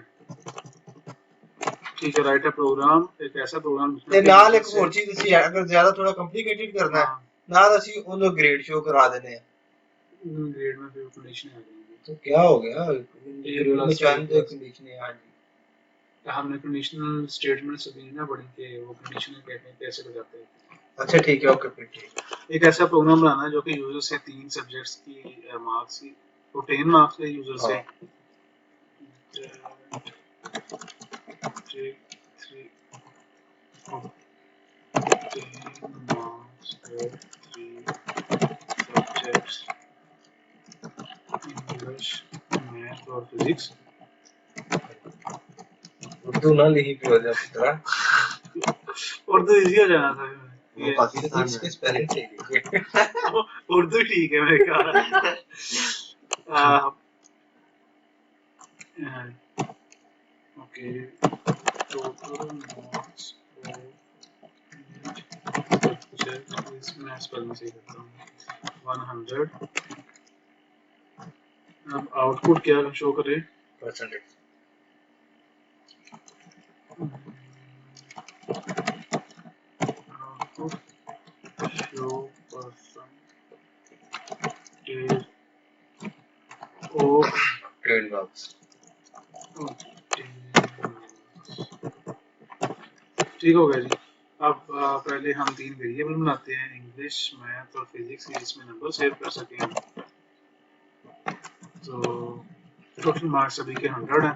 ठीक है राइट है प्रोग्राम एक ऐसा प्रोग्राम ਤੇ ਨਾਲ ਇੱਕ ਹੋਰ ਚੀਜ਼ ਅਸੀਂ ਅਗਰ ਜ਼ਿਆਦਾ ਥੋੜਾ ਕੰਪਲਿਕੇਟਡ ਕਰਨਾ ਹੈ ਨਾਲ ਅਸੀਂ ਉਹਨੂੰ ग्रेड शो करा देने ग्रेड में फिर कंडीशन आ जाएगी तो क्या हो गया ग्रेड में चंद कंडीशन है। हाँ जी हमने कंडीशनल स्टेटमेंट्स अभी ना पढ़ी कि वो कंडीशनल कहते हैं कैसे लगाते हैं। अच्छा ठीक है ओके फिर ठीक एक ऐसा प्रोग्राम बनाना है जो कि यूजर से 3 सब्जेक्ट्स की मार्क्स की obtain मार्क्स के यूजर से इंग्लिश मैथ और फिजिक्स उर्दू ना लिखी भी हो जाए पुत्रा उर्दू इजी हो जाना था वो पाकिस्तान इसके में स्पेलिंग ठीक है उर्दू ठीक है मेरे ख्याल ओके टोटल मार्क्स मैं स्पेलिंग सही करता हूँ 100 अब आउटपुट क्या शो करे परसेंटेज आउटपुट शो परसेंटेज ओ 10 मार्क्स ठीक हो गया जी। अब पहले हम 3 वेरिएबल बनाते हैं इंग्लिश मैथ और फिजिक्स की जिसमें नंबर सेव कर सकें। तो टोटल मार्क्स अभी के 100 हैं।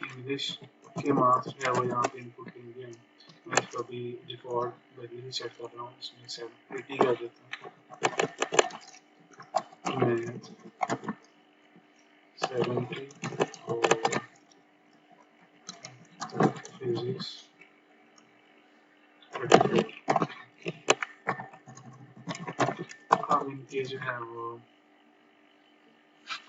इंग्लिश के मार्क्स जो है वो यहाँ पे इनपुट करेंगे हम। मैं इसको अभी डिफॉल्ट वैल्यू ही सेट कर रहा हूँ इसमें 780 कर देता हूँ। मैथ 70 और फिजिक्स 34। अब इनके जो है वो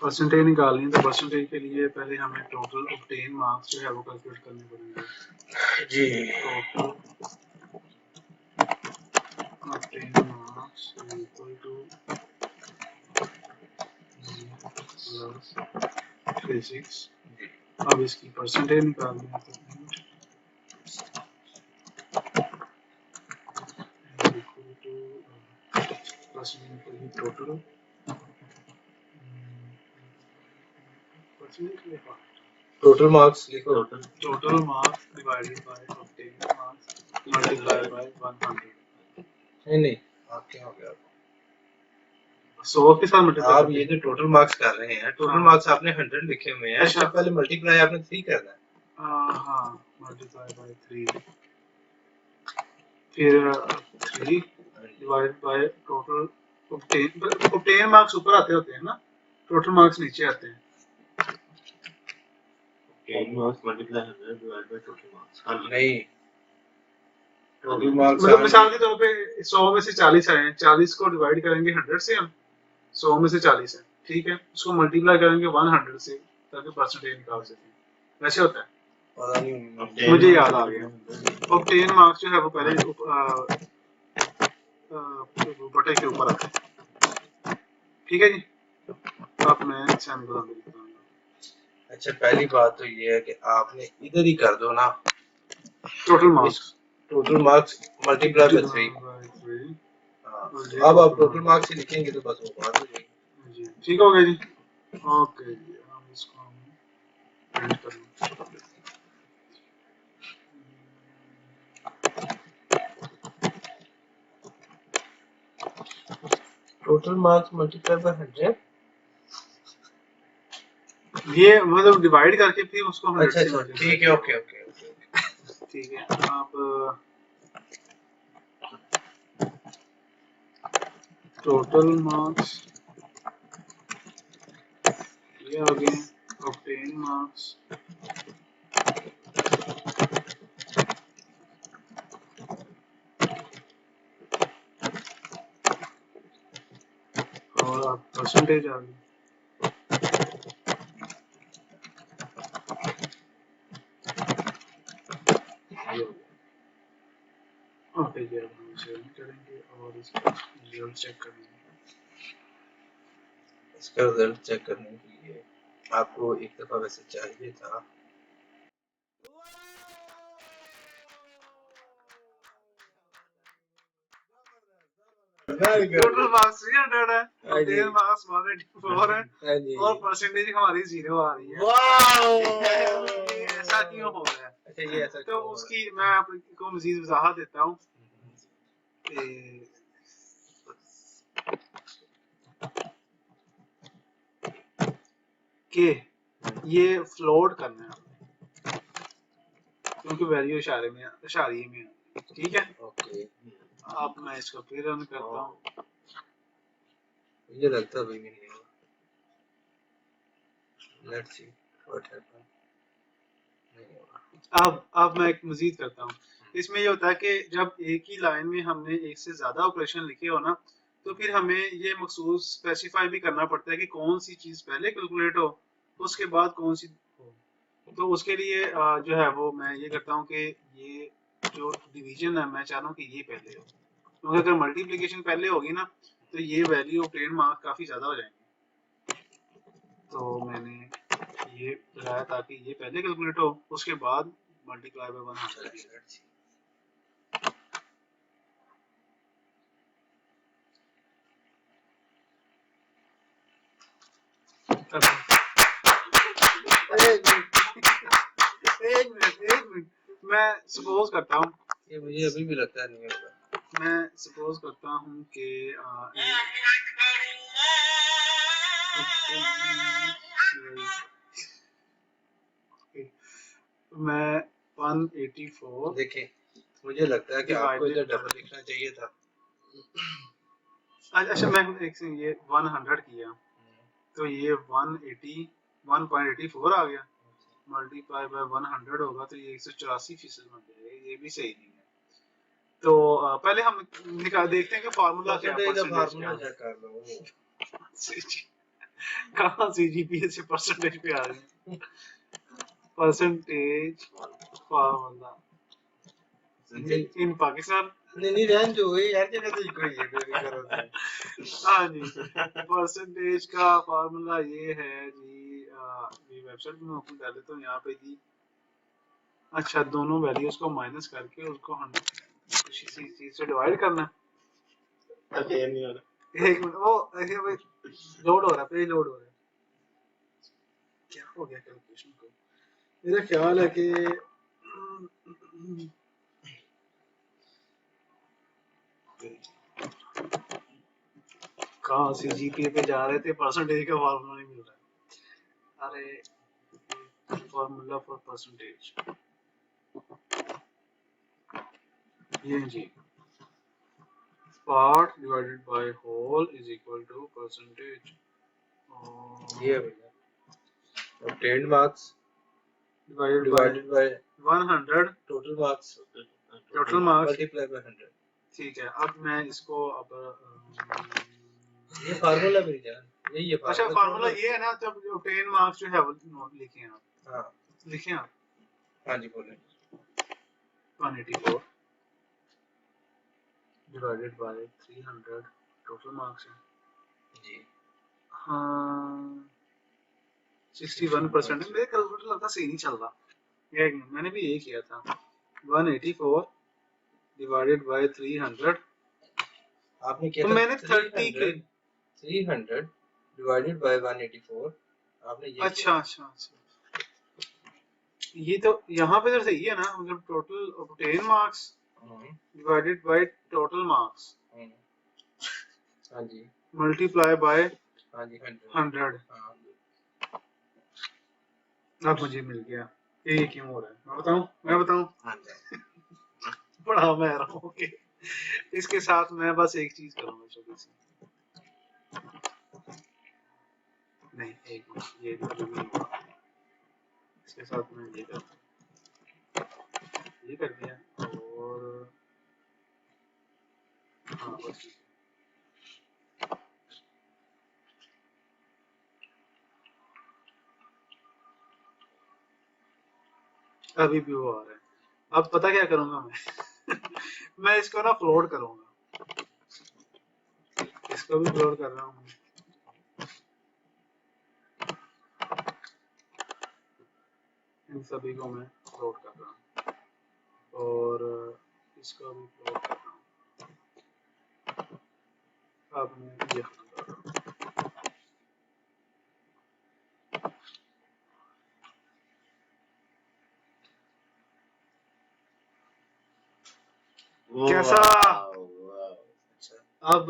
परसेंटेज निकालनी है तो परसेंटेज के लिए पहले हमें टोटल ऑब्टेन मार्क्स जो है वो कैलकुलेट करने पड़ेंगे जी total obtain marks equal to plus physics. अब इसकी परसेंटेज निकालनी है तो equal to percentage total total marks लिखो total marks divided by obtained marks multiplied by 100 नहीं आप क्या हो गया 100 के साथ मल्टीप्लाई आप ये जो टोटल मार्क्स कर रहे हैं टोटल मार्क्स आपने 100 लिखे हुए हैं अच्छा। इससे पहले मल्टीप्लाई आपने 3 करना है हाँ मल्टीप्लाई बाय 3 फिर 3 divided by total obtain marks ऊपर आते होते हैं ना टोटल मार्क्स नीचे आते हैं marks multiply 100 divide by total marks नहीं टोटल मार्क्स मतलब मिसाल के तौर पे 100 में से 40 आए हैं 40 को डिवाइड करेंगे 100 से हम 100 में से 40 है ठीक है उसको मल्टीप्लाई करेंगे 100 से ताकि परसेंटेज निकाल सकें वैसे होता है पता नहीं मुझे याद आ गया ऑब्टेन मार्क्स जो है वो पहले बटे के ऊपर आते हैं ठीक है जी अब मैं सैंपल आगे लिखता हूँ अच्छा पहली बात तो ये है कि आपने इधर ही कर दो ना टोटल मार्क्स मल्टीप्लाई बाय 3 अब आप टोटल मार्क्स ही लिखेंगे तो बस वो बात हो जाएगी जी ठीक हो गया जी ओके जी हम इसको प्रिंट कर लें टोटल मार्क्स मल्टीप्लाई बाय 100 ये मतलब डिवाइड करके फिर उसको 100 अच्छा से अच्छा ठीक है ओके ओके ठीक है आप टोटल मार्क्स ये आ गए ऑब्टेन मार्क्स और आप परसेंटेज आ गई भी आप शेयर नहीं करेंगे और इसका रिजल्ट चेक करेंगे। इसका रिजल्ट चेक करने के लिए आपको एक दफ़ा वैसे चाहिए था। टोटल मार्क्स 300 है, हाँ जी। 10 मार्क्स 184 है हाँ जी। और परसेंटेज हमारी 0 आ रही है। ये ऐसा क्यों हो रहा है? अच्छा ये ऐसा तो उसकी मैं आपको मजीद वजाहत देता हूँ कि ये फ्लोट करना है आपने, क्योंकि वैल्यू इशारे में है। ठीक है, ओके। अब मैं इसको फिर रन करता हूँ। मुझे लगता भी नहीं होगा। Let's see what happen. नहीं होगा। अब मैं एक मजीद करता हूँ। इसमें ये होता है कि जब एक ही लाइन में हमने एक से ज्यादा ऑपरेशन लिखे हो ना, तो फिर हमें ये मखसूस स्पेसिफाई भी करना पड़ता है कि कौन सी चीज पहले कैलकुलेट हो, उसके बाद कौन सी हो। तो उसके लिए जो है वो मैं ये करता हूँ कि ये जो डिवीजन है मैं चाह रहा हूँ कि ये पहले हो, क्योंकि अगर मल्टीप्लिकेशन पहले होगी ना तो ये वैल्यू ऑफ 10 मार्क्स काफी ज्यादा हो जाएंगे। तो मैंने ये लगाया ताकि ये पहले कैलकुलेट हो, उसके बाद मल्टीप्लाई बाय 100। एक मिनट मैं सपोज करता हूँ, ये मुझे अभी भी लगता नहीं होगा। मैं सपोज करता हूँ कि मैं 184 देखें, मुझे लगता है कि आपको इधर Divided डबल लिखना चाहिए था। अच्छा मैं ये 100 किया तो ये 1.84 आ गया, मल्टीप्लाई बाय 100 होगा तो ये 184% बन जाएगा। ये भी सही नहीं है। तो पहले हम देखते हैं कि फार्मूला क्या है। फार्मूला चेक कर लो। कहाँ सीजीपीए से परसेंटेज पे आ रही है? परसेंटेज फार्मूला इन पाकिस्तान। नहीं रहन जो है यार, जगह तो कोई है कोई करो तो। हाँ जी, परसेंटेज का फार्मूला ये है जी। ये वेबसाइट में ओपन कर लेता हूँ यहाँ पे जी। अच्छा, दोनों वैल्यूज को माइनस करके उसको हम किसी चीज से डिवाइड करना है। एक मिनट, वो ऐसे भाई लोड हो रहा है, पेज लोड हो रहा है। क्या हो गया कैलकुलेशन को? मेरा ख्याल है कि कहाँ सीजीपीए पे जा रहे थे, परसेंटेज का फार्मूला नहीं मिल रहा है। अरे फार्मूला फॉर परसेंटेज ये जी, part divided by whole is equal to percentage ये भैया 10 marks divided by 100 total marks multiply by 100। ठीक है, अब मैं इसको ये फार्मूला भी जान यही है। अच्छा फार्मूला ये है ना, जब 10 मार्क्स जो है वो नोट लिखे हैं आप। हाँ लिखे आप। हाँ जी बोलें। 184 divided by 300 टोटल मार्क्स है जी। हाँ 61%। मेरे कैलकुलेटर लगता सही नहीं चल रहा। एक मिनट, मैंने भी यही किया था। 184 divided by 300। आपने किया तो था मैंने 300 divided by 184। आपने ये अच्छा अच्छा अच्छा, ये तो यहाँ पे तो सही है ना, मतलब total 10 marks divided by total marks हाँ जी मल्टीप्लाई बाय हाँ जी 100। अब मुझे मिल गया ये क्यों हो रहा है। मैं बताऊं बड़ा मैं रहा हूँ कि इसके साथ मैं बस एक चीज करूंगा छोटी सी। नहीं एक मिनट, ये भी नहीं हुआ। इसके साथ मैं ये कर दिया और हाँ बस अभी भी वो आ रहा है। अब पता क्या करूंगा मैं मैं इसको ना फ्लोट करूंगा, इसको भी फ्लोट कर रहा हूँ, इन सभी को मैं फ्लोट कर रहा हूँ और इसको भी फ्लोट कर रहा हूँ। अब मैं ये खत्म कर रहा हूँ। कैसा? अच्छा, अब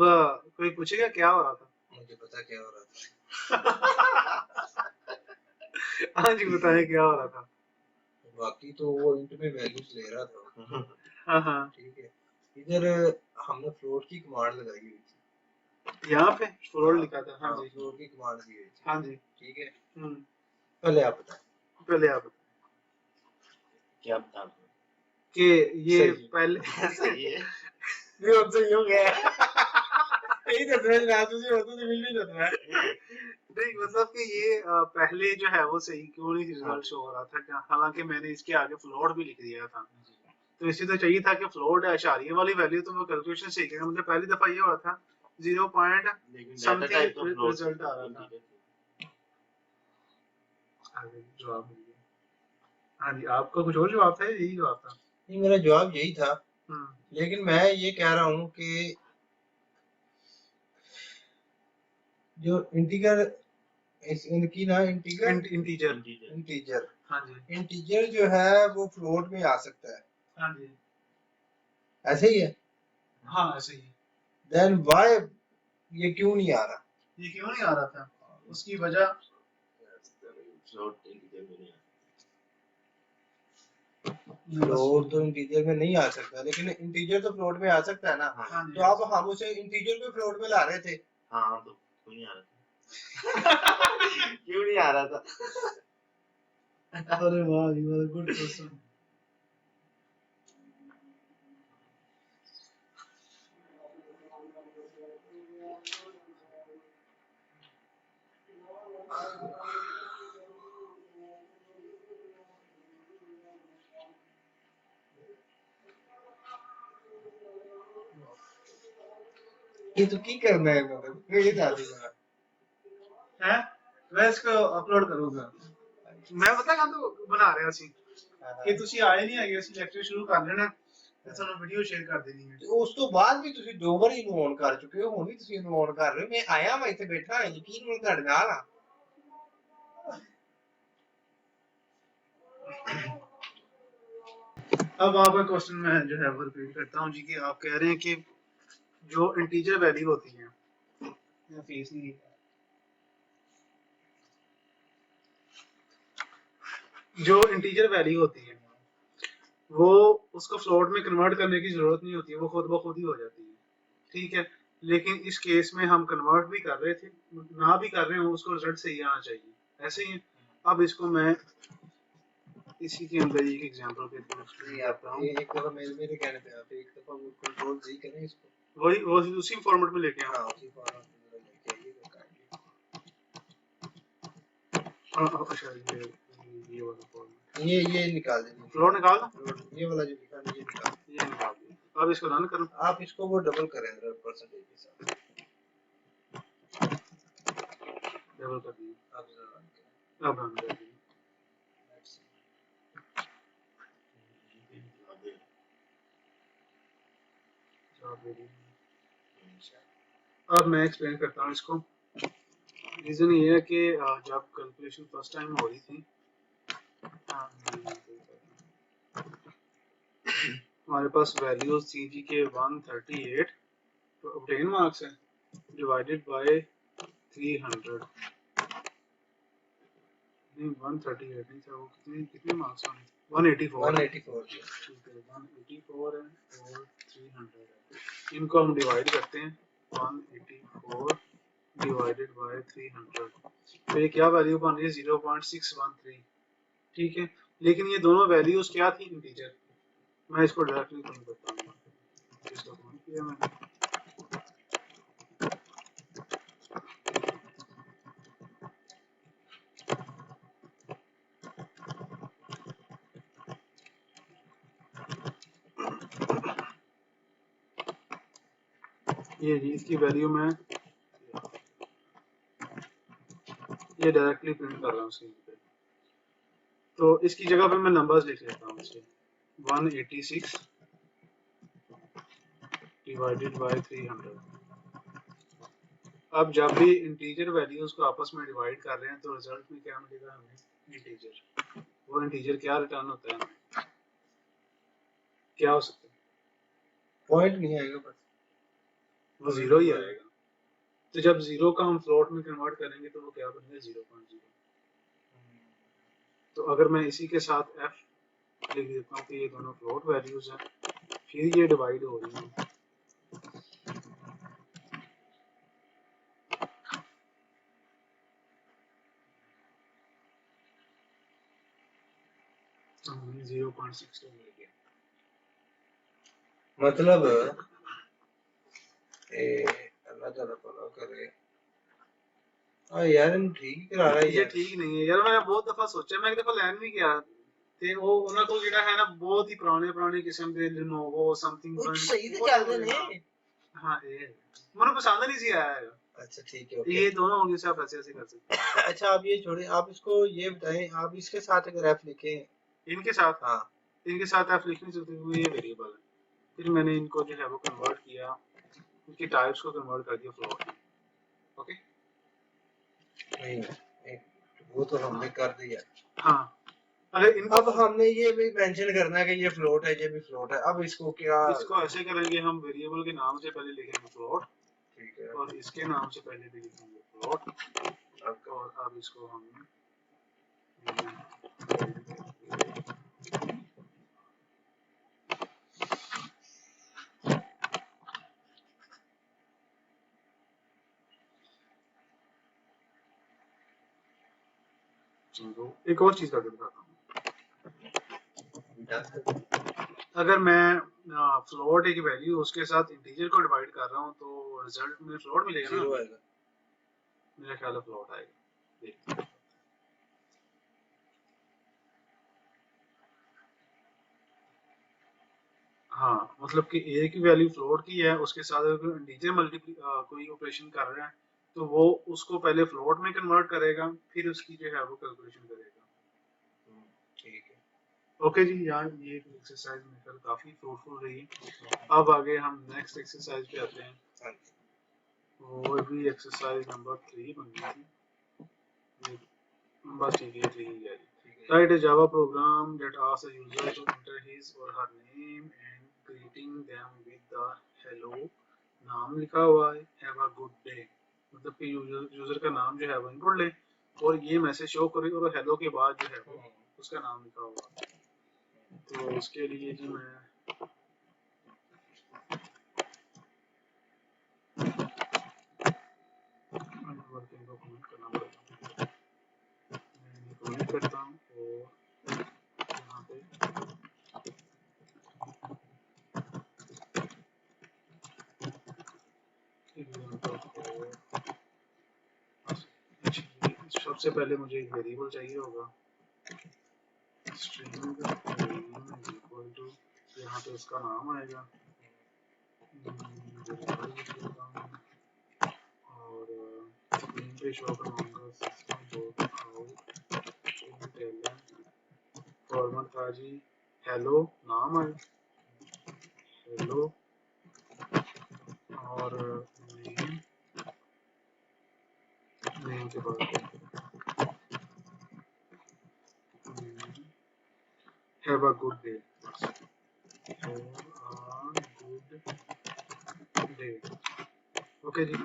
कोई पूछेगा क्या हो रहा था? मुझे पता क्या हो रहा था। हाँ जी बताएं क्या हो रहा था? बाकी तो वो इंट में वैल्यूज ले रहा था। हाँ हाँ, ठीक है, इधर हमने फ्लोट की कमांड लगाई हुई थी, यहाँ पे फ्लोट हाँ, लिखा था। हाँ जी, फ्लोट की कमांड दी हुई थी। हाँ जी, ठीक है, पहले आप बताएं। पहले आप क्या बता दूं? कि ये सही। पहले सही है। ये अब सही हो गया यही तो समझ रहा तुझे होता तो मिल नहीं जाता है। नहीं मतलब कि ये पहले जो है वो सही क्यों नहीं रिजल्ट शो हो रहा था क्या, हालांकि मैंने इसके आगे फ्लोट भी लिख दिया था, तो इसी तो चाहिए था कि फ्लोट अशारिये वाली वैल्यू तो मैं कैलकुलेशन सीखेगा, मुझे पहली दफा ये हो रहा था 0 पॉइंट समथिंग रिजल्ट आ रहा था। जवाब मिल गया। हाँ जी, आपका कुछ और जवाब था, यही जवाब था? नहीं, मेरा जवाब यही था, लेकिन मैं ये कह रहा हूँ कि जो इंटीजर इनकी ना इंटीजर हाँ जी, इंटीजर जो है वो फ्लोट में आ सकता है, हाँ जी, ऐसे ही है। हाँ ऐसे ही। देन व्हाई ये क्यों नहीं आ रहा? ये क्यों नहीं आ रहा था? उसकी वजह फ्लोट तो इंटीजर में नहीं आ सकता, लेकिन इंटीजर तो फ्लोट में आ सकता है ना। हाँ जी, तो अब हम उसे इंटीजर को फ्लोट में ला रहे थे। हाँ तो क्यों नहीं आ रहा था? क्यों नहीं आ रहा था? अरे वाह, यू आर गुड पर्सन। ये तो की करना है, मतलब ये डाल दूंगा है, मैं इसको अपलोड करूंगा। मैं पता कहां तो बना रहा सी कि ਤੁਸੀਂ ਆਏ ਨਹੀਂ ਹੈਗੇ, ਅਸੀਂ ਲੈਕਚਰ ਸ਼ੁਰੂ ਕਰ ਲੈਣਾ ਤੇ ਤੁਹਾਨੂੰ ਵੀਡੀਓ ਸ਼ੇਅਰ ਕਰ ਦੇਣੀ ਹੈ। ਤੇ ਉਸ ਤੋਂ ਬਾਅਦ ਵੀ ਤੁਸੀਂ ਦੋ ਵਾਰੀ ਇਹਨੂੰ ਔਨ ਕਰ ਚੁੱਕੇ ਹੋ, ਹੁਣ ਵੀ ਤੁਸੀਂ ਇਹਨੂੰ ਔਨ ਕਰ ਰਹੇ ਹੋ। ਮੈਂ ਆਇਆ ਮੈਂ ਇੱਥੇ ਬੈਠਾ ਹਾਂ, ਯਕੀਨ ਹੁਣ ਤੁਹਾਡੇ ਨਾਲ ਆ। अब आपका क्वेश्चन मैं जो है वो रिपीट करता हूँ जी कि आप कह रहे हैं कि जो इंटीजर वैल्यू होती है, फीस नहीं, जो इंटीजर वैल्यू होती है वो उसको फ्लोट में कन्वर्ट करने की जरूरत नहीं होती है, वो खुद ब खुद ही हो जाती है। ठीक है, लेकिन इस केस में हम कन्वर्ट भी कर रहे थे, ना भी कर रहे हो उसको रिजल्ट सही आना चाहिए, ऐसे ही है। अब इसको मैं इसी के अंदर एक एग्जांपल के थ्रू एक्सप्लेन करता हूं। एक दफा मेरे कहने पे आप एक दफा वो कंट्रोल जी करें इसको, वही उसी फॉर्मेट में लेके आओ। हां उसी फॉर्मेट में लेके आइएगा काइंडली। अच्छा ये वाला फॉर्मेट, ये निकाल दीजिए, फ्लोट निकाल दो, ये वाला जो लिखा है ये निकाल दिया। अब इसको रन करो, आप इसको वो डबल करें 100% के साथ, डबल कर दिया, आप जरा रन करें। अब रन कर दिया। अब मैं एक्सप्लेन करता हूँ इसको। रीजन ये है कि जब कैलकुलेशन फर्स्ट टाइम हो रही थी हमारे पास वैल्यूज थी जी के 138 तो ऑब्टेन मार्क्स है डिवाइडेड बाय 300, नहीं 138 नहीं था वो, कितने मार्क्स आने, 184 184 ठीक है, 184 है और 300 है, इनको हम डिवाइड करते हैं 184 डिवाइडेड बाय 300, तो ये क्या वैल्यू बन रही है 0.613। ठीक है, लेकिन ये दोनों वैल्यूज क्या थी, इंटीजर। मैं इसको डायरेक्टली कम करता हूँ, इसको कम किया मैंने, ये जी इसकी वैल्यू मैं ये डायरेक्टली प्रिंट कर रहा हूँ स्क्रीन पे। तो इसकी जगह पे मैं नंबर्स लिख लेता हूँ इसके 186 डिवाइडेड बाय 300। अब जब भी इंटीजर वैल्यूज को आपस में डिवाइड कर रहे हैं तो रिजल्ट में क्या मिलेगा हमें? इंटीजर। वो इंटीजर क्या रिटर्न होता है हमें? क्या हो सकता है? पॉइंट नहीं आएगा, बस वो जीरो ही आएगा। तो जब जीरो का हम फ्लोट में कन्वर्ट करेंगे तो वो क्या बनेगा? 0.0। तो अगर मैं इसी के साथ f लिख देता हूँ कि ये दोनों फ्लोट वैल्यूज हैं, फिर ये डिवाइड हो रही हैं, तो हमें 0.62 मिल गया। मतलब अल्लाह ताला भला करे। यार ठीक ही करा रहा है ये यार। ठीक नहीं है यार, मैंने बहुत दफा सोचा, मैं एक दफा लैंड भी किया ते वो ਉਹਨਾਂ ਕੋਲ ਜਿਹੜਾ ਹੈ ਨਾ ਬਹੁਤ ਹੀ ਪੁਰਾਣੇ ਕਿਸਮ ਦੇ Lenovo समथिंग कुछ सही तो चल रहे ने। हाँ ये मुझे पसंद नहीं सी आया है। अच्छा ठीक है, ओके। ये दोनों होंगे से आप ऐसे कर सकते हैं। अच्छा आप ये छोड़े, आप इसको ये बताएं, आप इसके साथ अगर एफ लिखें इनके साथ, हाँ इनके साथ आप लिख नहीं सकते क्योंकि ये वेरिएबल है। फिर मैंने इनको जो है वो कन्वर्ट किया, इनकी टाइप्स को कन्वर्ट कर दिया फ्लोट में। ओके नहीं, वो तो हमने कर दिया। हाँ अगर इनको अब हमने ये भी मेंशन करना है कि ये फ्लोट है, ये भी फ्लोट है। अब इसको क्या, इसको ऐसे करेंगे, हम वेरिएबल के नाम से पहले लिखेंगे फ्लोट, ठीक है, और इसके नाम से पहले भी लिखेंगे फ्लोट, और अब इसको हम एक और चीज करके दिखाता हूँ। अगर मैं फ्लोट एक वैल्यू उसके साथ इंटीजर को डिवाइड कर रहा हूँ तो रिजल्ट में फ्लोट मिलेगा ना? आएगा। मेरा ख्याल है फ्लोट आएगा। देखते हैं। हाँ मतलब कि ए की वैल्यू फ्लोट की है, उसके साथ अगर इंटीजर कोई ऑपरेशन कर रहे हैं तो वो उसको पहले फ्लोट में कन्वर्ट करेगा, फिर उसकी जो है वो कैलकुलेशन करेगा। ठीक है, ओके जी यार, ये एक्सरसाइज मेरे ख्याल काफी फ्रूटफुल रही। अब आगे हम नेक्स्ट एक्सरसाइज पे आते हैं। वो भी एक्सरसाइज नंबर 3 बन गई थी बस, ठीक है 3 ही है। Write a Java program that asks a user to enter his or her name and greeting them with the hello, नाम लिखा हुआ है, have a good day, मतलब कि यूजर का नाम जो है वो इनपुट ले और ये मैसेज शो करे और हेलो के बाद जो है वो उसका नाम लिखा हुआ है। तो उसके लिए जी मैं वर्किंग को कमेंट करना पड़ेगा, मैं कमेंट करता हूँ और यहाँ पे सबसे पहले मुझे एक वेरिएबल चाहिए होगा, स्ट्रिंग इक्वल टू, यहाँ पे उसका नाम आएगा और स्क्रीन पे शो करवाऊंगा सिस्टम डॉट आउट फॉर्मेट था जी हेलो, नाम है हेलो और नेम के बाद have a good day, okay जी।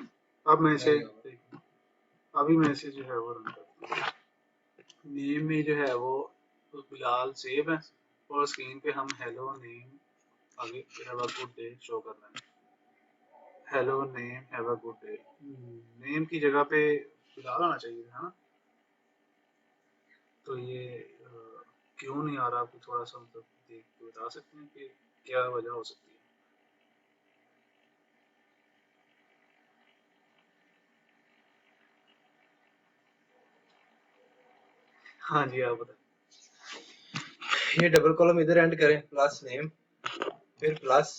अब मैं इसे अभी मैं इसे जो है वो रन करता हूँ। नेम में जो है वो फिलहाल सेव है और स्क्रीन पे हम हेलो नेम आगे have a good day show कर रहे हैं। Hello name have a good day, name की जगह पे फिलहाल आना चाहिए था ना, तो ये क्यों नहीं आ रहा, आपको थोड़ा सा मतलब देख के बता सकते हैं कि क्या वजह हो सकती है? हाँ जी आप बताएं। ये डबल कॉलम इधर एंड करें, प्लस नेम, फिर प्लस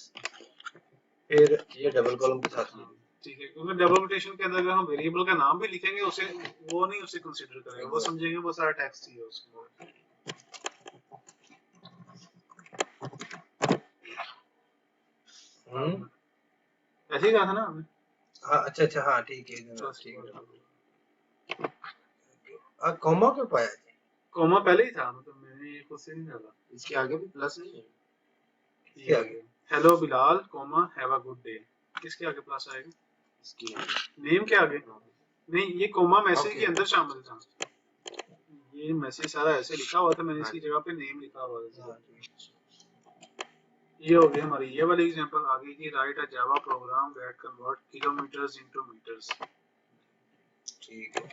फिर ये डबल कॉलम के साथ लिखेंगे। ठीक है, क्योंकि डबल कोटेशन के अंदर अगर हम वेरिएबल का नाम भी लिखेंगे उसे वो नहीं उसे कंसीडर करेगा, वो समझेंगे वो सारा टेक्स्ट ही है उसको। ऐसे ही कहा था ना आपने? हाँ अच्छा अच्छा हाँ ठीक है ठीक है। कॉमा क्यों पाया जी? कॉमा पहले ही था, मतलब मैंने ये खुद से नहीं डाला। इसके आगे भी प्लस नहीं है? इसके आगे hello Bilal comma have a good day, किसके आगे प्लस आएगा? इसकी नेम के आगे नहीं, ये कॉमा मैसेज के अंदर शामिल था। ये मैसेज सारा ऐसे लिखा हुआ था, मैंने इसकी जगह पे नेम लिखा हुआ था। ये हो गया हमारी ये वाली एग्जांपल। आगे की write a Java program that convert kilometres into metres. ठीक है।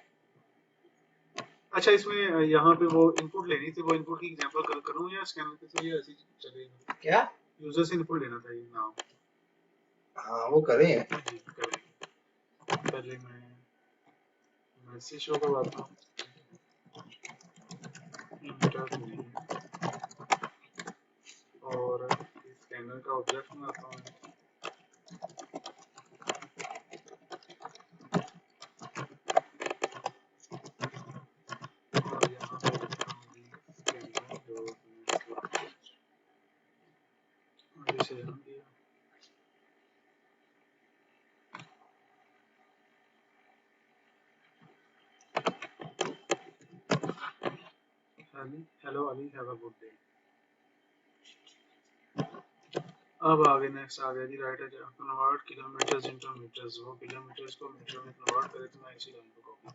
अच्छा, इसमें यहाँ पे वो इनपुट लेनी थी, वो इनपुट की एग्जांपल करूँ या स्कैनर के थ्रू या ऐसे चलेगा? क्या यूजर से इनपुट लेना था ये नाम? हाँ वो करें जी करें। पहले मैं मैसेज शो करवाता हूँ, और स्कैनर का ऑब्जेक्ट बनाता हूँ। और यहाँ पे स्कैनर जो जिसे हम दिया hello Ali have a good day. अब आगे नेक्स्ट आ गया जी राइट है कन्वर्ट किलोमीटर्स इनटू मीटर्स। वो किलोमीटर्स को मीटर में कन्वर्ट करे तो मैं इसी लाइन को कॉपी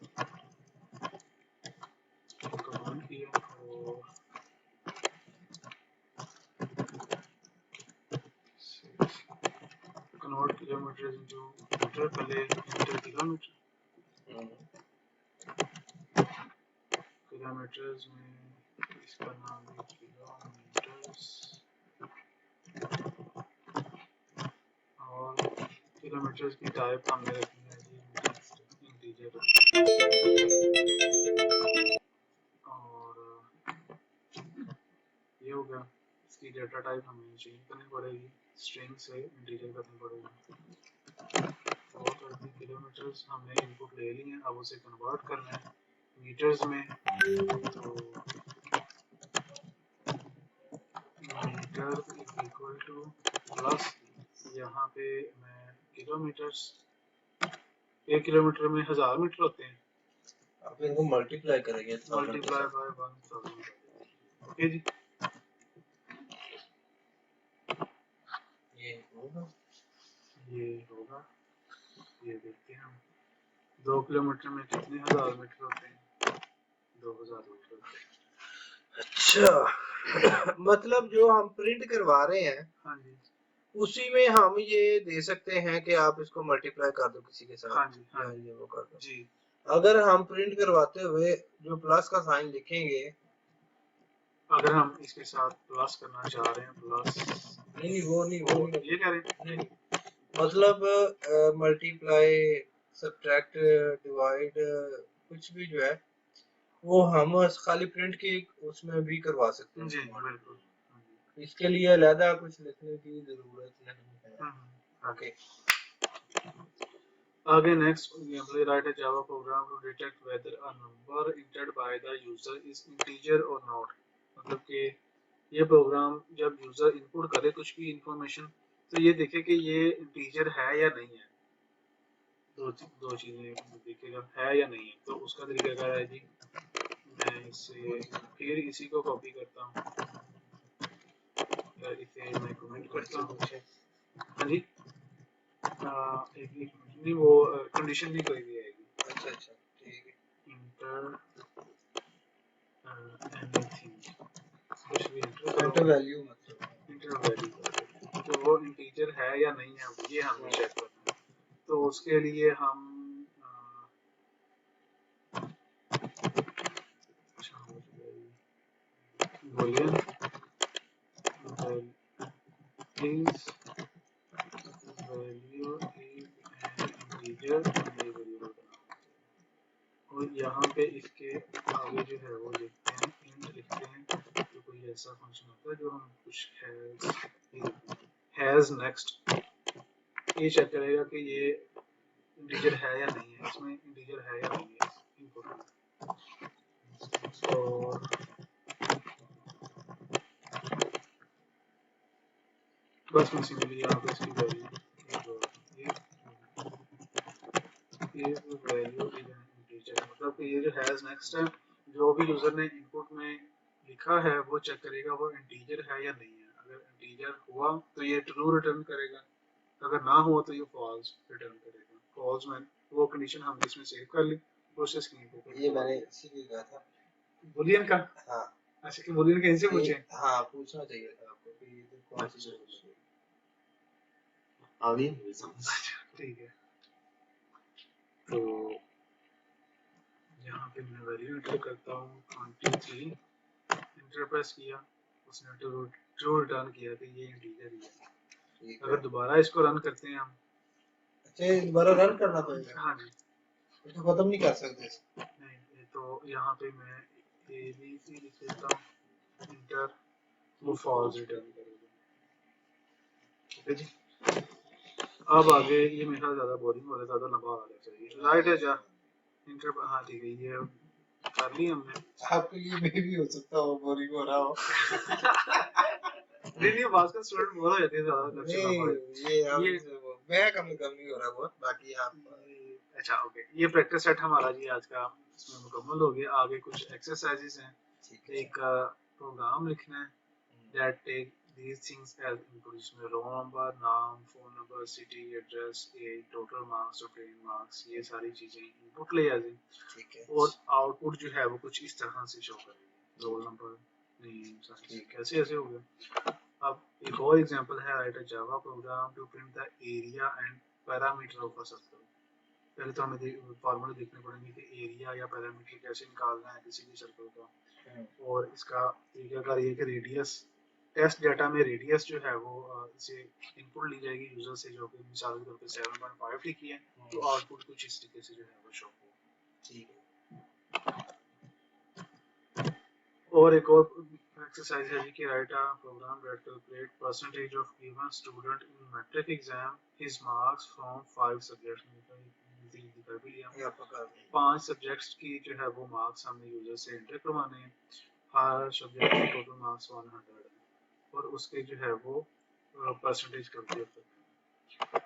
कमेंट किया और कन्वर्ट किलोमीटर्स इनटू मीटर, पहले मीटर किलोमीटर, किलोमीटर्स में इसका नाम है किलोमीटर्स, और किलोमीटर्स की टाइप हमने रखी है जी इंटीजर, और ये होगा इसकी डेटा टाइप हमें चेंज करनी पड़ेगी, स्ट्रिंग से इंटीजर करनी पड़ेगी। और करती किलोमीटर्स हमने इनपुट ले लिए, अब उसे कन्वर्ट करना है मीटर्स में, तो metre is equal to plus, यहाँ पे मैं किलोमीटर्स, एक किलोमीटर में 1000 मीटर होते हैं, आप इनको मल्टीप्लाई करेंगे मल्टीप्लाई बाय 1000। ओके जी, ये होगा ये देखते हैं हम 2 किलोमीटर में कितने 1000 मीटर होते हैं? 2000 मीटर होते हैं। अच्छा मतलब जो हम प्रिंट करवा रहे हैं हाँ जी, उसी में हम ये दे सकते हैं कि आप इसको मल्टीप्लाई कर दो किसी के साथ। हाँ जी, हाँ या ये वो कर दो जी। अगर हम प्रिंट करवाते हुए जो प्लस का साइन लिखेंगे, अगर हम इसके साथ प्लस करना चाह रहे हैं, प्लस नहीं वो नहीं ये कह रहे हैं नहीं मतलब मल्टीप्लाई सब्ट्रैक्ट डिवाइड कुछ भी जो है वो हम खाली प्रिंट की उसमें भी करवा सकते हैं जी बिल्कुल। इसके लिए अलहदा कुछ लिखने की जरूरत नहीं है। ओके आगे next example write a Java program to detect whether a number entered by the user is integer और नॉट। मतलब कि ये प्रोग्राम जब यूजर इनपुट करे कुछ भी इंफॉर्मेशन तो ये देखे कि ये इंटीजर है या नहीं है, दो चीजें देखेगा, है या नहीं है। तो उसका तरीका क्या है जी, मैं इसे फिर इसी को कॉपी करता हूँ, इसे मैं कमेंट करता हूँ। हाँ जी, एक नहीं वो कंडीशन नहीं कोई भी आएगी। अच्छा अच्छा ठीक है। इंटर एनीथिंग, कुछ भी इंटर वैल्यू मतलब इंटर वैल्यू तो वो इंटीजर है या नहीं है ये हमें चेक करना है। तो उसके लिए हम boolean is value is an integer और यहाँ पे इसके आगे जो है वो लिखते हैं int लिखते हैं, तो कोई ऐसा फंक्शन होता है जो हम कुछ has next ये चेक करेगा कि ये इंटीजर है या नहीं है, इसमें इंटीजर है या नहीं है इनपुट में। और बस मैं सिंपली यहाँ पे इसकी वैल्यू ये वैल्यू इंटीजर, मतलब कि ये जो हैज नेक्स्ट है, जो भी यूजर ने इनपुट में लिखा है वो चेक करेगा वो इंटीजर है या नहीं है। अगर इंटीजर हुआ तो ये ट्रू रिटर्न करेगा, अगर ना हुआ तो ये फॉल्स रिटर्न करेगा। फॉल्स में वो कंडीशन हम इसमें सेव कर ली, प्रोसेस स्क्रीन पे ये मैंने इसीलिए कहा था बुलियन का। हाँ अच्छा कि बुलियन कहीं से पूछे? हाँ पूछना चाहिए था आपको कि ये कौन सी जरूरत है। आगे ठीक है, तो यहाँ पे मैं वैल्यू एंटर करता हूँ 23, एंटर प्रेस किया, उसने ट्रू रिटर्न किया कि ये इंटीजर ही है। अगर दोबारा इसको रन करते हैं हम, अच्छा ये दोबारा रन करना पड़ेगा? हाँ जी, इसको खत्म नहीं कर सकते? नहीं, तो यहाँ पे मैं ABC लिख देता हूँ, इंटर, वो फॉल्स रिटर्न करेगा। ठीक है जी, अब आगे ये मेरे ख्याल ज़्यादा बोरिंग हो रहा है, ज़्यादा लंबा हो रहा चाहिए। राइट है जा इंटर, हाँ ठीक है, ये कर ली हमने। आपके लिए मे भी हो सकता हो बोरिंग हो रहा हो। नहीं बात का स्टूडेंट बोर हो जाते हैं ज़्यादा लेक्चर ना पढ़े। ये मैं कम नहीं हो रहा बहुत, बाकी आप अच्छा ओके, ये प्रैक्टिस सेट हमारा जी आज का इसमें मुकम्मल हो गया। आगे कुछ एक्सरसाइजेस हैं, एक प्रोग्राम लिखना है that take these things as input, जिसमें roll number, नाम, phone number, city, address, age, total marks, obtained marks, ये सारी चीजें इनपुट ले आ जाए। ठीक है, और आउटपुट जो है वो कुछ इस तरह से शो करेगी, रोल नंबर, नेम, सारी कैसे ऐसे हो गया। अब एक और एग्जांपल है, write a Java program to print the area and parameter of a circle. पहले तो हमें फॉर्मूले देखने पड़ेंगे कि एरिया या पैरामीटर कैसे निकालना है किसी भी सर्कल का, और इसका तरीकाकार ये कि रेडियस, टेस्ट डाटा में रेडियस जो है वो इसे इनपुट ली जाएगी यूजर से, जो कि मिसाल के तौर पे 7.5 लिखी है, तो आउटपुट कुछ इस तरीके से जो है वो शो हो। ठीक है, और एक और एक्सरसाइज है कि write a program that calculate percentage of given student in matric exam his marks from 5 subjects. 5 subjects की जो है वो मार्क्स हमने यूजर से एंटर करवाने हैं, हर सब्जेक्ट के टोटल मार्क्स 100 है, और उसके जो है वो परसेंटेज कैलकुलेट करना है।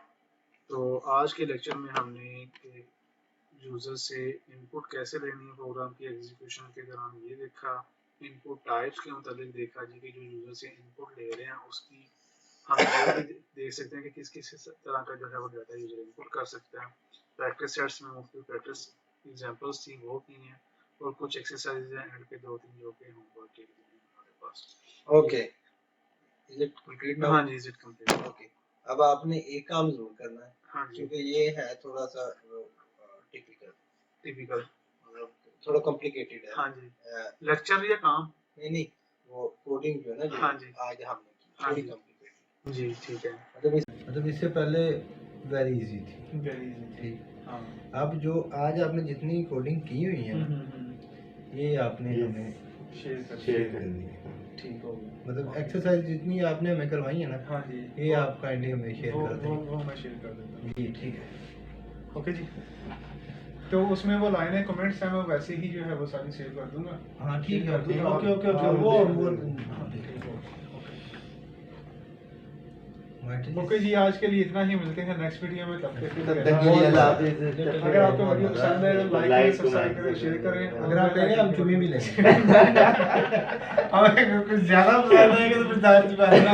तो आज के लेक्चर में हमने यूजर से इनपुट कैसे लेनी है प्रोग्राम की एग्जीक्यूशन के दौरान ये देखा, इनपुट टाइप्स के मुताबिक देखा जी कि जो यूजर से इनपुट ले रहे हैं उसकी हम ये भी देख सकते हैं कि किस किस तरह का जो है वो डाटा यूजर इनपुट कर सकता है। प्रैक्टिस सेट्स में मुख्तलिफ प्रैक्टिस एग्जांपल्स थी वो की हैं, और कुछ एक्सरसाइजेज हैं एंड पे 2-3 जो के होमवर्क के लिए हमारे पास। Okay, is it complete now? हाँ जी, इज इट कंप्लीट? ओके, अब आपने एक काम जरूर करना है, हाँ जी, क्योंकि ये है थोड़ा सा टिपिकल मतलब थोड़ा कॉम्प्लिकेटेड है। हाँ जी, लेक्चर या काम? नहीं वो कोडिंग जो है ना जो हाँ जी, आज हमने की हाँ थोड़ी जी, कॉम्प्लिकेटेड जी ठीक है, मतलब इससे पहले वेरी इजी थी। वेरी ठीक, हाँ, अब जो आज आपने जितनी कोडिंग की हुई है ना, ये आपने हमें शेयर करनी है। ठीक हो गया, मतलब एक्सरसाइज जितनी आपने हमें करवाई है ना, हाँ जी, ये आप काइंडली हमें शेयर कर दें। वो मैं शेयर कर देता हूँ जी ठीक है, ओके जी। तो उसमें वो लाइनें कमेंट्स हैं, मैं वैसे ही जो है वो सारी सेव कर दूंगा। हाँ ठीक है, ओके ओके ओके ओके, वो ओके जी, आज के लिए इतना ही, मिलते हैं नेक्स्ट वीडियो में, तब तक के लिए अल्लाह हाफिज़। अगर आपको वीडियो पसंद आए तो लाइक करें, सब्सक्राइब करें, शेयर करें। अगर आप कहेंगे हम चुम्मी भी लेंगे। हमें कुछ ज्यादा पसंद आएगा तो फिर जाहिर सी बात है ना।